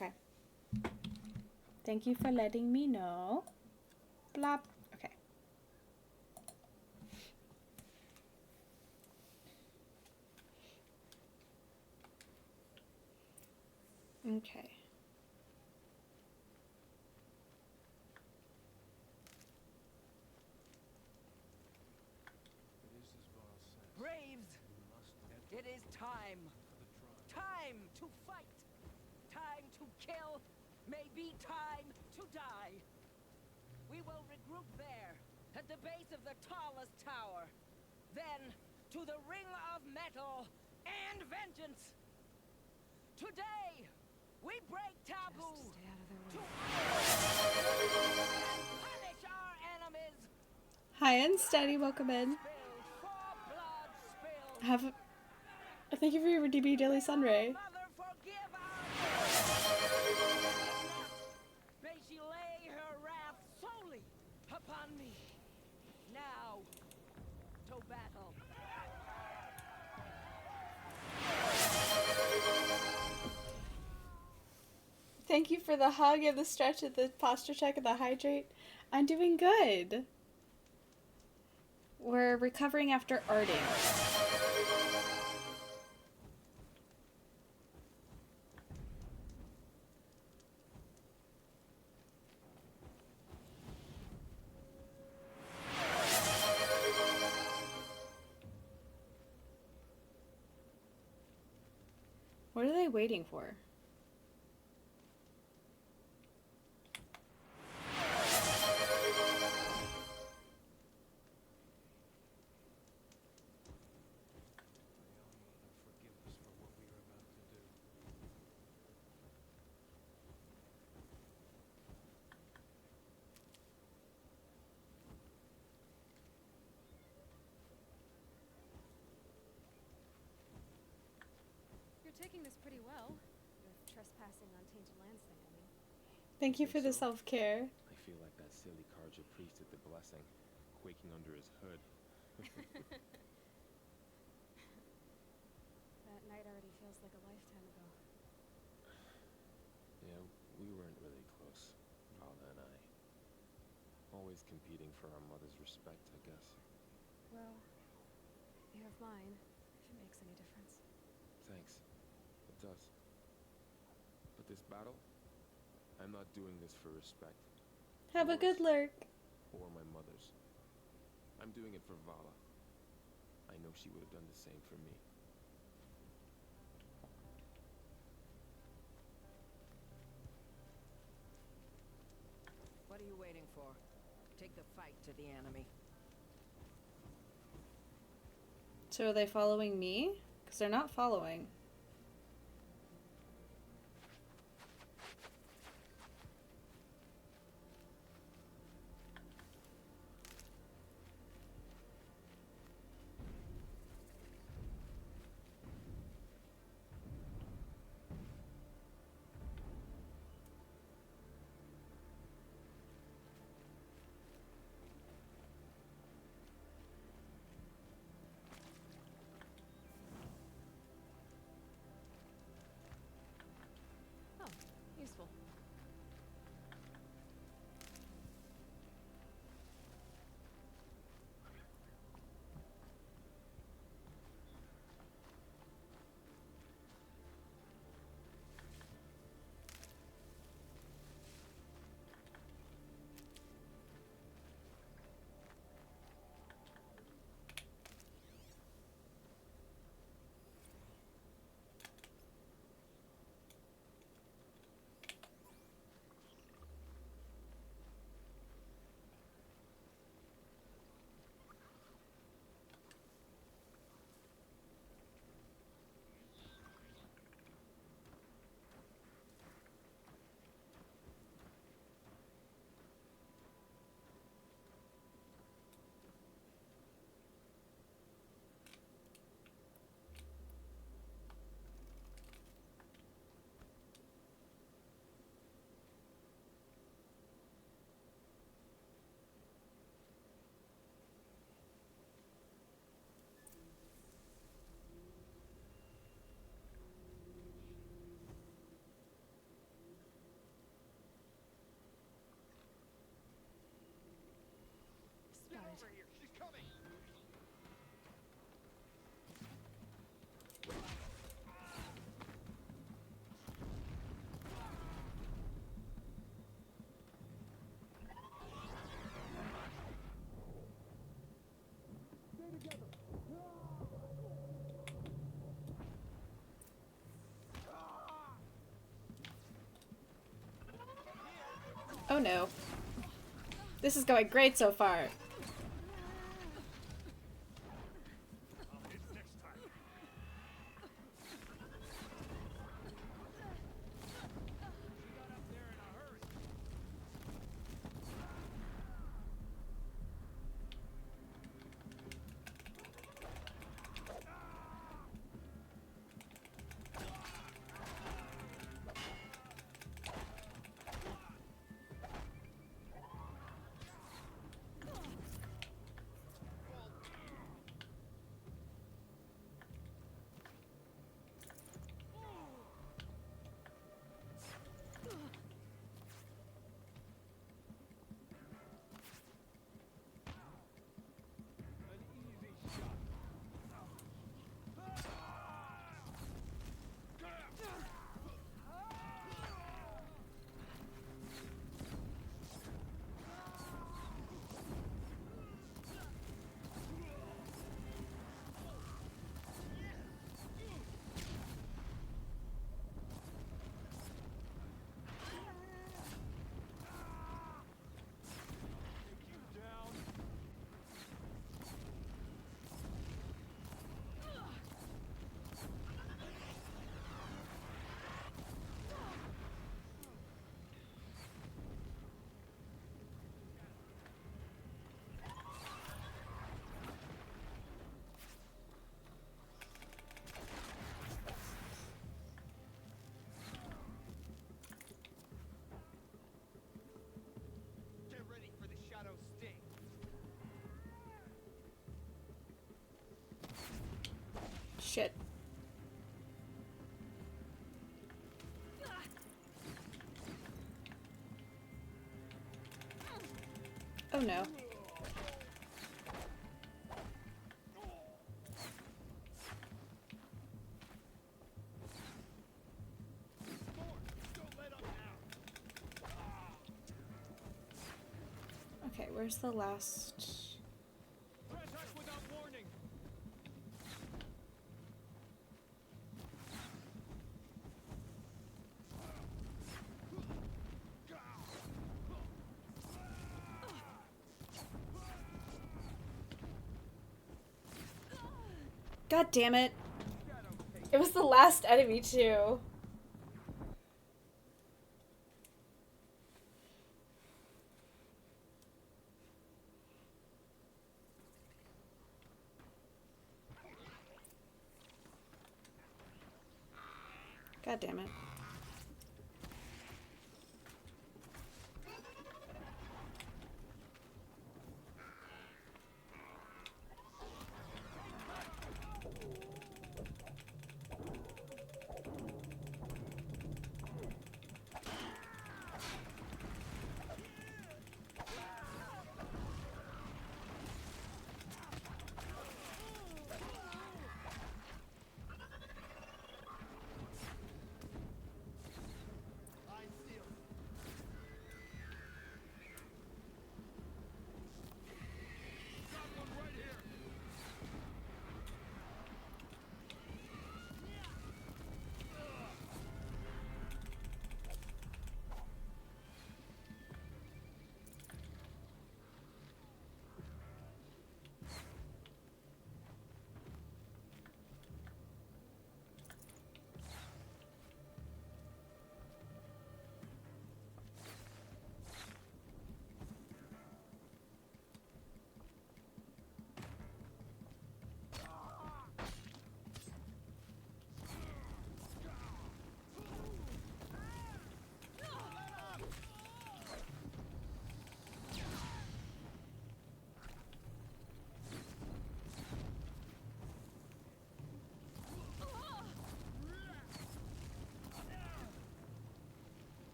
Okay. Thank you for letting me know. Blop. Okay. Okay. Braves, it is time. Time to fight. Time to kill. Maybe time to die. We will regroup there, at the base of the tallest tower. Then, to the ring of metal and vengeance. Today, we break taboo. To punish our enemies. Hi, Unsteady. Welcome in. Have a thank you for your DB Daily Sunray. Mother, forgive our may she lay her wrath solely upon me. Now, to battle. Thank you for the hug and the stretch and the posture check and the hydrate. I'm doing good. We're recovering after arting. What are they waiting for? You're taking this pretty well. The trespassing on tainted lands thing, I mean. Thank you for the So? self-care. I feel like that silly Karja priest at the blessing, quaking under his hood. That night already feels like a lifetime ago. Yeah, we weren't really close, Vala and I. Always competing for our mother's respect, I guess. Well, you have mine, if it makes any difference. Thanks. It does. But this battle, I'm not doing this for respect. Have a good lurk. Or my mother's. I'm doing it for Vala. I know she would have done the same for me. What are you waiting for? Take the fight to the enemy. So are they following me? Because they're not following. Oh no. This is going great so far. Get ready for the shadow sting. Shit. Oh no. Okay, where's the last... Attack without warning. God damn it. It was the last enemy, too. God damn it.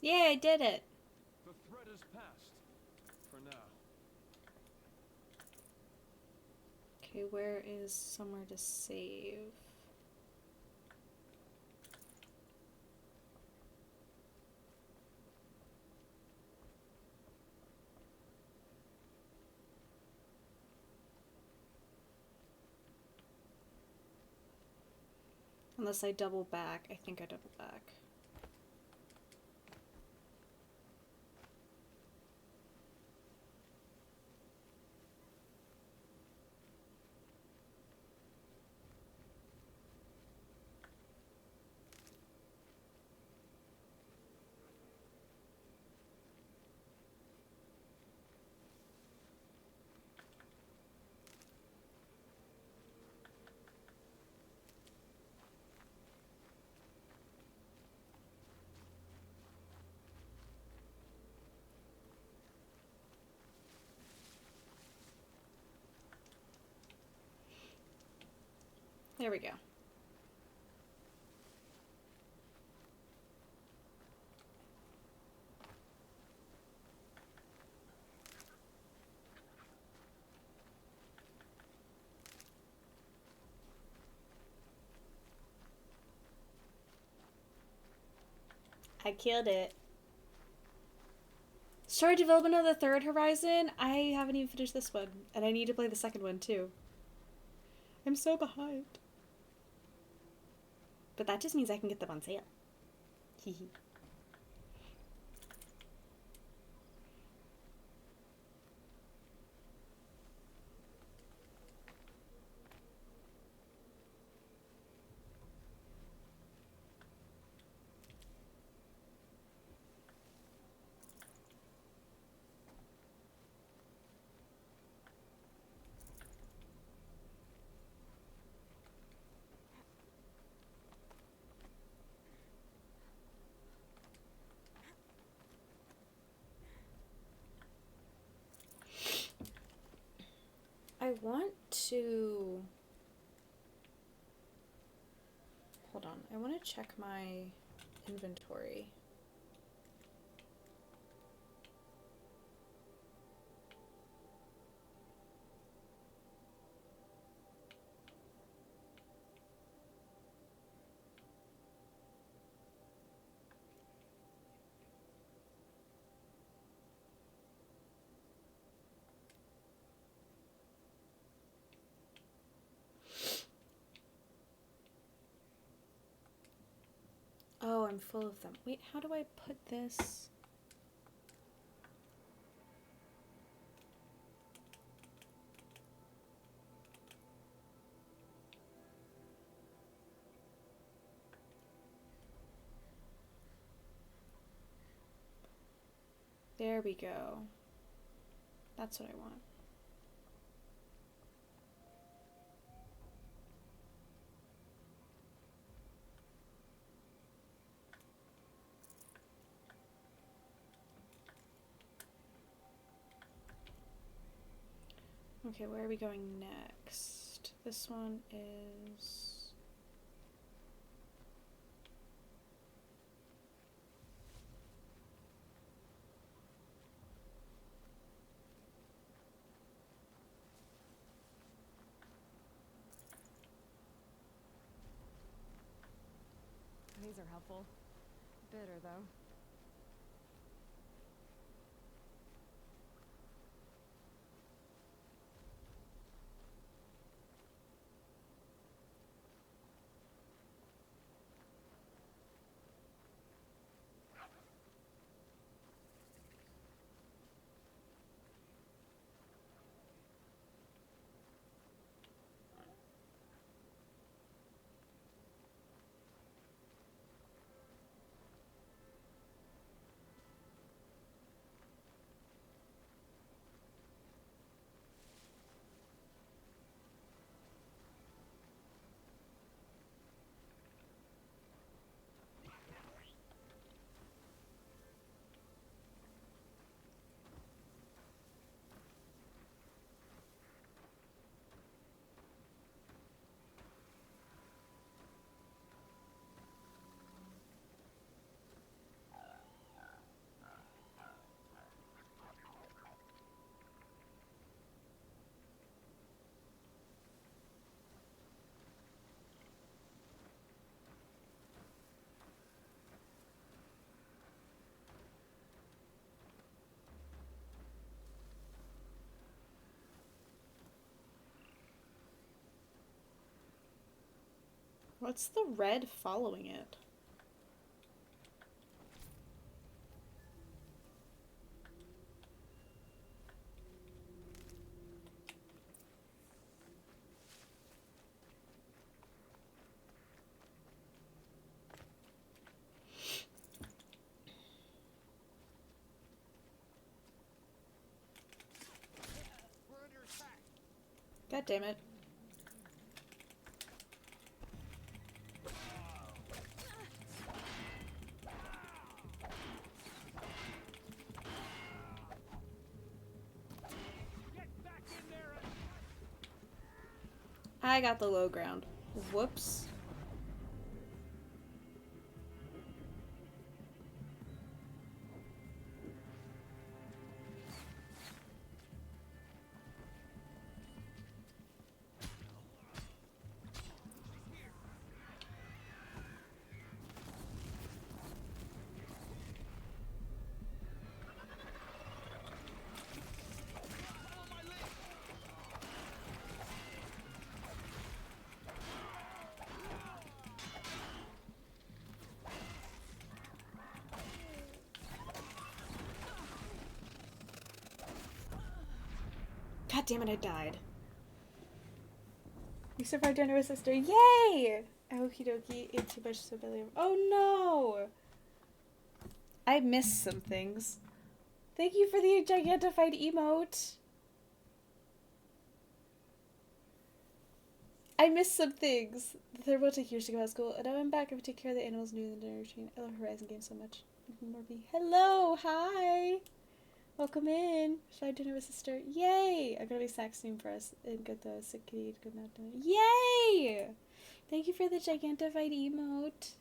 Yay, I did it! The threat is past. For now. Okay, where is somewhere to save? Unless I double back. I think I double back. There we go. I killed it. Started development of the third Horizon? I haven't even finished this one, and I need to play the second one too. I'm so behind. But that just means I can get them on sale. Hehe. I want to... Hold on. I want to check my inventory. Oh, I'm full of them. Wait, how do I put this? There we go. That's what I want. Okay, where are we going next? This one is... These are helpful. Bitter, though. What's the red following it? God damn it. I got the low ground. Whoops. God damn it, I died. You survived under a sister. Yay! Okie dokie, ate too much so badly. Oh no! I missed some things. Thank you for the gigantified emote. I missed some things. They're about to take years to go out of school, and now I'm back. I take care of the animals new in the dinner routine. I love Horizon games so much. Morby. Hello, hi! Welcome in. Should I dinner with sister? Yay! I'm gonna be saxing for us and get the sick kitty to go out dinner. Yay! Thank you for the gigantified emote.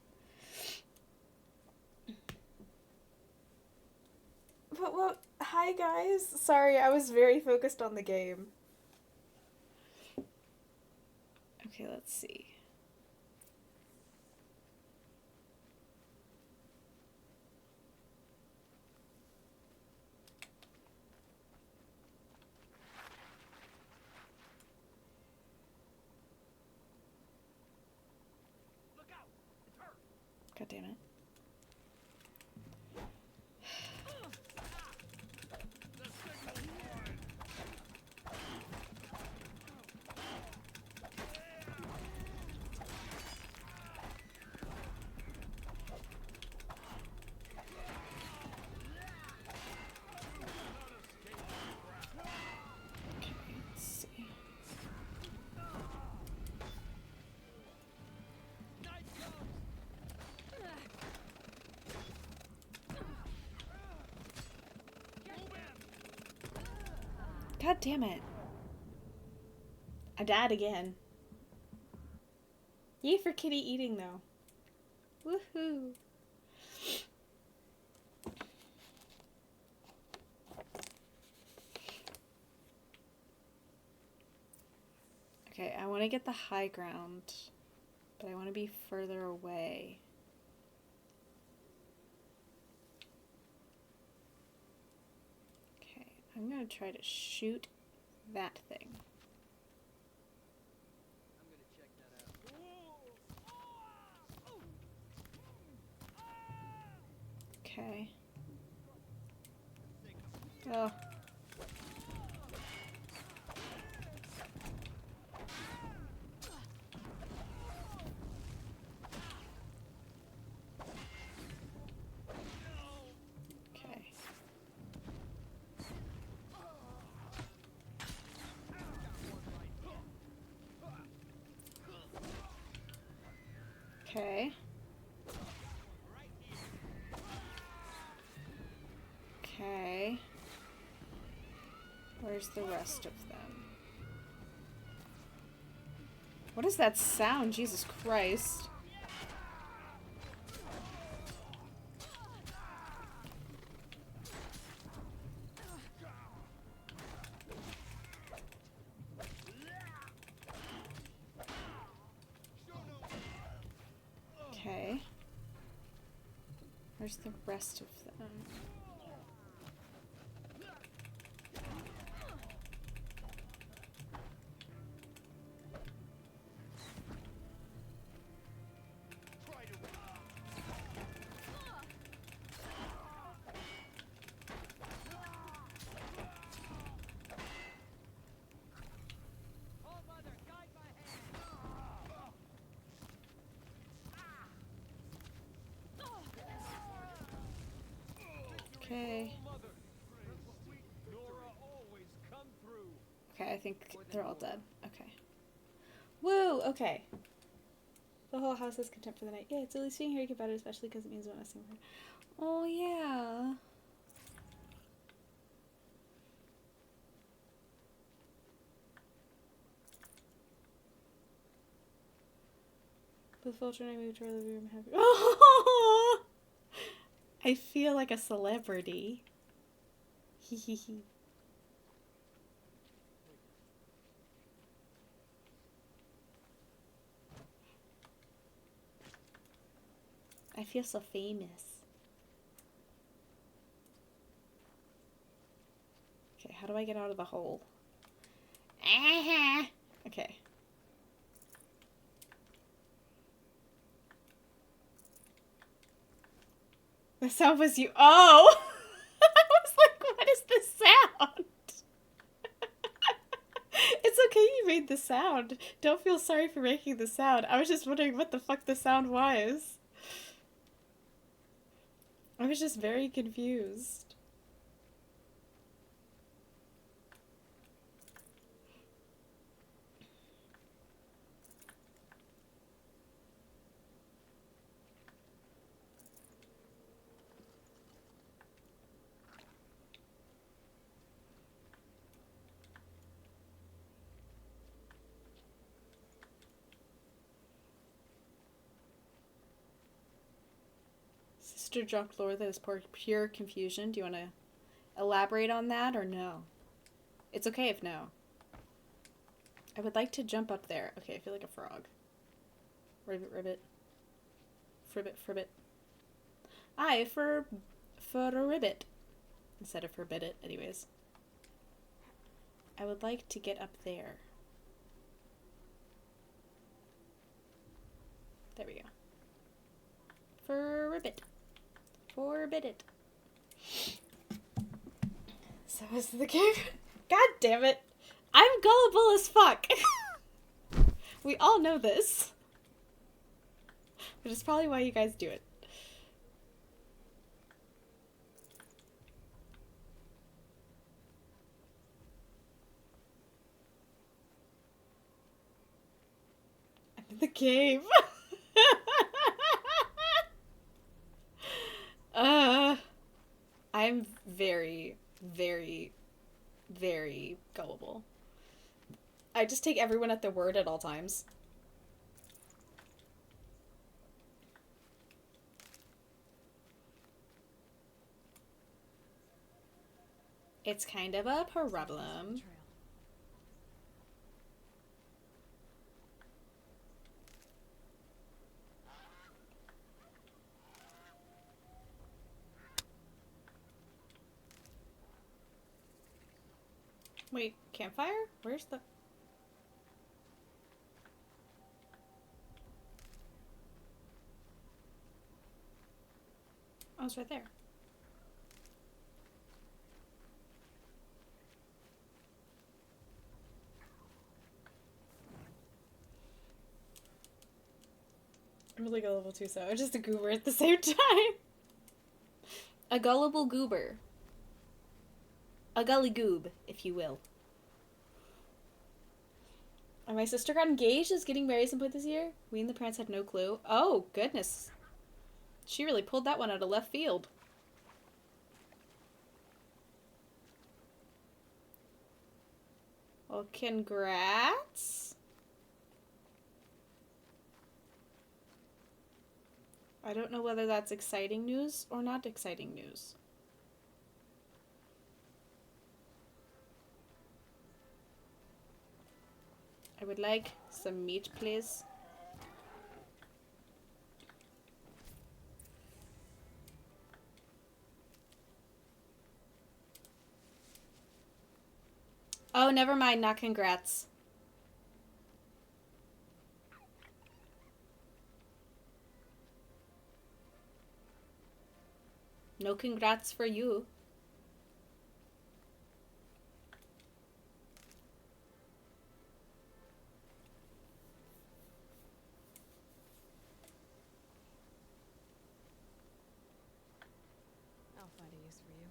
But well, hi guys. Sorry, I was very focused on the game. Okay, let's see. God damn it. God damn it. I died again. Yay for kitty eating though. Woohoo. Okay, I want to get the high ground, but I want to be further away. Okay, I'm going to try to shoot that thing. Okay. Oh. Okay. Okay. Okay. Where's the rest of them? What is that sound? Jesus Christ. Okay. Where's the rest of them? Okay. Okay, I think they're all dead. Okay. Woo! Okay. The whole house has contempt for the night. Yeah, it's at least being here to get better, especially because it means we're not messing with her. Oh, yeah. With Vulture and I moved to our living room happy. Oh! I feel like a celebrity. Hee hee hee. I feel so famous. Okay, how do I get out of the hole? Okay. The sound was you. Oh! I was like, what is this sound? It's okay you made the sound. Don't feel sorry for making the sound. I was just wondering what the fuck the sound was. I was just very confused. Sister dropped lore that is pure confusion. Do you want to elaborate on that or no? It's okay if no. I would like to jump up there. Okay, I feel like a frog. Ribbit, ribbit. Fribbit, fribbit. I for a ribbit. Instead of forbid it, anyways. I would like to get up there. There we go. Forbid. Forbid it. So is the game. God damn it. I'm gullible as fuck. We all know this. Which is probably why you guys do it. I'm in the cave. I'm very, very, very gullible. I just take everyone at their word at all times. It's kind of a problem. Wait, campfire? Where's the... Oh, it's right there. I'm really gullible too, so I'm just a goober at the same time. A gullible goober. A gully goob, if you will. And my sister got engaged, is getting married some point this year. We and the parents had no clue. Oh, goodness. She really pulled that one out of left field. Well, congrats. I don't know whether that's exciting news or not exciting news. I would like some meat, please. Oh, never mind. Not congrats. No congrats for you. I'll find you. use for you.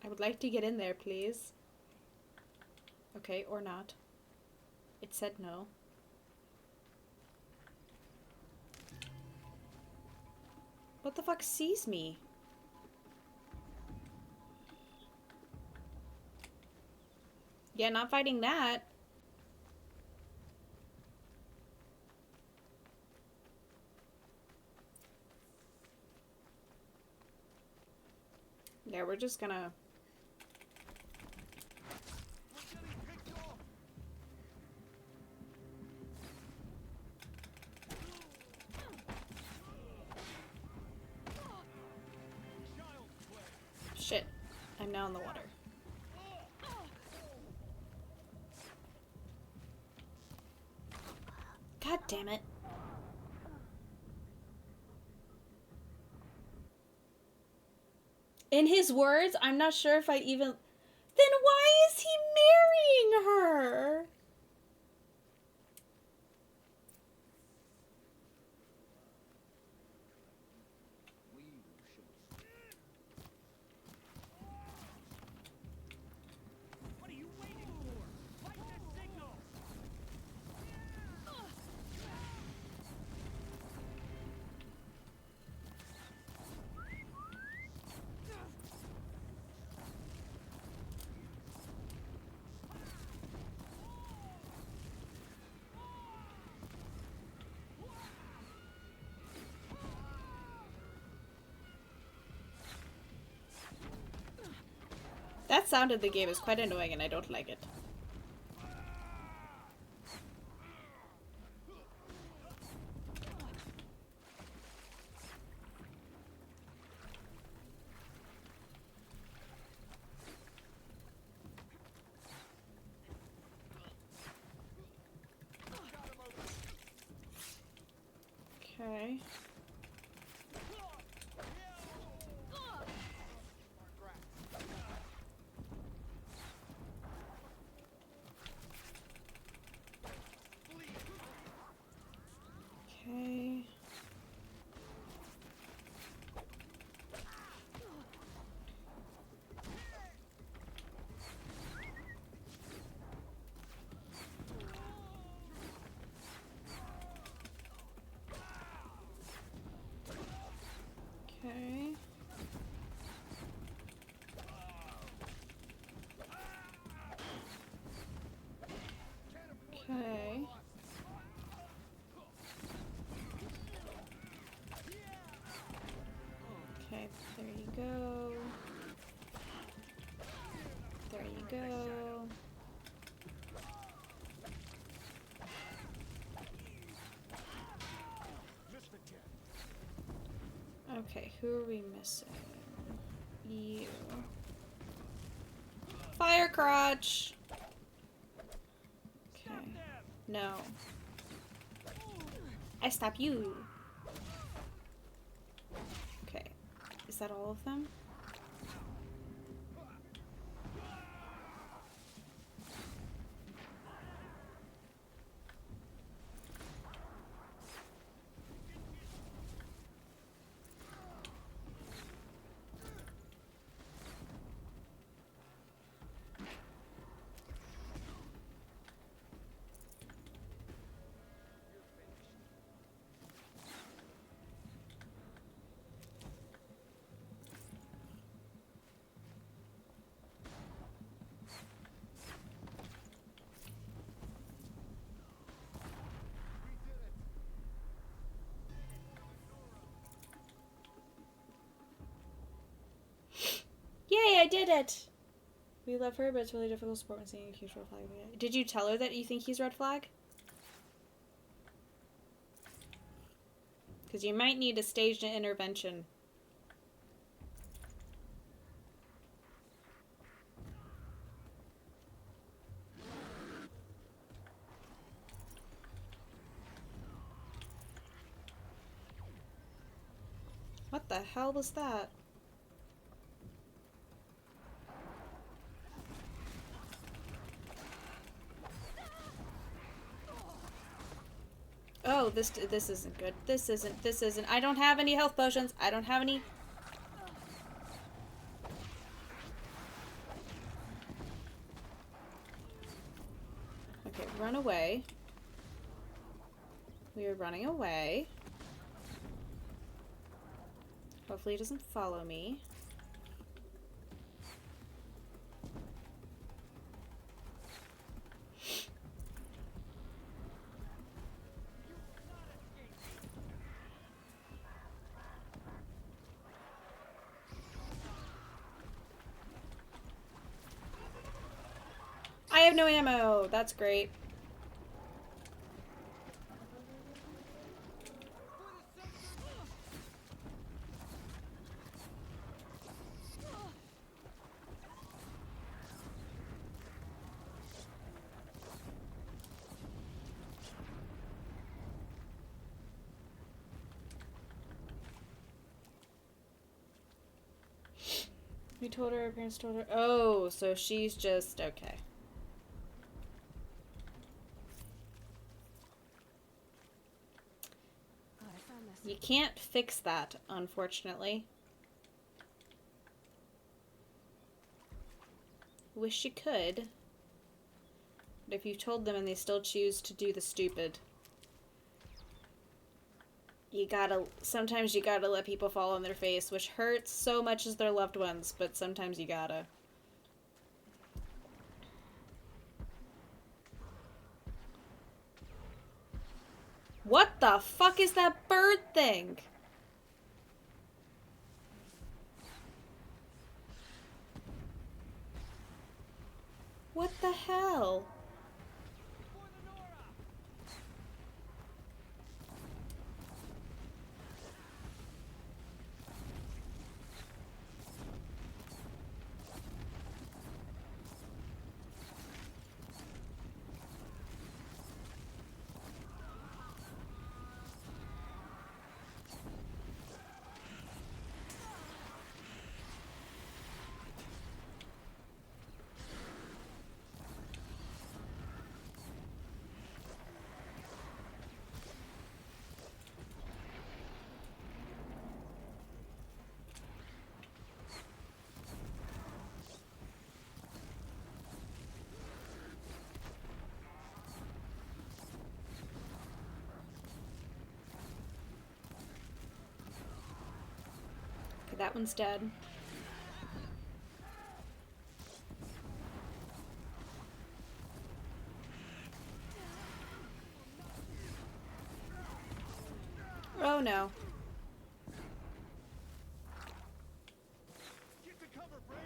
I would like to get in there, please. Okay, or not. It said no. What the fuck sees me? Yeah, not fighting that. Yeah, we're just gonna... Shit. I'm now in the water. God damn it. In his words, I'm not sure if I even... Then why is he marrying her? What are you waiting for? Fight this signal! That sound of the game is quite annoying and I don't like it. Okay. Okay. Okay. Okay. Okay, there you go. There you go. Okay, who are we missing? You. Fire crotch! Okay. No. I stop you. Okay. Is that all of them? Yay, I did it! We love her, but it's really difficult to support when seeing a huge red flag. Did you tell her that you think he's red flag? Because you might need a staged intervention. What the hell was that? Oh, this isn't good. This isn't. I don't have any health potions. I don't have any. Okay, run away. We are running away. Hopefully he doesn't follow me. I have no ammo. That's great. We told her, parents told her. Oh, so she's just okay. Oh, I found this. You can't fix that, unfortunately. Wish you could. But if you told them and they still choose to do the stupid, sometimes you gotta let people fall on their face, which hurts so much as their loved ones, but sometimes you gotta. What the fuck is that bird thing? What the hell? Okay, that one's dead. Oh no. Get to cover, Braves!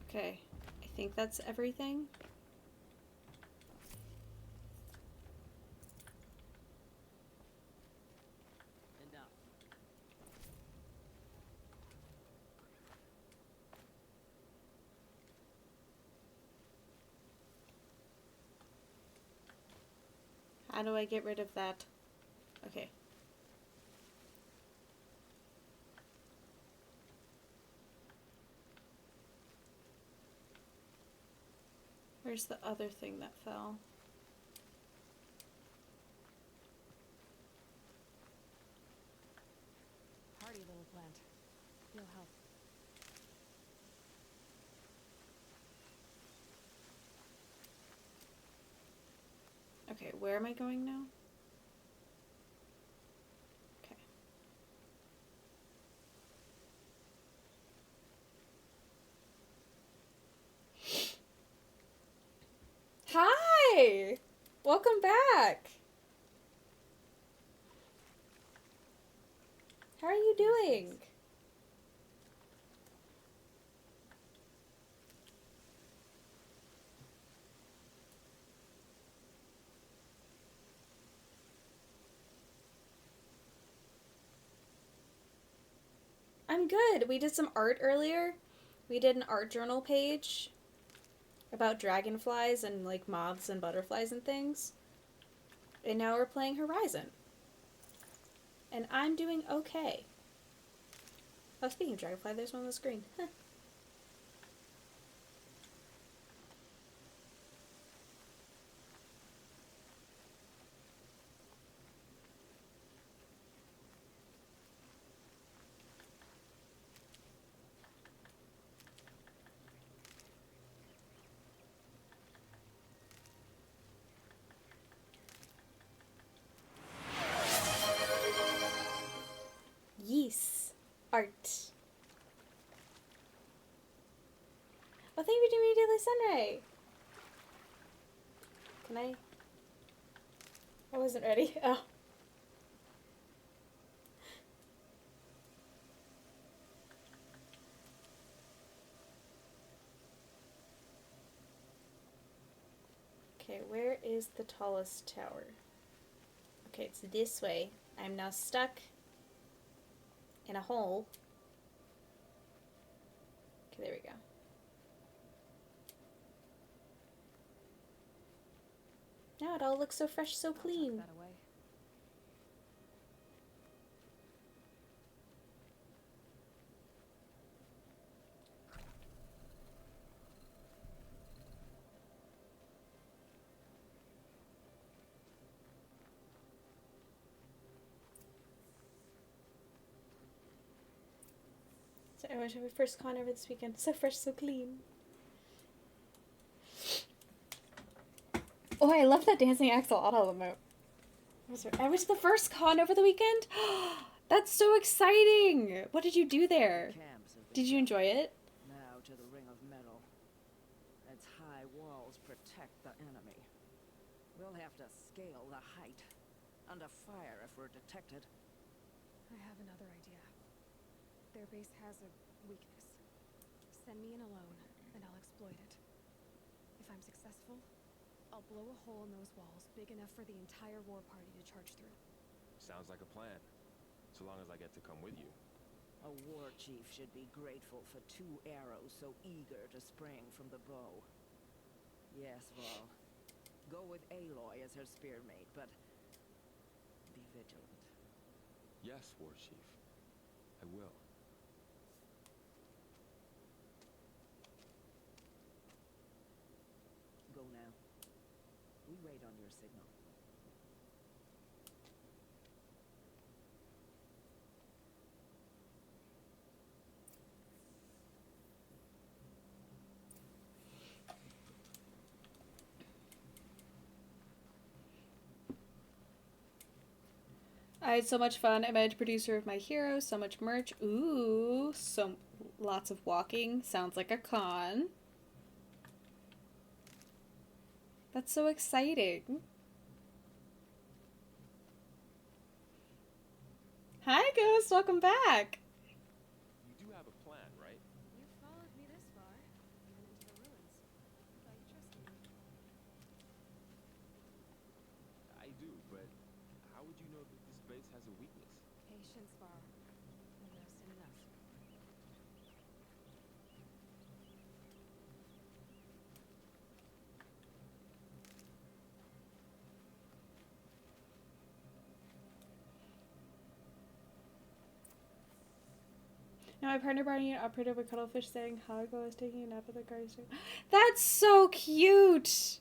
Okay, I think that's everything. Enough. How do I get rid of that? Okay. Where's the other thing that fell? Hardy little plant. You'll help. Okay, where am I going now? Okay. Hi! Welcome back! How are you doing? I'm good. We did some art earlier. We did an art journal page about dragonflies and like moths and butterflies and things. And now we're playing Horizon. And I'm doing okay. Oh, speaking of dragonfly, there's one on the screen. Huh. Yes. Art. Oh, thank you for doing me Daily Sunray. Can I? I wasn't ready. Oh. Okay, where is the tallest tower? Okay, it's this way. I'm now stuck in a hole. Okay, there we go. Now it all looks so fresh, so clean. That away. So I went to my first con over this weekend. So fresh, so clean. Oh, I love that dancing axolotl emote. I was the first con over the weekend. That's so exciting! What did you do there? Camps have been Did you enjoy it? now to the ring of metal. Its high walls protect the enemy. We'll have to scale the height. Under fire if we're detected. I have another idea. Their base has a weakness. Send me in alone, and I'll exploit it. If I'm successful, I'll blow a hole in those walls big enough for the entire war party to charge through. Sounds like a plan. So long as I get to come with you. A war chief should be grateful for 2 arrows so eager to spring from the bow. Yes, Val. Go with Aloy as her spearmate, but be vigilant. Yes, War Chief. I will. Go now. We wait on your signal. I had so much fun. I met a producer of my hero, so much merch. Ooh, so lots of walking. Sounds like a con. That's so exciting. Hi, Ghost. Welcome back. You do have a plan, right? You followed me this far, even into the ruins. Thought you trusted me. I do, but how would you know that this base has a weakness? Patience, Var. You'll know soon enough. Now my partner brought me an operative with cuttlefish saying Hago is taking a nap at the garden. That's so cute!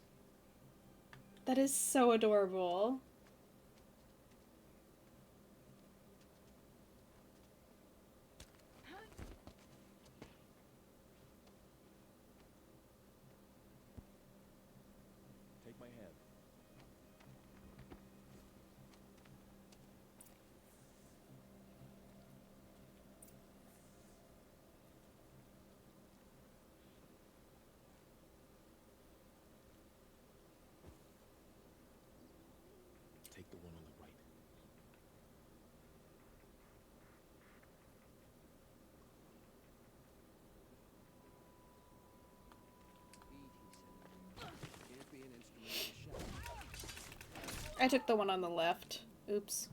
That is so adorable. Take my hand. Take the one on the right. Can't be an instrument of shadow. I took the one on the left. Oops.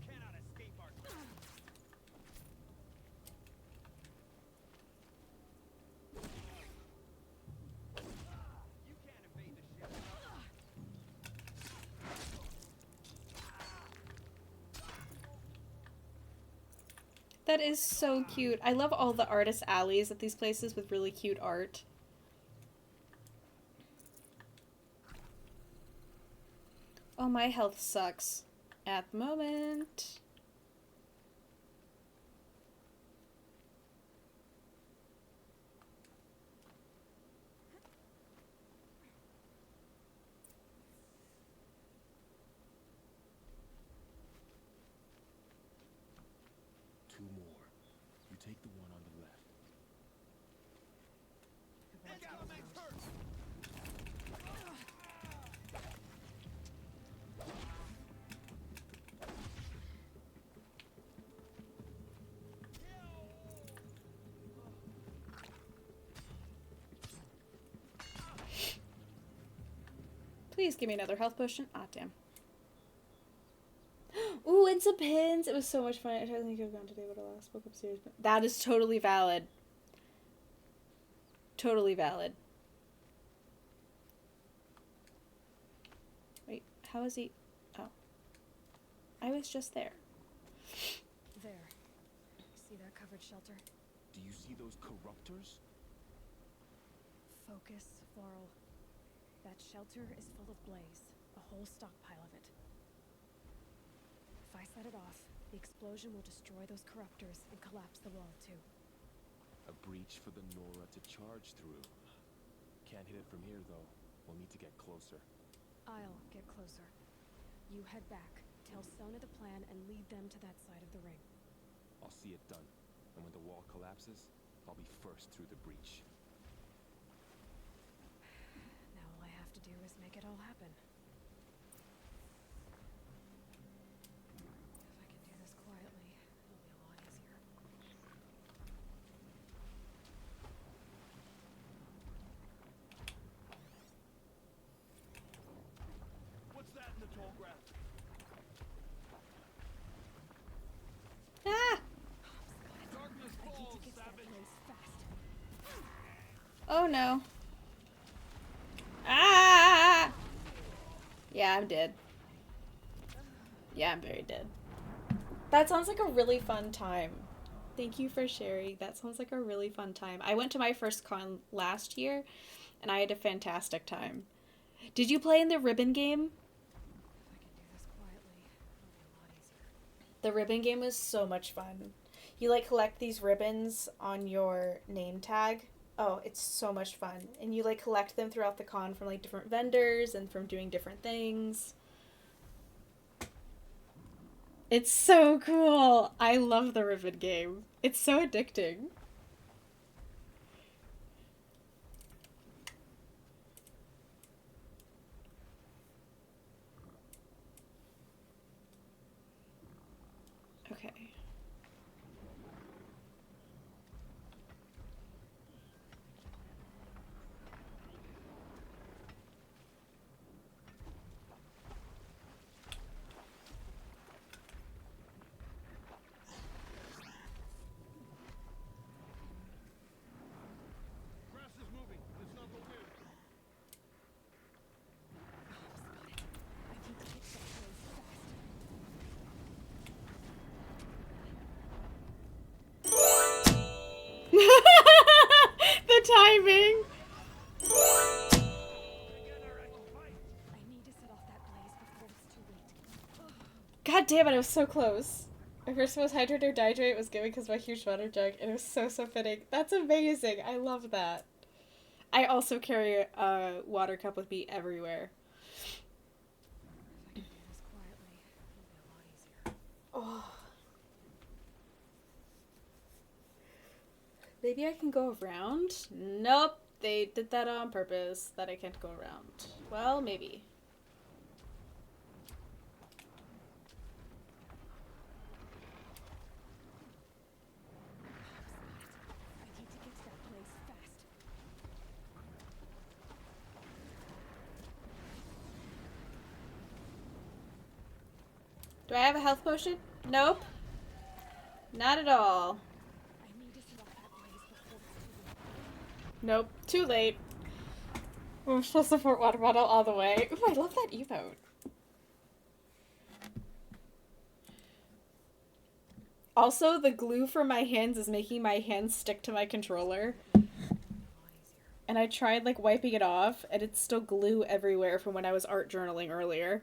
That is so cute. I love all the artist alleys at these places with really cute art. Oh, my health sucks at the moment. Two more. You take the one on the left. Please give me another health potion. Ah, damn. Ooh, and some pins. It was so much fun. I totally could have gone today, but I spoke upstairs. But that is totally valid. Totally valid. Wait, how is he? Oh. I was just there. There. See that covered shelter? Do you see those corruptors? Focus, Floral. That shelter is full of blaze. A whole stockpile of it. If I set it off, the explosion will destroy those corruptors and collapse the wall too. A breach for the Nora to charge through. Can't hit it from here, though. We'll need to get closer. I'll get closer. You head back, tell Sona the plan, and lead them to that side of the ring. I'll see it done. And when the wall collapses, I'll be first through the breach. Now all I have to do is make it all happen. If I can do this quietly, it'll be a lot easier. What's that in the tall grass? Ah! Darkness I need falls, to get to that savage. place fast. Oh no. Ah! Yeah, I'm dead. Yeah, I'm very dead. That sounds like a really fun time. Thank you for sharing. That sounds like a really fun time. I went to my first con last year, and I had a fantastic time. Did you play in the ribbon game? If I can do this quietly, it'll be a lot easier. The ribbon game was so much fun. You like collect these ribbons on your name tag. Oh, it's so much fun. And you like collect them throughout the con from like different vendors and from doing different things. It's so cool. I love the ribbon game. It's so addicting. Okay. Grass is moving. It's not the wind. I need to get to that place fast. The timing. I need to set off that blaze before it's too late. God damn it, I was so close. My first most hydrate or dihydrate was given because my huge water jug, and it was so fitting. That's amazing. I love that. I also carry a water cup with me everywhere. If I can do this quietly, it'll be a lot easier. Oh. Maybe I can go around? Nope. They did that on purpose, that I can't go around. Well, maybe. I need to get to that place fast. Do I have a health potion? Nope. Not at all. I need to set off that blaze before it's too late. Nope. Too late. We're supposed to support water bottle all the way. Ooh, I love that emote. Also, the glue from my hands is making my hands stick to my controller. And I tried, like, wiping it off, and it's still glue everywhere from when I was art journaling earlier.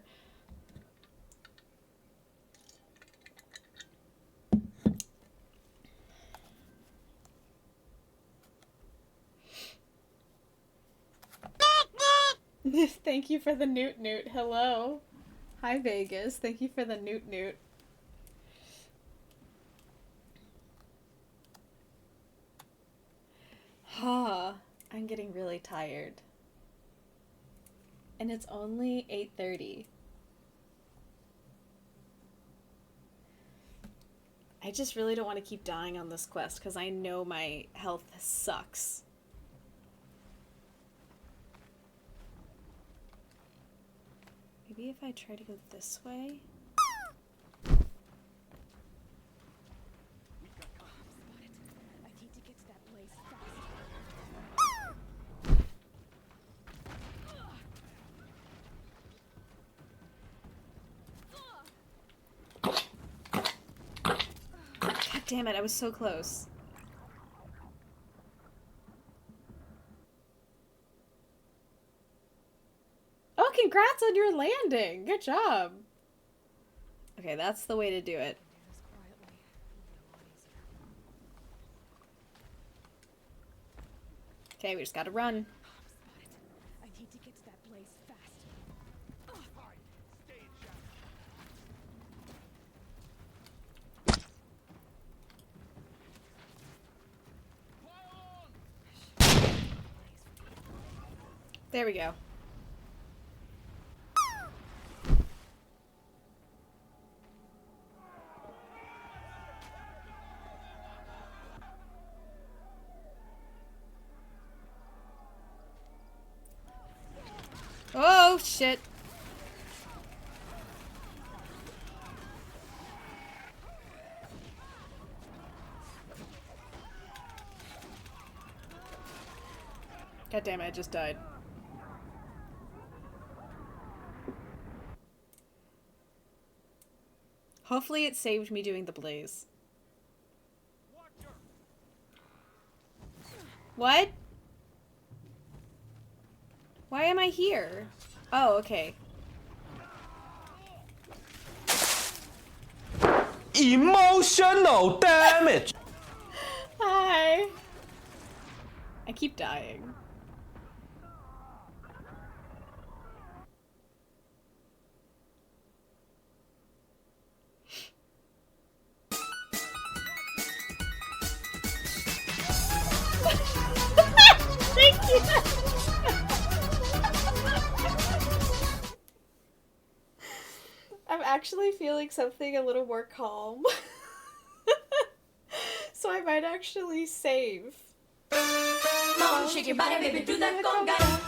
Thank you for the newt newt. Hello. Hi, Vegas. Thank you for the newt newt. I'm getting really tired. And it's only 8:30. I just really don't want to keep dying on this quest because I know my health sucks. Maybe if I try to go this way? I need to get to that blaze fast. God damn it, I was so close. Oh, congrats on your landing! Good job! Okay, that's the way to do it. Do this quietly. It'll be a lot easier. Okay, we just gotta run. Spotted. I need to get to that blaze fast. There we go. Oh, shit. God damn it, I just died. Hopefully it saved me doing the blaze. What? Why am I here? Oh, okay. Emotional damage. Hi. I keep dying. Thank you. I'm actually feeling something a little more calm. So I might actually save. Mom, shake your body, baby, do that conga.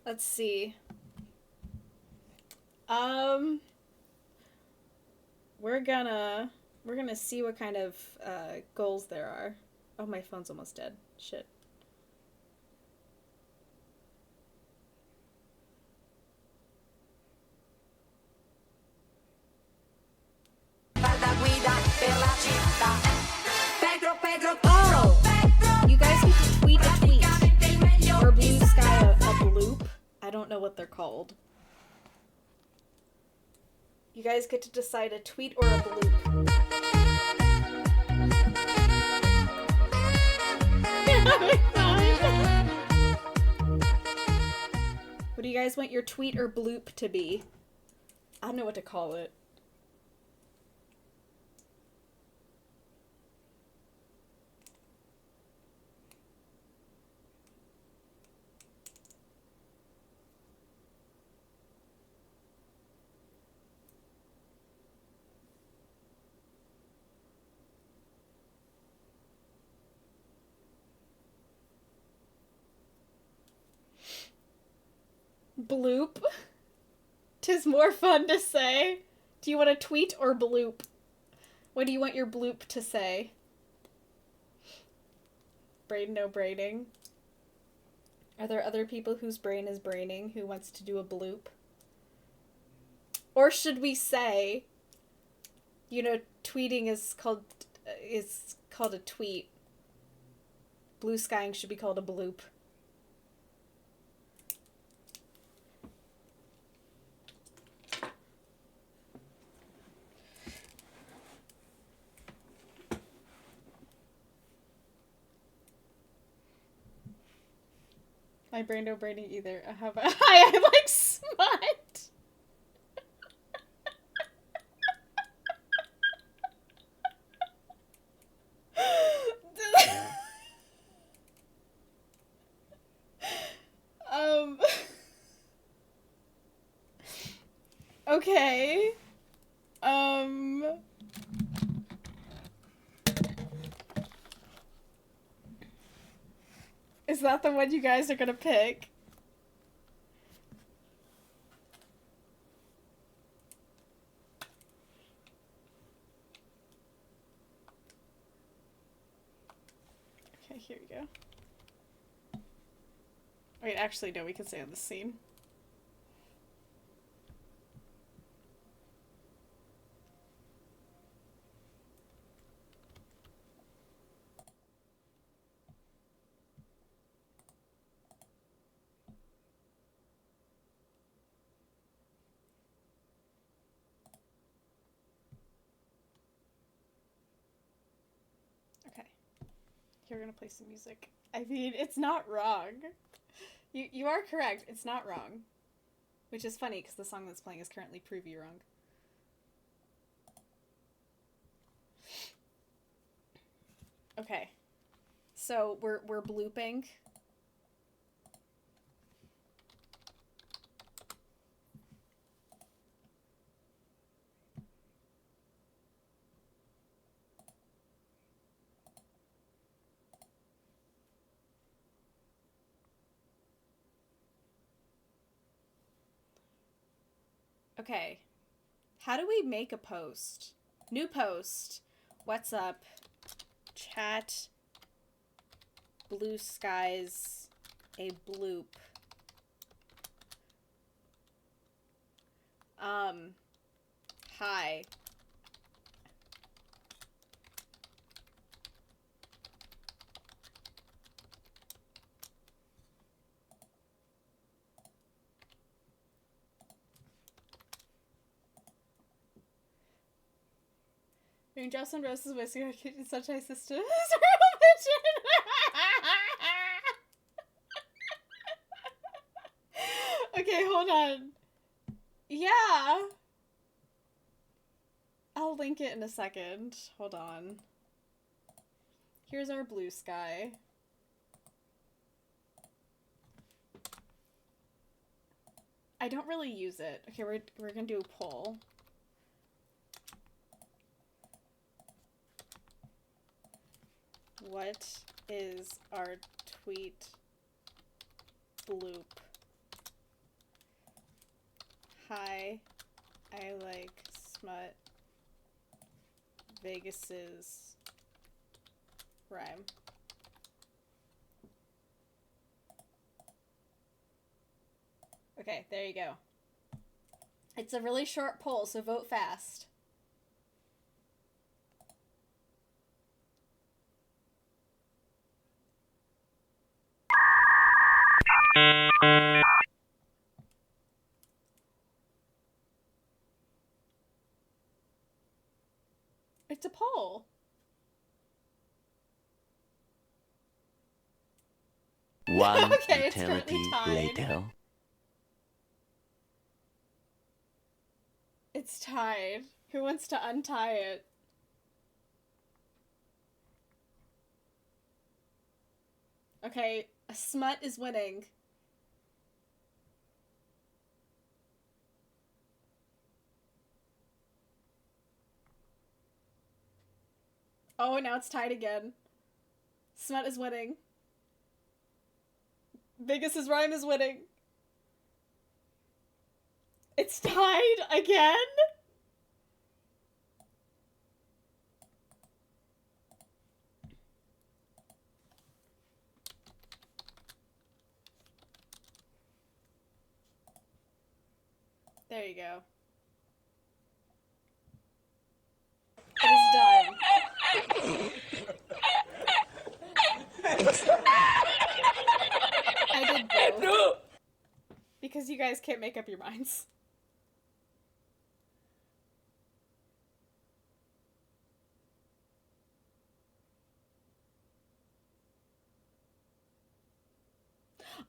Let's see. We're gonna see what kind of goals there are. Oh, my phone's almost dead. Shit. Oh! You guys get to tweet a tweet. Or Blue Sky a bloop. I don't know what they're called. You guys get to decide a tweet or a bloop. What do you guys want your tweet or bloop to be? I don't know what to call it. Bloop. 'Tis more fun to say. Do you want a tweet or bloop? What do you want your bloop to say? Brain no braining. Are there other people whose brain is braining who wants to do a bloop? Or should we say, you know, tweeting is called a tweet. Blue skying should be called a bloop. My brain no braining either. I like smut. Okay. Is that the one you guys are gonna pick? Okay, here we go. Wait, actually, no, we can stay on this scene. Okay. Here we're gonna play some music. I mean, it's not wrong. You are correct. It's not wrong. Which is funny, because the song that's playing is currently Prove You Wrong. Okay. So, we're blooping. Okay. How do we make a post? New post. What's up? Chat. Blue skies. A bloop. Hi. Raindrops on roses whiskey our kitchen sunshine system. Okay, hold on. Yeah. I'll link it in a second. Hold on. Here's our blue sky. I don't really use it. Okay, we're gonna do a poll. What is our tweet bloop? Hi, I like smut. Vegas's rhyme. Okay, there you go. It's a really short poll, so vote fast. It's a poll. One Okay, it's eternity currently tied. later. It's tied. Who wants to untie it? Okay, a smut is winning. Oh, now it's tied again. Smut is winning. Vegas's rhyme is winning. It's tied again? There you go. It is done. I did both. Because you guys can't make up your minds.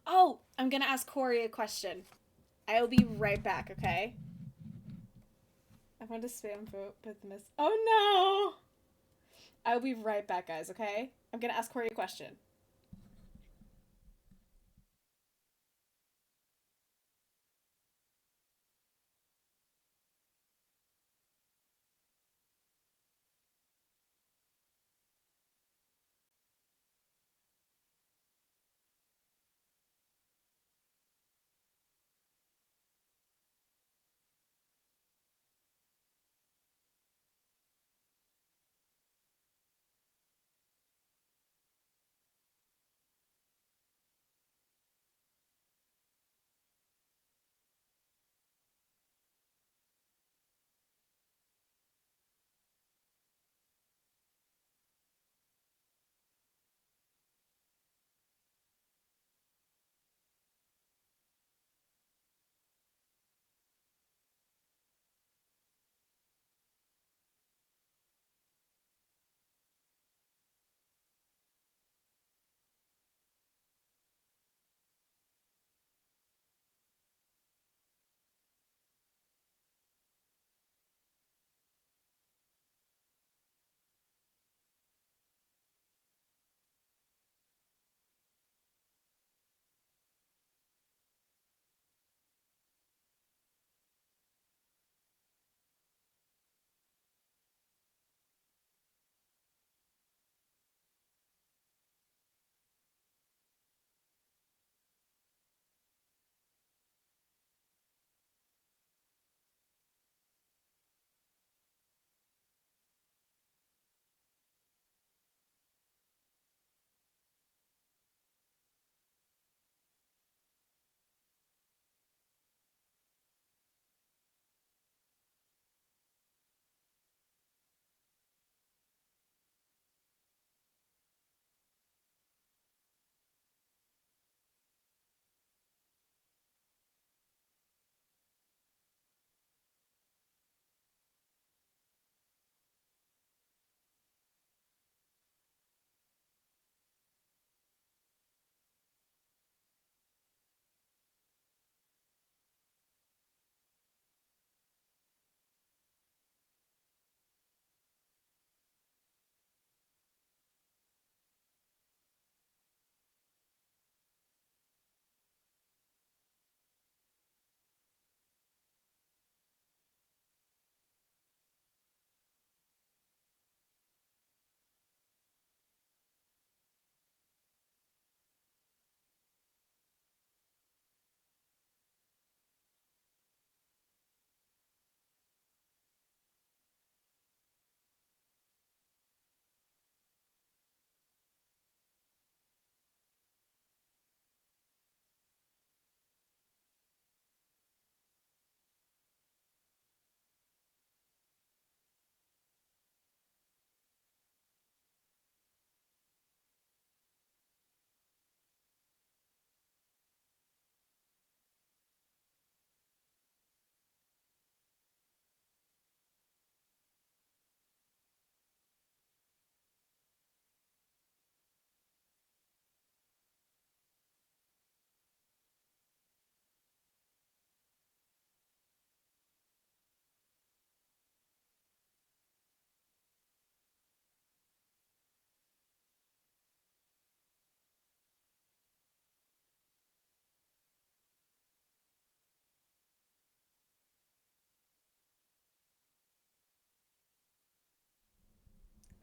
Oh, I'm gonna ask Corey a question. I will be right back, okay? I want to spam vote, but the miss. Oh no! I will be right back, guys, okay? I'm gonna ask Corey a question.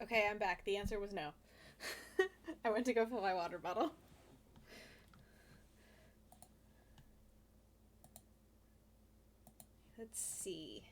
Okay, I'm back. The answer was no. I went to go fill my water bottle. Let's see.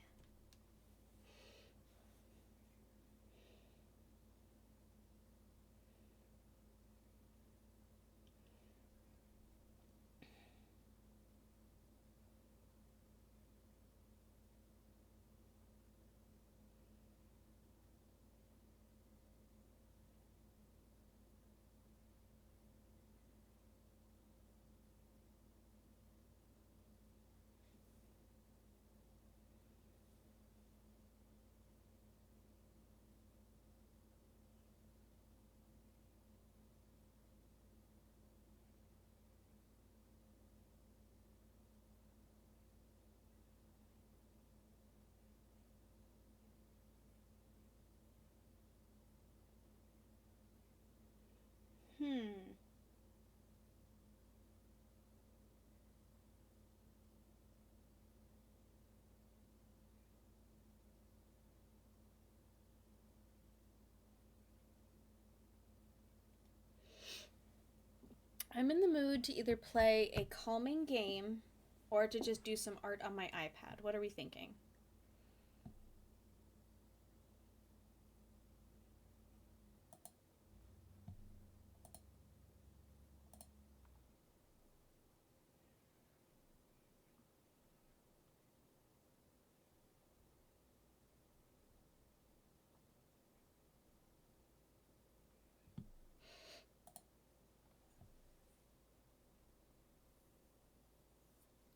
I'm in the mood to either play a calming game or to just do some art on my iPad. What are we thinking?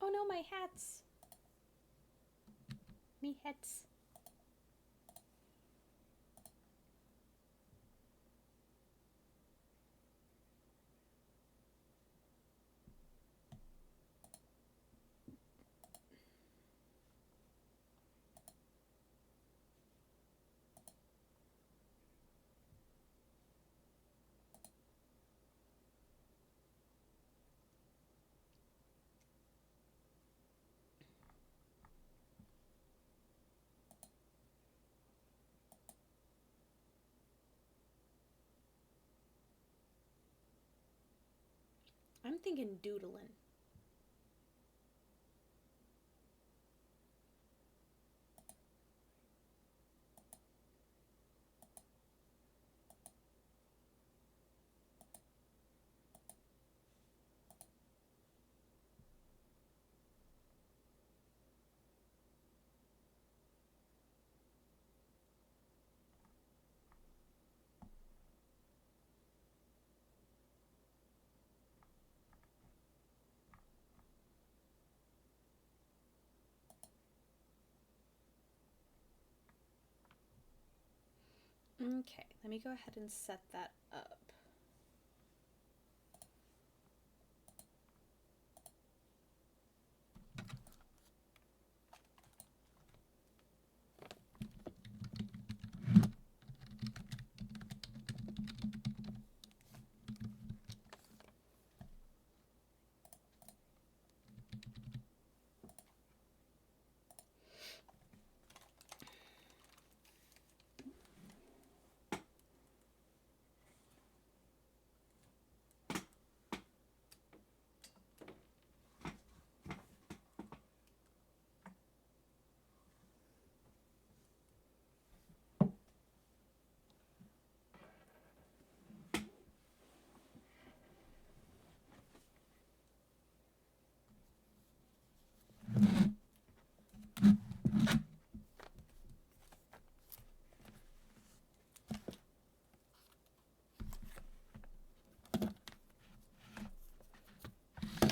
Oh no, my hats. Me hats. I'm thinking doodling. Okay, let me go ahead and set that up.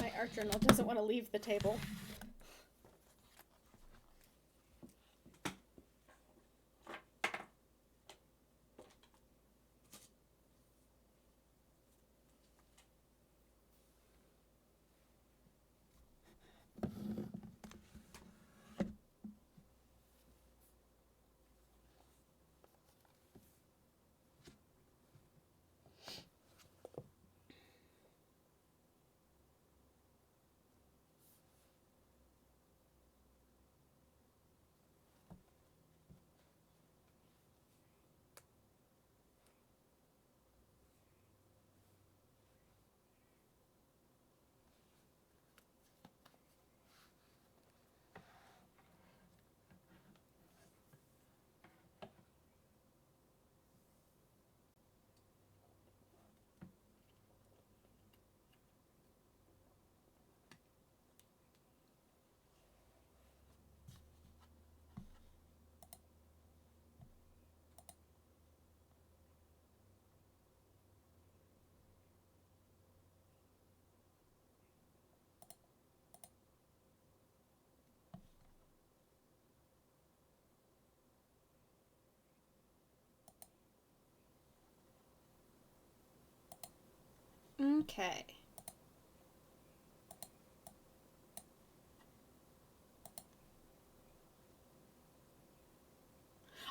My art journal doesn't want to leave the table. Okay.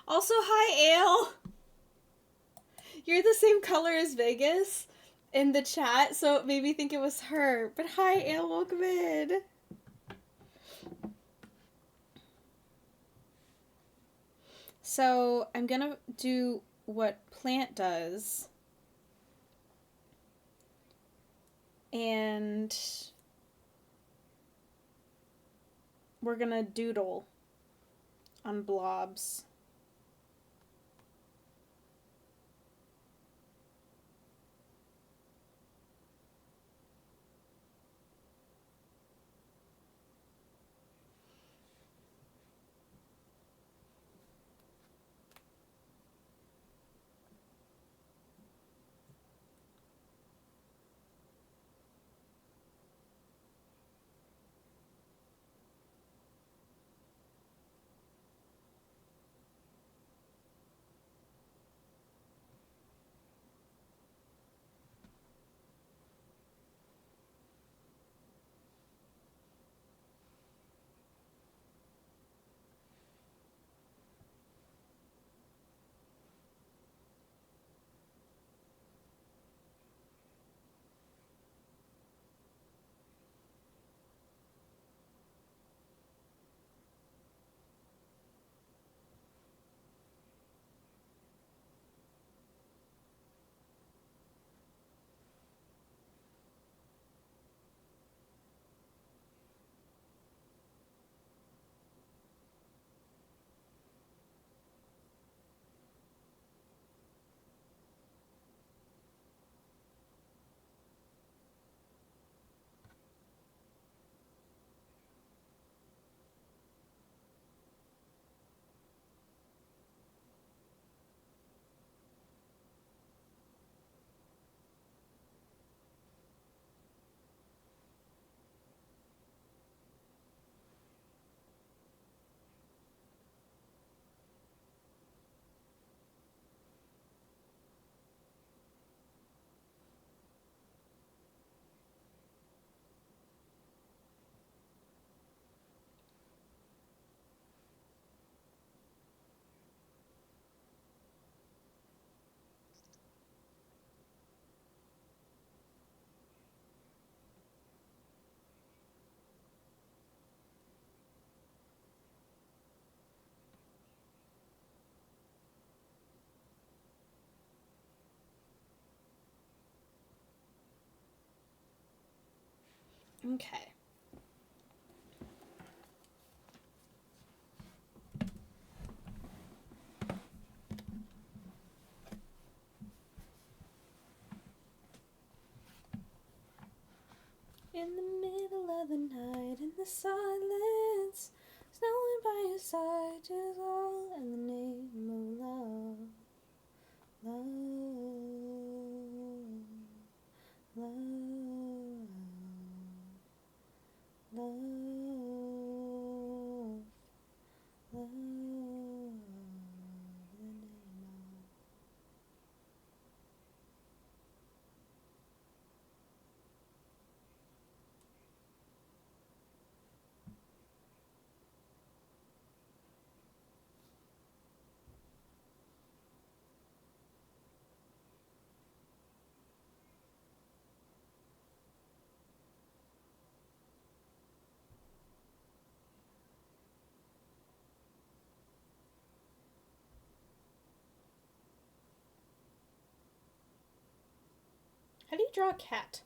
Also, hi, Ale. You're the same color as Vegas in the chat, so it made me think it was her. But hi, Ale, welcome in. So I'm gonna do what Plant does. And we're gonna doodle on blobs. Okay. In the middle of the night, in the silence, snowing by your side, just all in the name of love. Love, love, love, love, the name of. How do you draw a cat?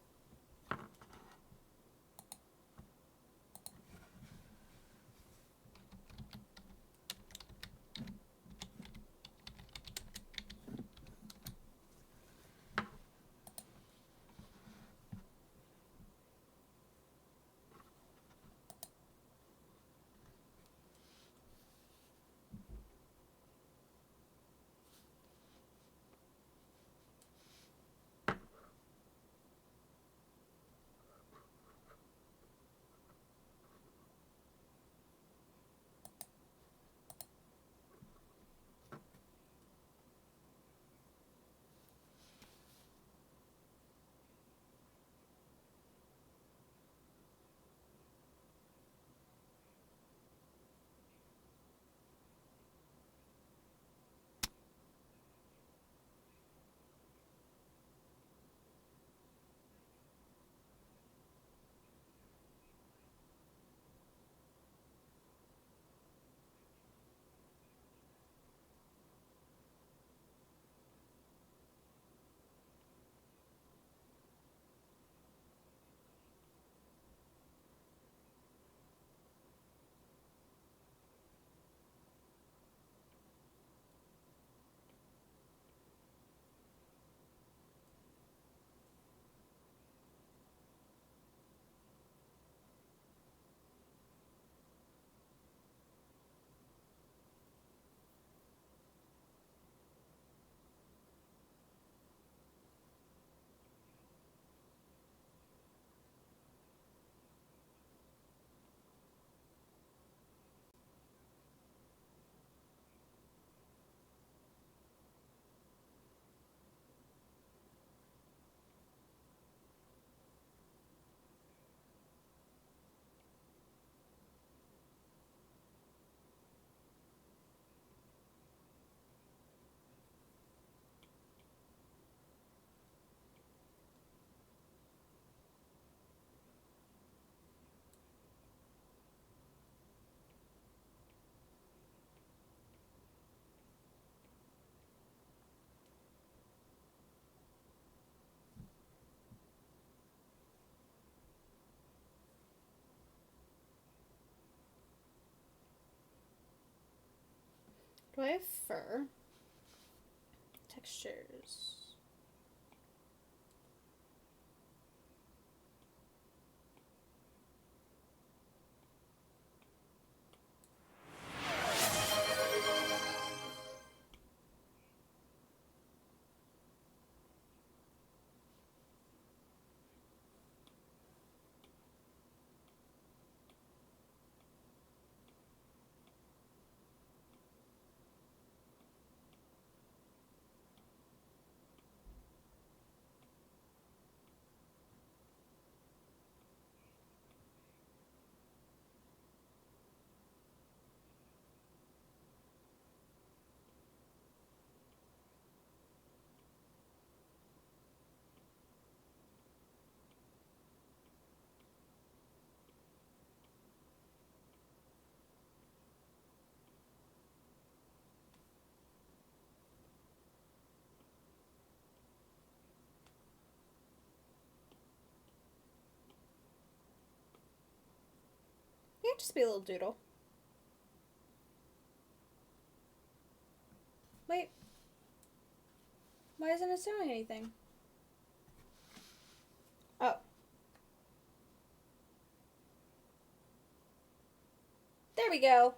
Do I have fur? Textures. Yeah, just be a little doodle. Wait. Why isn't it doing anything? Oh. There we go.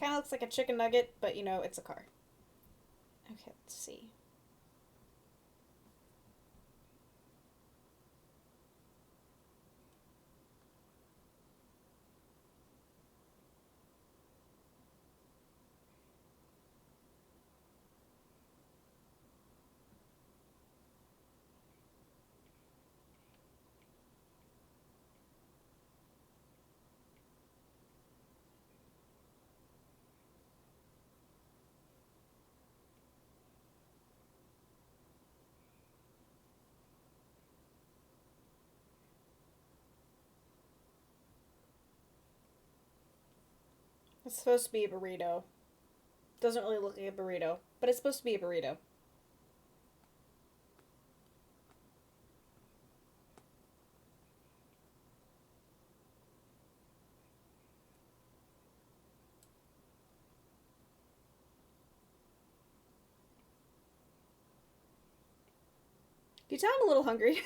Kind of looks like a chicken nugget, but you know, it's a car. Okay, let's see. It's supposed to be a burrito. Doesn't really look like a burrito, but it's supposed to be a burrito. You tell I'm a little hungry.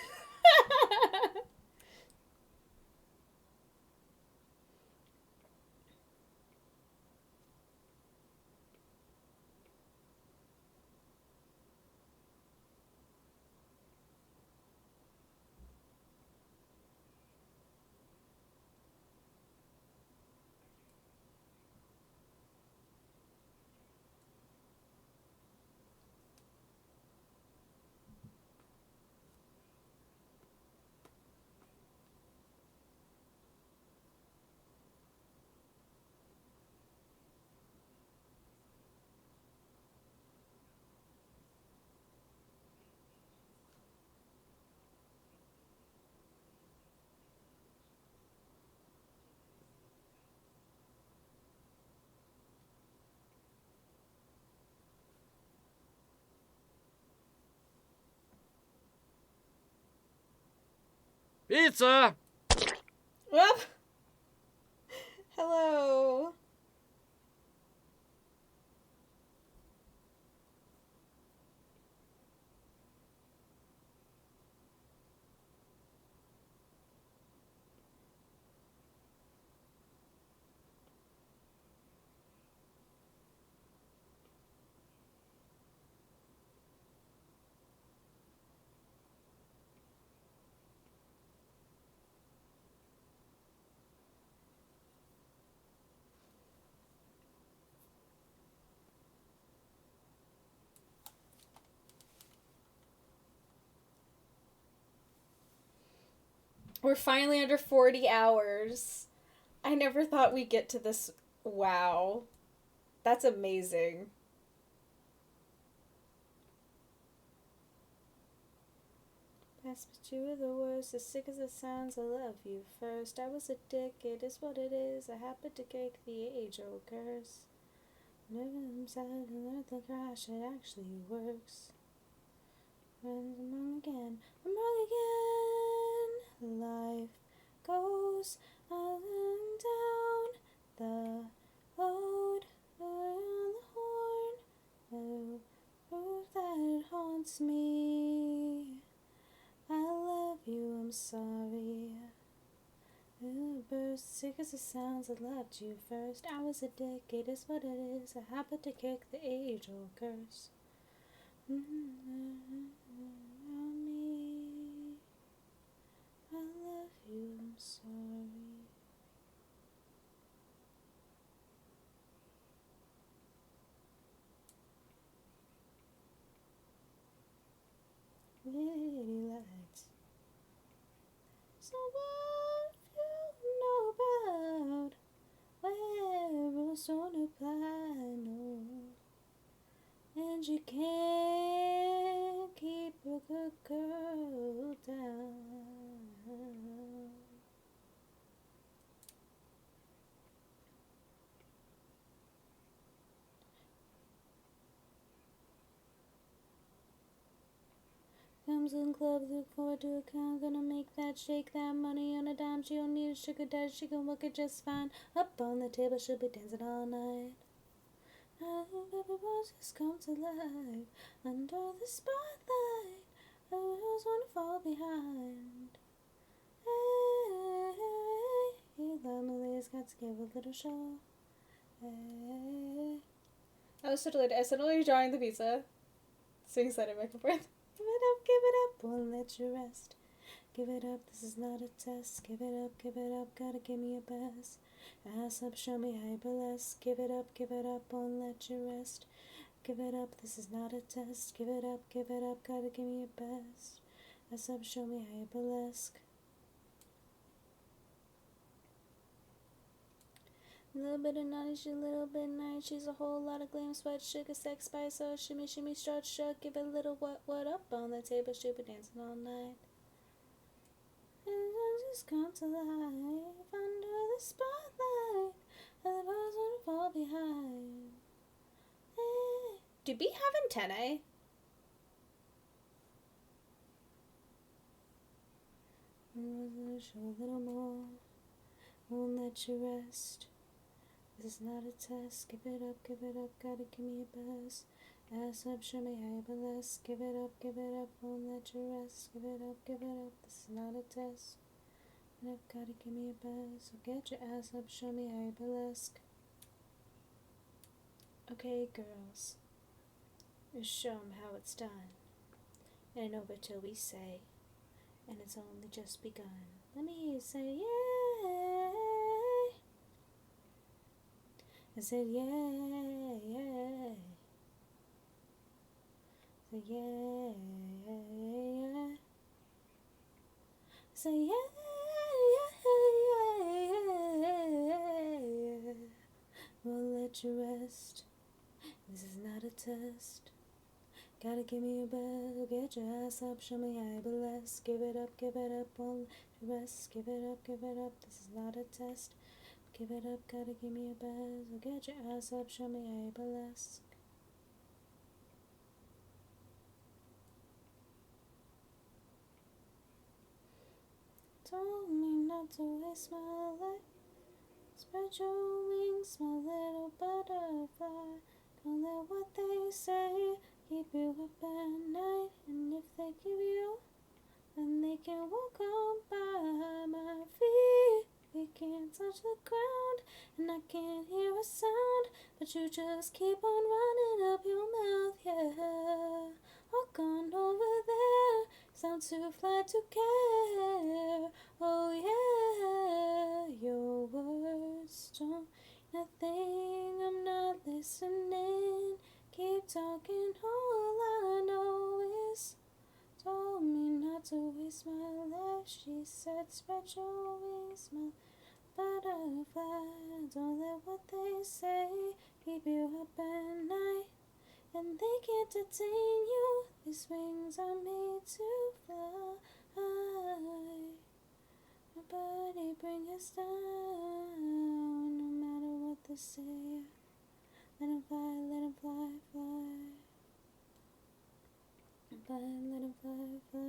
Pizza! Whoop! Hello. We're finally under 40 hours. I never thought we'd get to this. Wow. That's amazing. Past but you were the worst, as sick as it sounds, I love you first. I was a dick, it is what it is. I happened to kick the age-old curse. Never inside and learned the crash, it actually works. When I'm wrong again, I'm wrong again. Life goes up and down the road, around the horn, the road that haunts me. I love you, I'm sorry. It burst, sick as it sounds, I loved you first. I was a dick, it is what it is. I happened to kick the age-old curse. Me. I love you, I'm sorry. Really lights. So what you know about where a stone apply, no. And you can't keep a good girl down. Comes in club, look forward to account. Gonna make that shake that money on a dime. She don't need a sugar daddy, she can work it just fine. Up on the table, she'll be dancing all night. Now baby boys just come to life under the spotlight. The wheels wanna fall behind. Hey, Emily's got to give a little show. Hey. I was so delighted. I suddenly drawing the pizza. So excited back and forth. Give it up, won't let you rest. Give it up, this is not a test. Give it up, gotta give me your best. Ass up, show me how you burlesque. Give it up, won't let you rest. Give it up, this is not a test. Give it up, gotta give me your best. Ass up, show me how you burlesque. A little bit of naughty, she's a little bit nice. She's a whole lot of glam, sweat, sugar, sex, spice, oh, shimmy, shimmy, strut, shuck. Give it a little what up on the table. She'll be dancing all night. And I just come to life under the spotlight. and the balls gonna fall behind. Do bees have antennae? Show a little more. Won't let you rest. This is not a test. Give it up, gotta give me a buzz. Ass up, show me how you bless. Give it up, won't let you rest. Give it up, this is not a test. And I've gotta give me a buzz. So get your ass up, show me how you burlesque. Okay, girls, just show 'em how it's done. And over till we say, and it's only just begun. Let me hear you say, yay. I said, yay, yay. I said, yay, yay. I said, yay, yay, yay. Won't let you rest. This is not a test. Gotta give me a buzz, get your ass up, show me how you bless. Give it up, won't let you rest. Give it up, this is not a test. Give it up, gotta give me a buzz, get your ass up, show me how you bless. Told me not to waste my life. Spread your wings, my little butterfly. Don't let what they say keep you up at night. And if they give you, then they can walk on by my feet. We can't touch the ground, and I can't hear a sound, but you just keep on running up your mouth, yeah. Walk on over there, sound too fly to care. Oh yeah, your words don't nothing, I'm not listening. Keep talking, all I know is told me not to waste my life. She said, spread your wings, my butterfly. Don't let what they say keep you up at night. And they can't detain you. These wings are made to fly. Nobody bring us down, no matter what they say. Let 'em fly, fly. Fly, let 'em fly.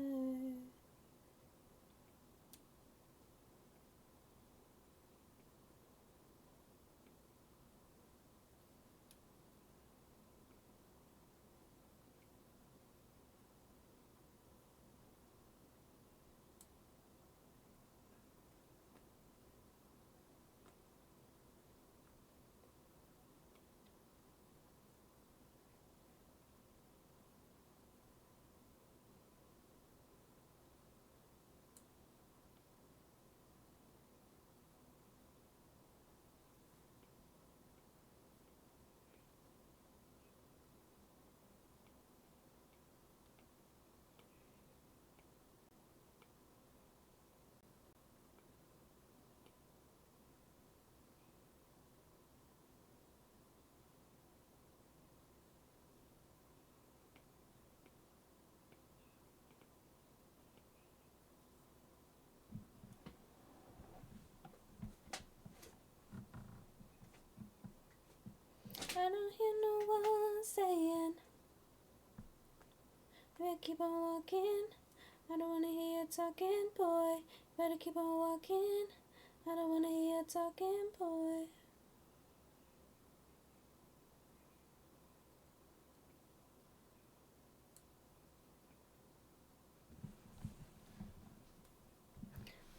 I don't hear no one saying, better keep on walking. I don't wanna hear you talking, boy. Better keep on walking. I don't wanna hear you talking, boy.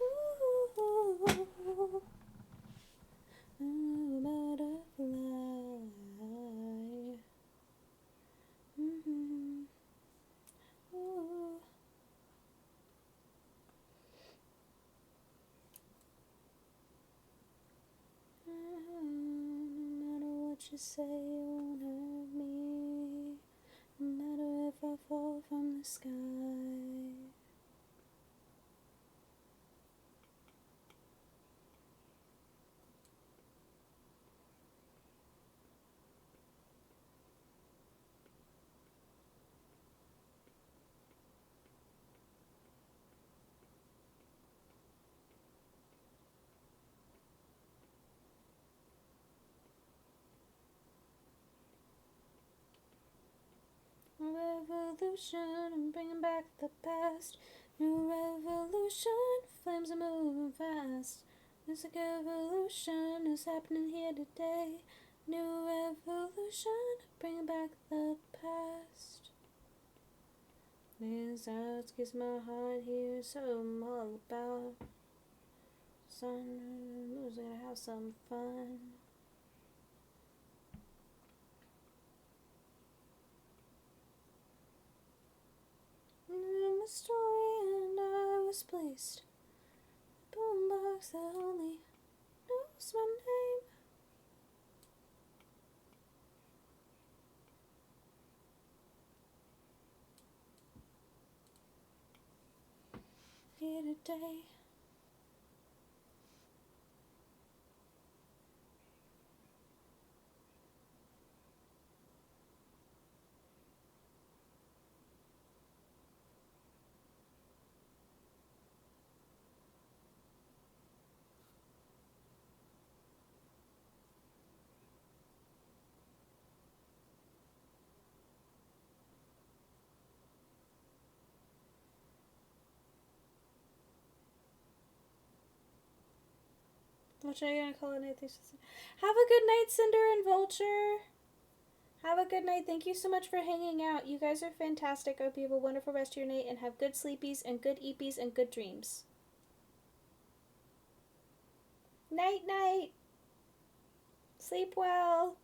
Ooh, butterfly. Ooh. No matter what you say, it won't hurt me. No matter if I fall from the sky. revolution, I'm bringing back the past. New revolution, flames are moving fast. Music evolution is happening here today. New revolution, bringing back the past. These out, kiss my heart here, so I'm all about. Sun, we're gonna have some fun. I'm a story and I was placed. Boombox that only knows my name. Here today. What are you gonna call it? Have a good night, Cinder and Vulture. Have a good night. Thank you so much for hanging out. You guys are fantastic. I hope you have a wonderful rest of your night and have good sleepies and good eepies and good dreams. Night, night. Sleep well.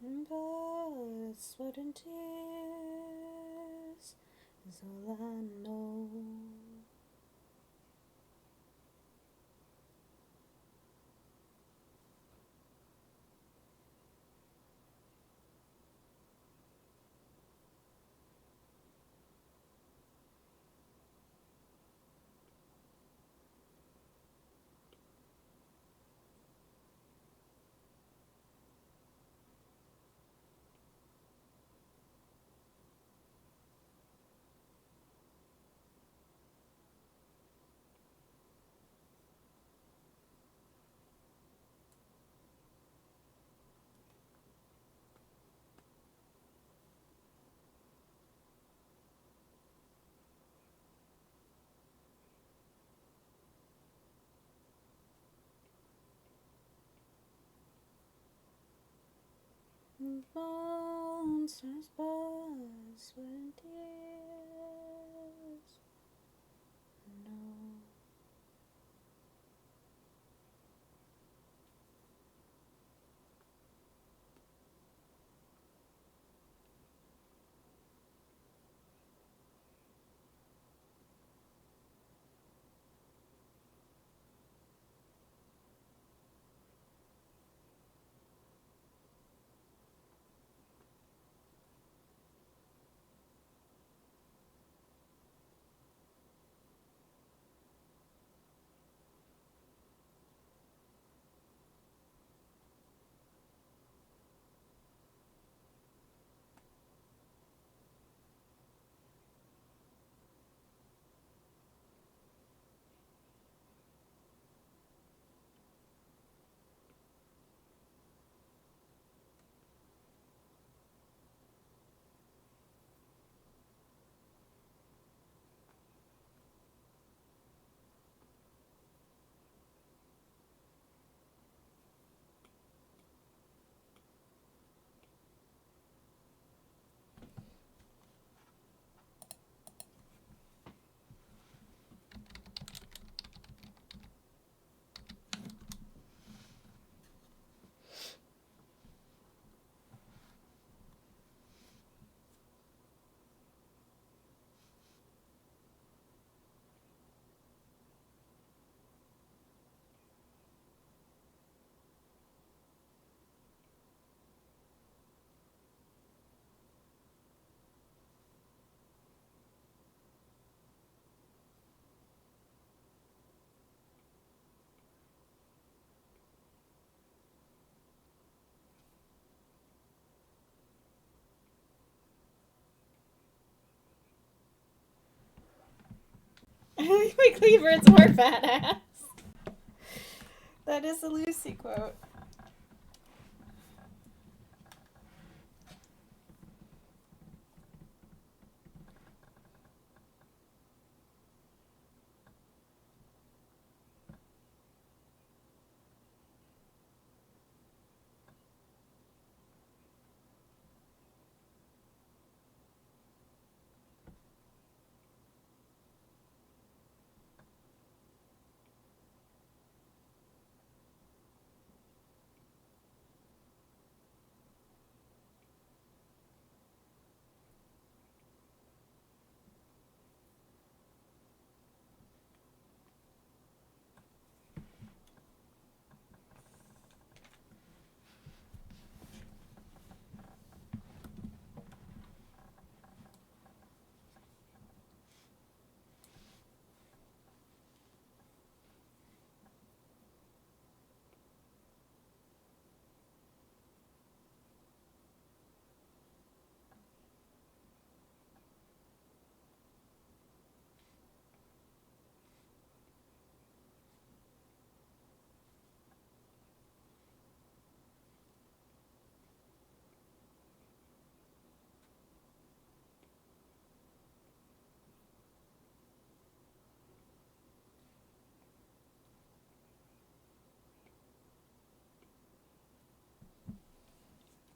Blood, sweat and tears is all I know. monsters, blood, sweat, and tears. No. I like my cleaver, it's more badass. That is a Lucy quote.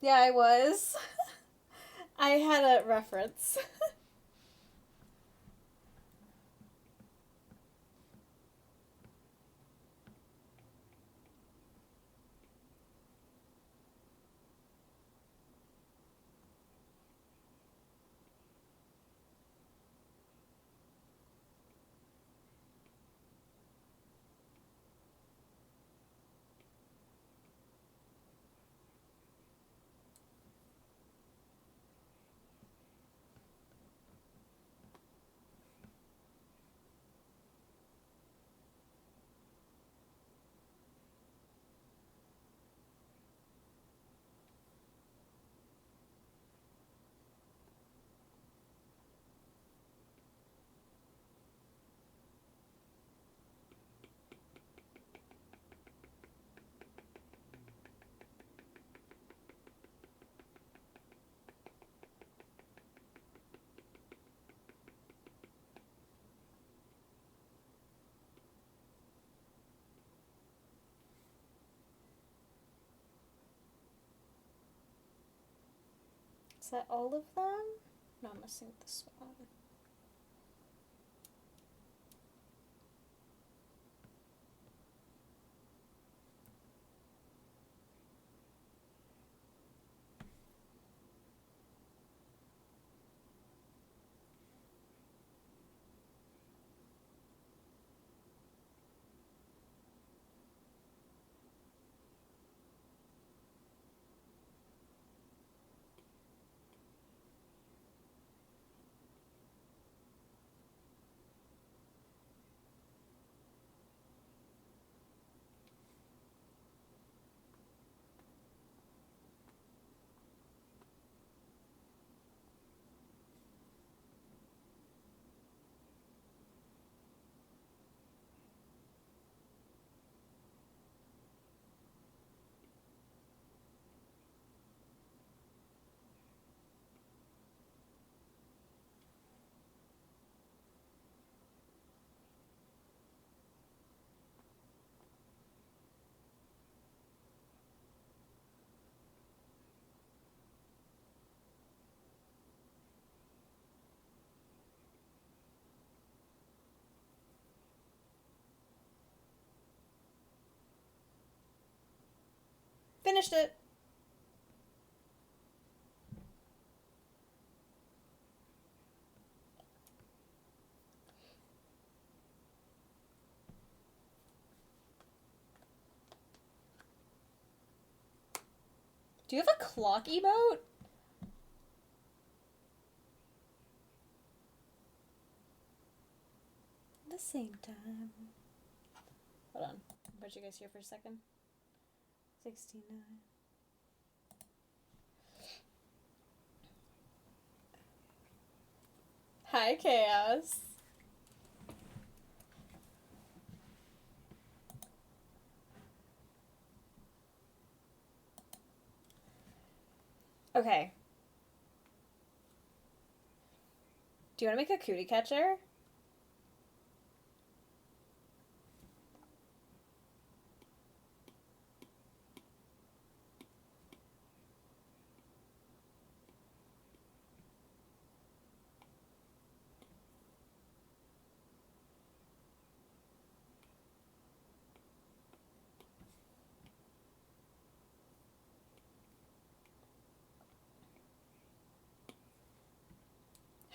Yeah, I was. I had a reference. Is that all of them? No, I'm missing this one. Finished it. Do you have a clock emote? At the same time. Hold on. Put you guys here for a second. 69. Hi, Chaos. Okay. Do you want to make a cootie catcher?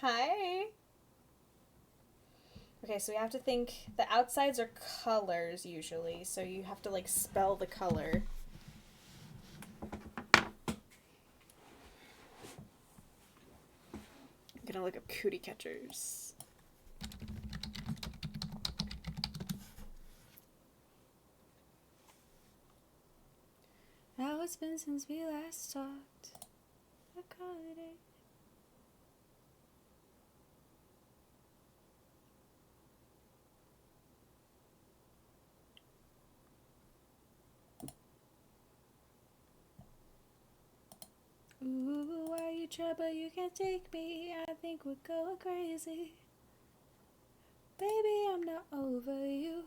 Hi. Okay, so we have to think, the outsides are colors usually, so you have to like spell the color. I'm gonna look up cootie catchers. Now it's been since we last talked. I call it a... Ooh, why you try but you can't take me? I think we're going crazy. Baby, I'm not over you.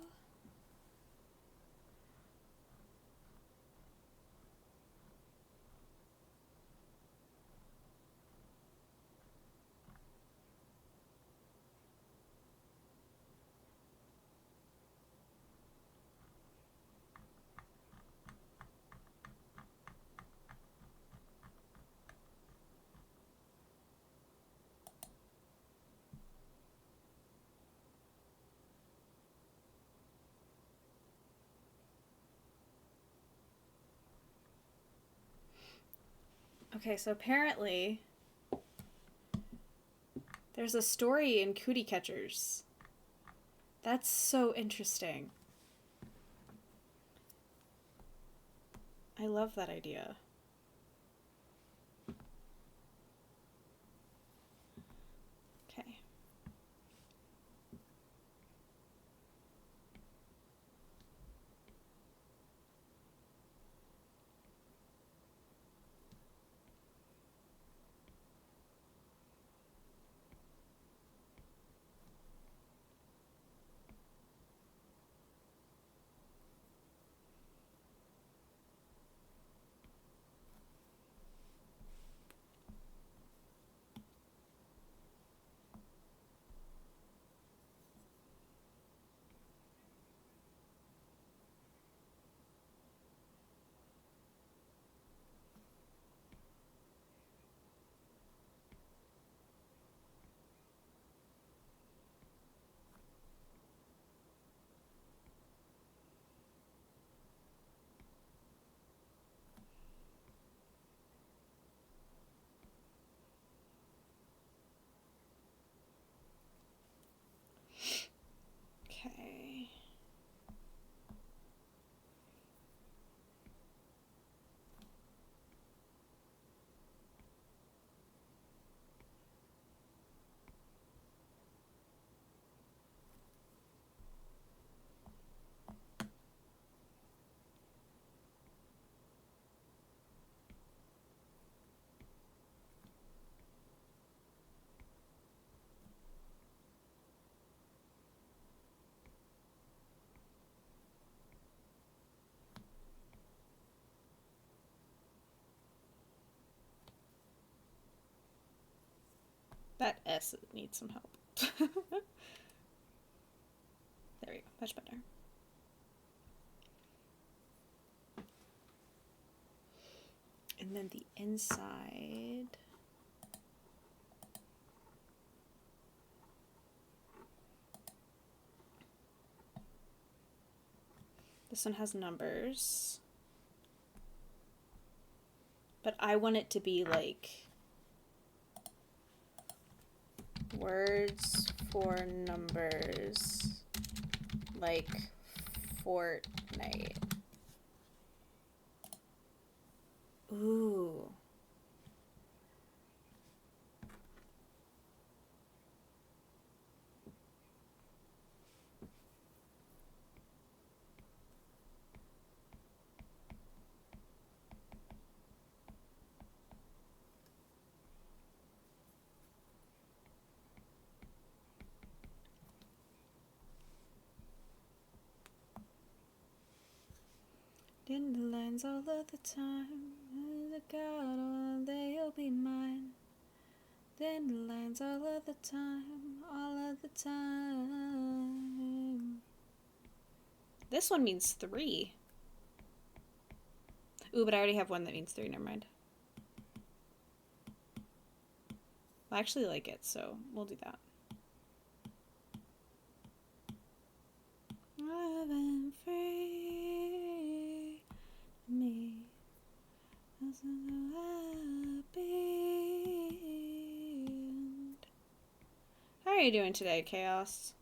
Okay, so apparently there's a story in Cootie Catchers. That's so interesting. I love that idea. Okay. That S needs some help. There we go. Much better. And then the inside. This one has numbers. But I want it to be like words for numbers, like Fortnite. Ooh. Dandelions all of the time. The God, one day you'll be mine. Dandelions all of the time, all of the time. This one means 3. Ooh, but I already have one that means 3. Never mind. I actually like it, so we'll do that. I've been free, me. I'm so happy. How are you doing today, Chaos?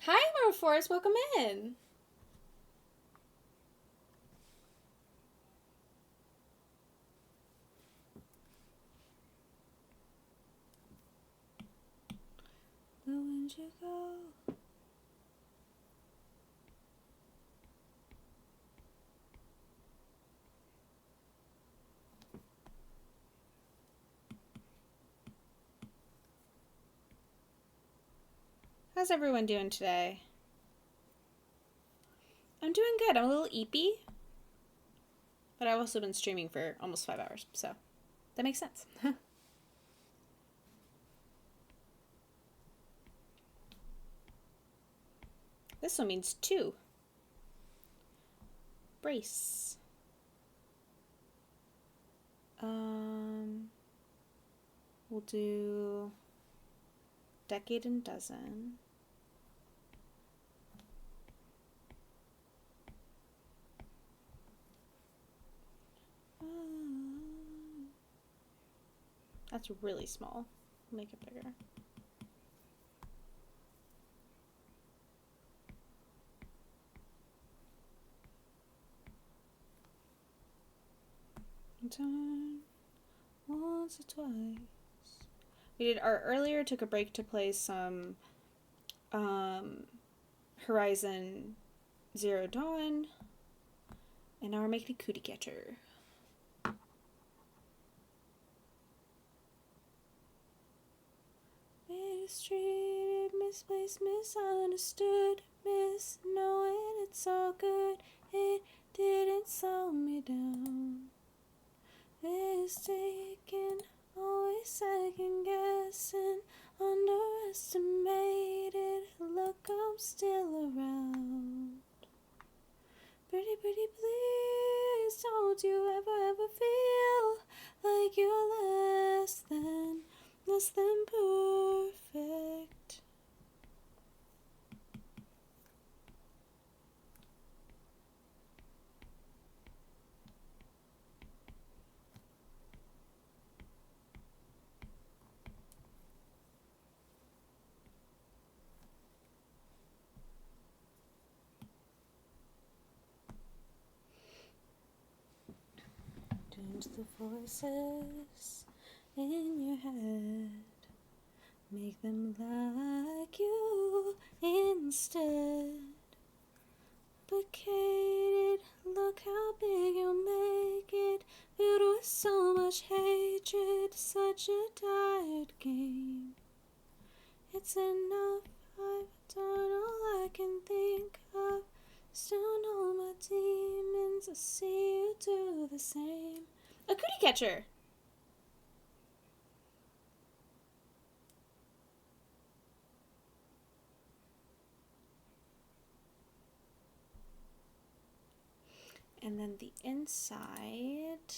Hi, Emerald Forest. Welcome in. Where'd you go? How's everyone doing today? I'm doing good. I'm a little eepy, but I've also been streaming for almost 5 hours, so that makes sense. This one means 2. Brace. We'll do decade and dozen. That's really small. Make it bigger. Turn once or twice. We did art earlier, took a break to play some Horizon Zero Dawn, and now we're making a cootie catcher. Mistreated, misplaced, misunderstood, miss knowing it's all good. It didn't slow me down. Mistaken, always second guessing, underestimated. Look, I'm still around. Pretty, pretty, please, don't you ever feel like you're less than perfect. change the voices in your head. Make them like you instead. Complicated, look how big you make it. Filled with so much hatred, such a tired game. It's enough, I've done all I can think of. Still know my demons, I see you do the same. A cootie catcher! And then the inside.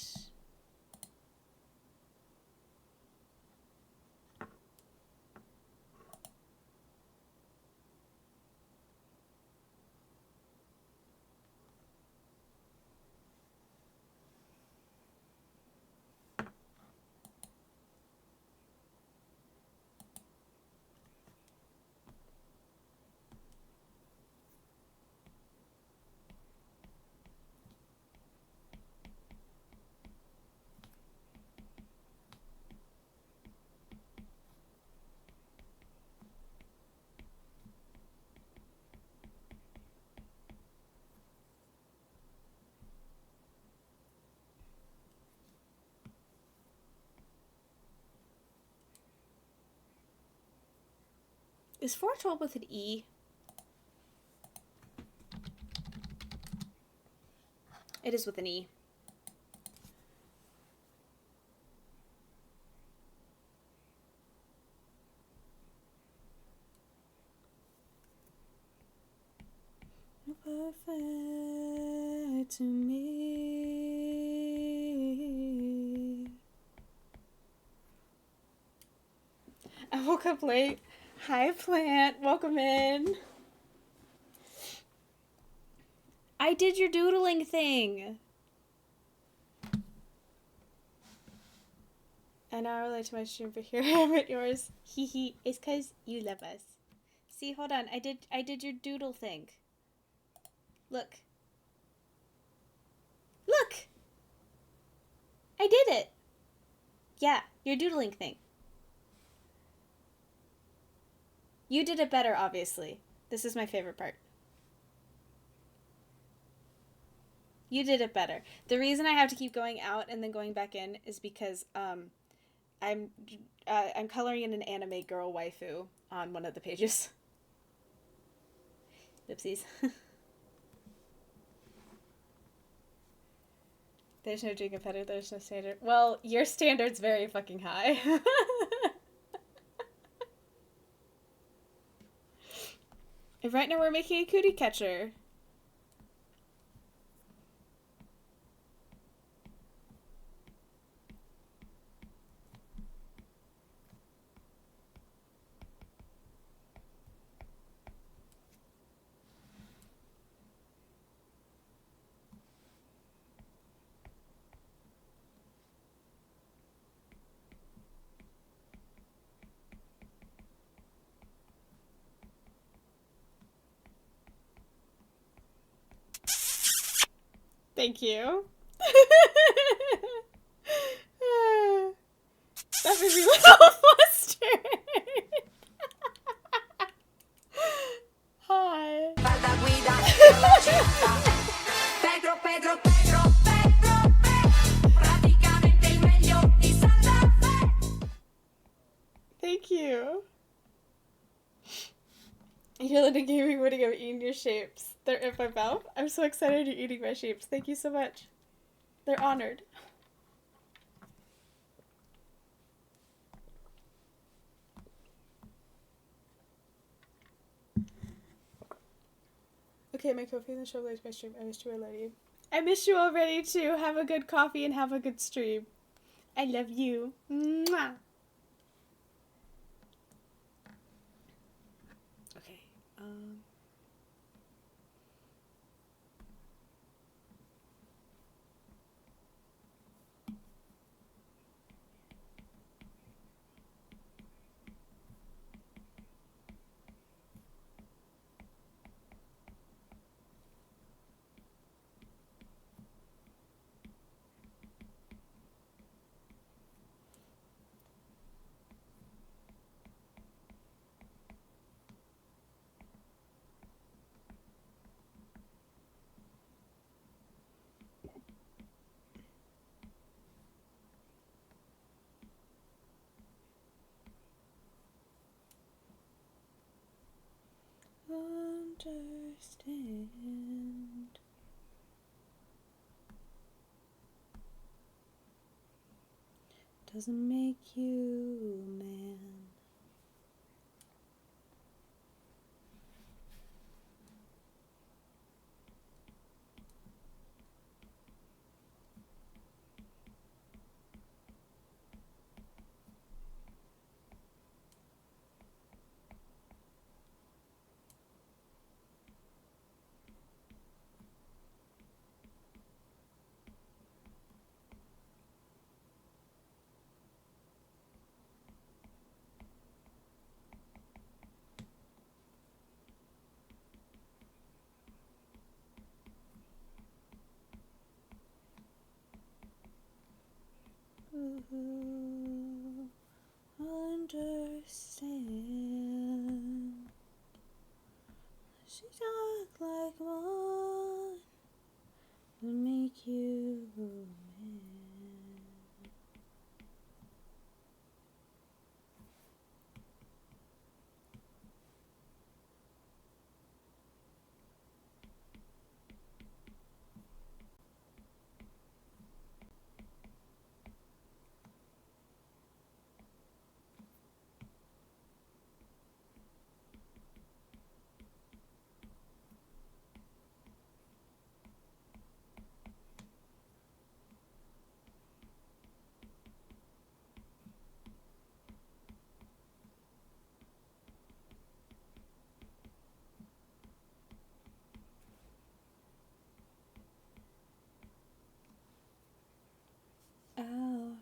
Is 412 with an E? It is with an E. Perfect to me. I woke up late. Hi, plant. Welcome in. I did your doodling thing. And now I relate to my stream, but here I am at yours. Hee hee. It's because you love us. See, hold on. I did your doodle thing. Look. Look! I did it! Yeah, your doodling thing. You did it better, obviously. This is my favorite part. You did it better. The reason I have to keep going out and then going back in is because I'm coloring in an anime girl waifu on one of the pages. Oopsies. There's no dream competitor, there's no standard. Well, your standard's very fucking high. And right now we're making a cootie catcher. Thank you. That made me a little flustered. Hi. Pedro, Pedro, Pedro, Pedro, praticamente il meglio di Santa Fe. Thank you. You're letting gaming winning of eating your shapes. They're in my mouth. I'm so excited you're eating my shapes. Thank you so much. They're honored. Okay, my coffee in the show later my stream. I missed you already. I missed you already too. Have a good coffee and have a good stream. I love you. Mwah. Okay. doesn't make you a man. Understand. She talk like one would make you a man. Out.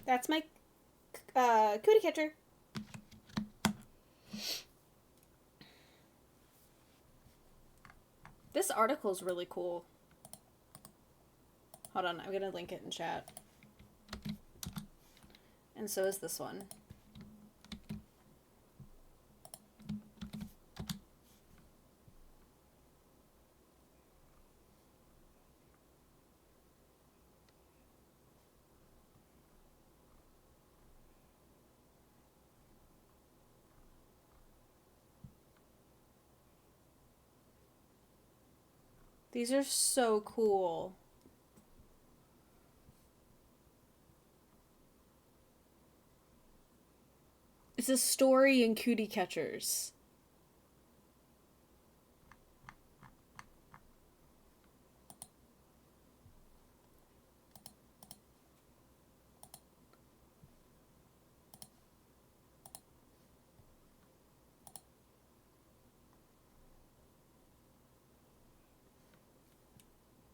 That's my cootie catcher. This article's really cool. Hold on, I'm gonna link it in chat. And so is this one. These are so cool. It's a story in Cootie Catchers.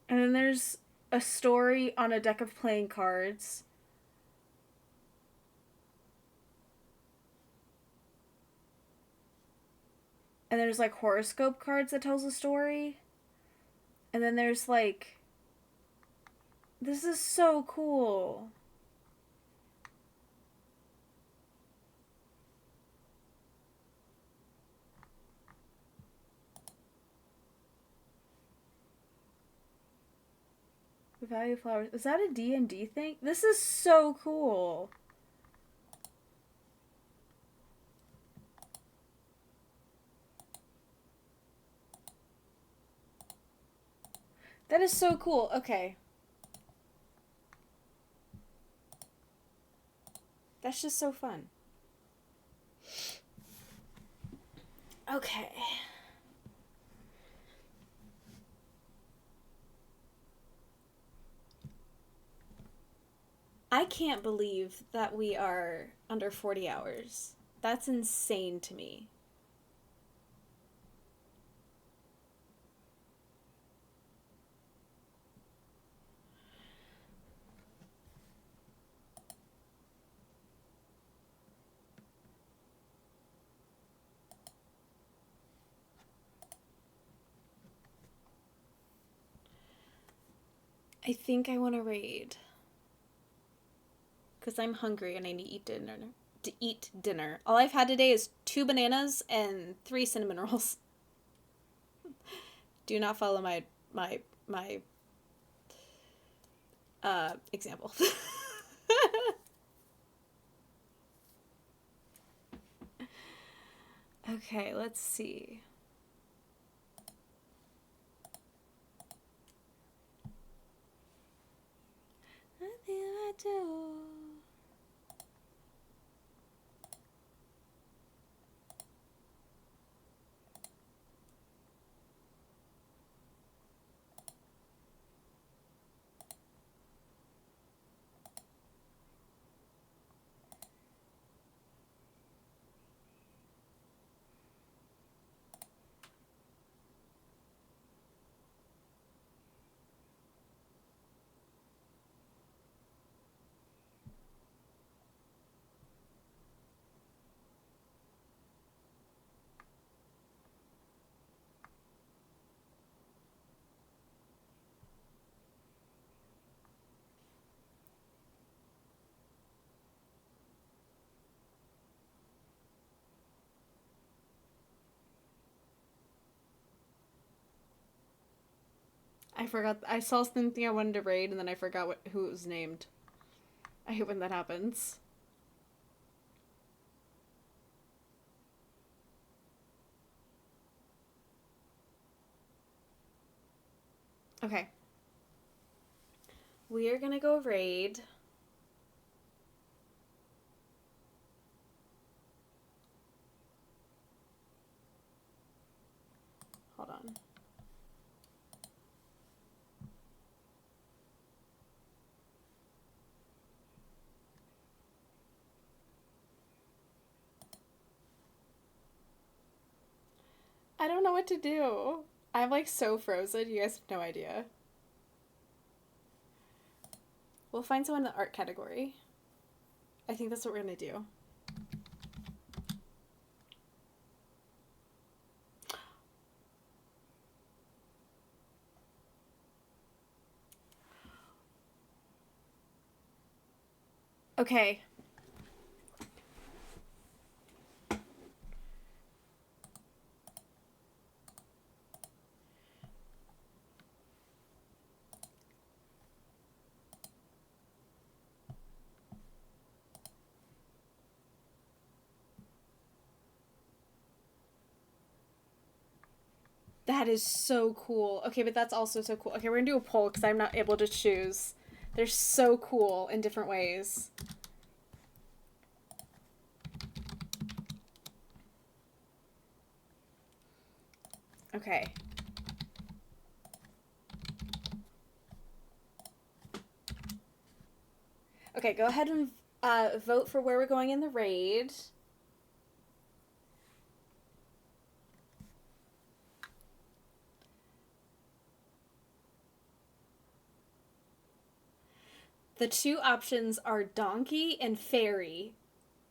And then there's a story on a deck of playing cards. And there's like horoscope cards that tells a story. And then there's like This is so cool. The value flowers. Is that a D&D thing? This is so cool. That is so cool. Okay. That's just so fun. Okay. I can't believe that we are under 40 hours. That's insane to me. I think I want to raid. Because I'm hungry and I need to eat dinner. All I've had today is 2 bananas and 3 cinnamon rolls. Do not follow my example. Okay, let's see. Nothing I do. I forgot. I saw something I wanted to raid and then I forgot who it was named. I hate when that happens. Okay. We are gonna go raid. Hold on. I don't know what to do. I'm like so frozen. You guys have no idea. We'll find someone in the art category. I think that's what we're gonna do. Okay. That is so cool. Okay, but that's also so cool. Okay, we're gonna do a poll because I'm not able to choose. They're so cool in different ways. Okay. Okay, go ahead and vote for where we're going in the raid. The 2 options are donkey and fairy,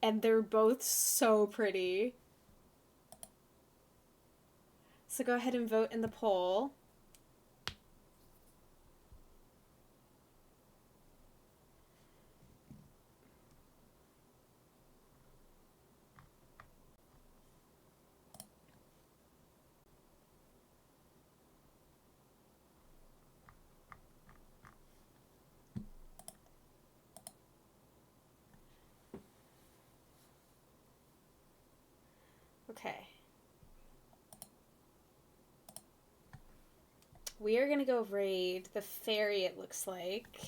and they're both so pretty. So go ahead and vote in the poll. Okay. We are gonna go raid the fairy, it looks like.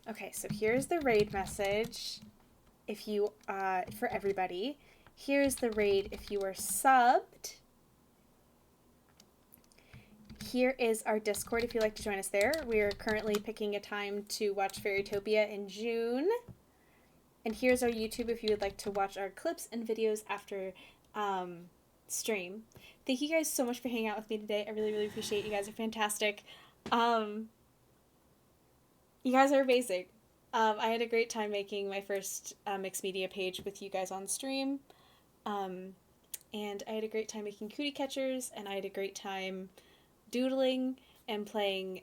Okay, so here's the raid message if you, for everybody. Here's the raid if you are subbed. Here is our Discord if you'd like to join us there. We are currently picking a time to watch Fairytopia in June. And here's our YouTube if you would like to watch our clips and videos after stream. Thank you guys so much for hanging out with me today. I really, really appreciate it. You guys are fantastic. You guys are amazing. I had a great time making my first mixed media page with you guys on stream. And I had a great time making cootie catchers, and I had a great time doodling and playing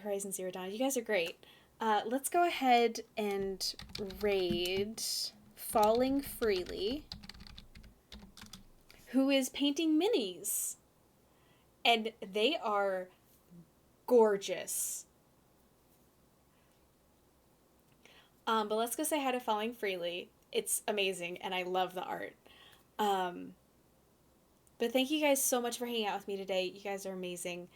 Horizon Zero Dawn. You guys are great. Let's go ahead and raid Falling Freely, who is painting minis. And they are gorgeous. But let's go say hi to Falling Freely. It's amazing, and I love the art. But thank you guys so much for hanging out with me today. You guys are amazing.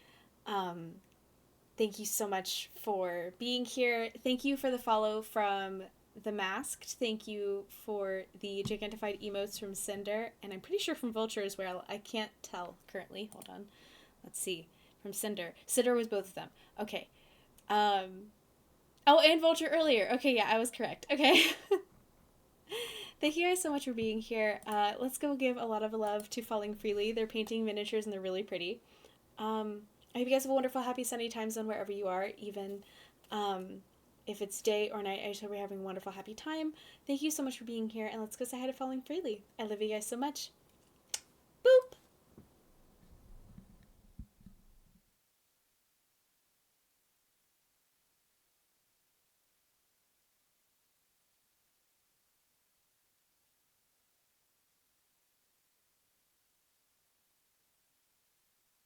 Thank you so much for being here. Thank you for the follow from The Masked. Thank you for the gigantified emotes from Cinder. And I'm pretty sure from Vulture as well. I can't tell currently. Hold on. Let's see. From Cinder. Cinder was both of them. Okay. Oh, and Vulture earlier. Okay, yeah, I was correct. Okay. Thank you guys so much for being here. Let's go give a lot of love to Falling Freely. They're painting miniatures and they're really pretty. I hope you guys have a wonderful, happy, sunny time zone wherever you are, even if it's day or night. I just hope you're having a wonderful, happy time. Thank you so much for being here, and let's go say hi to Falling Freely. I love you guys so much.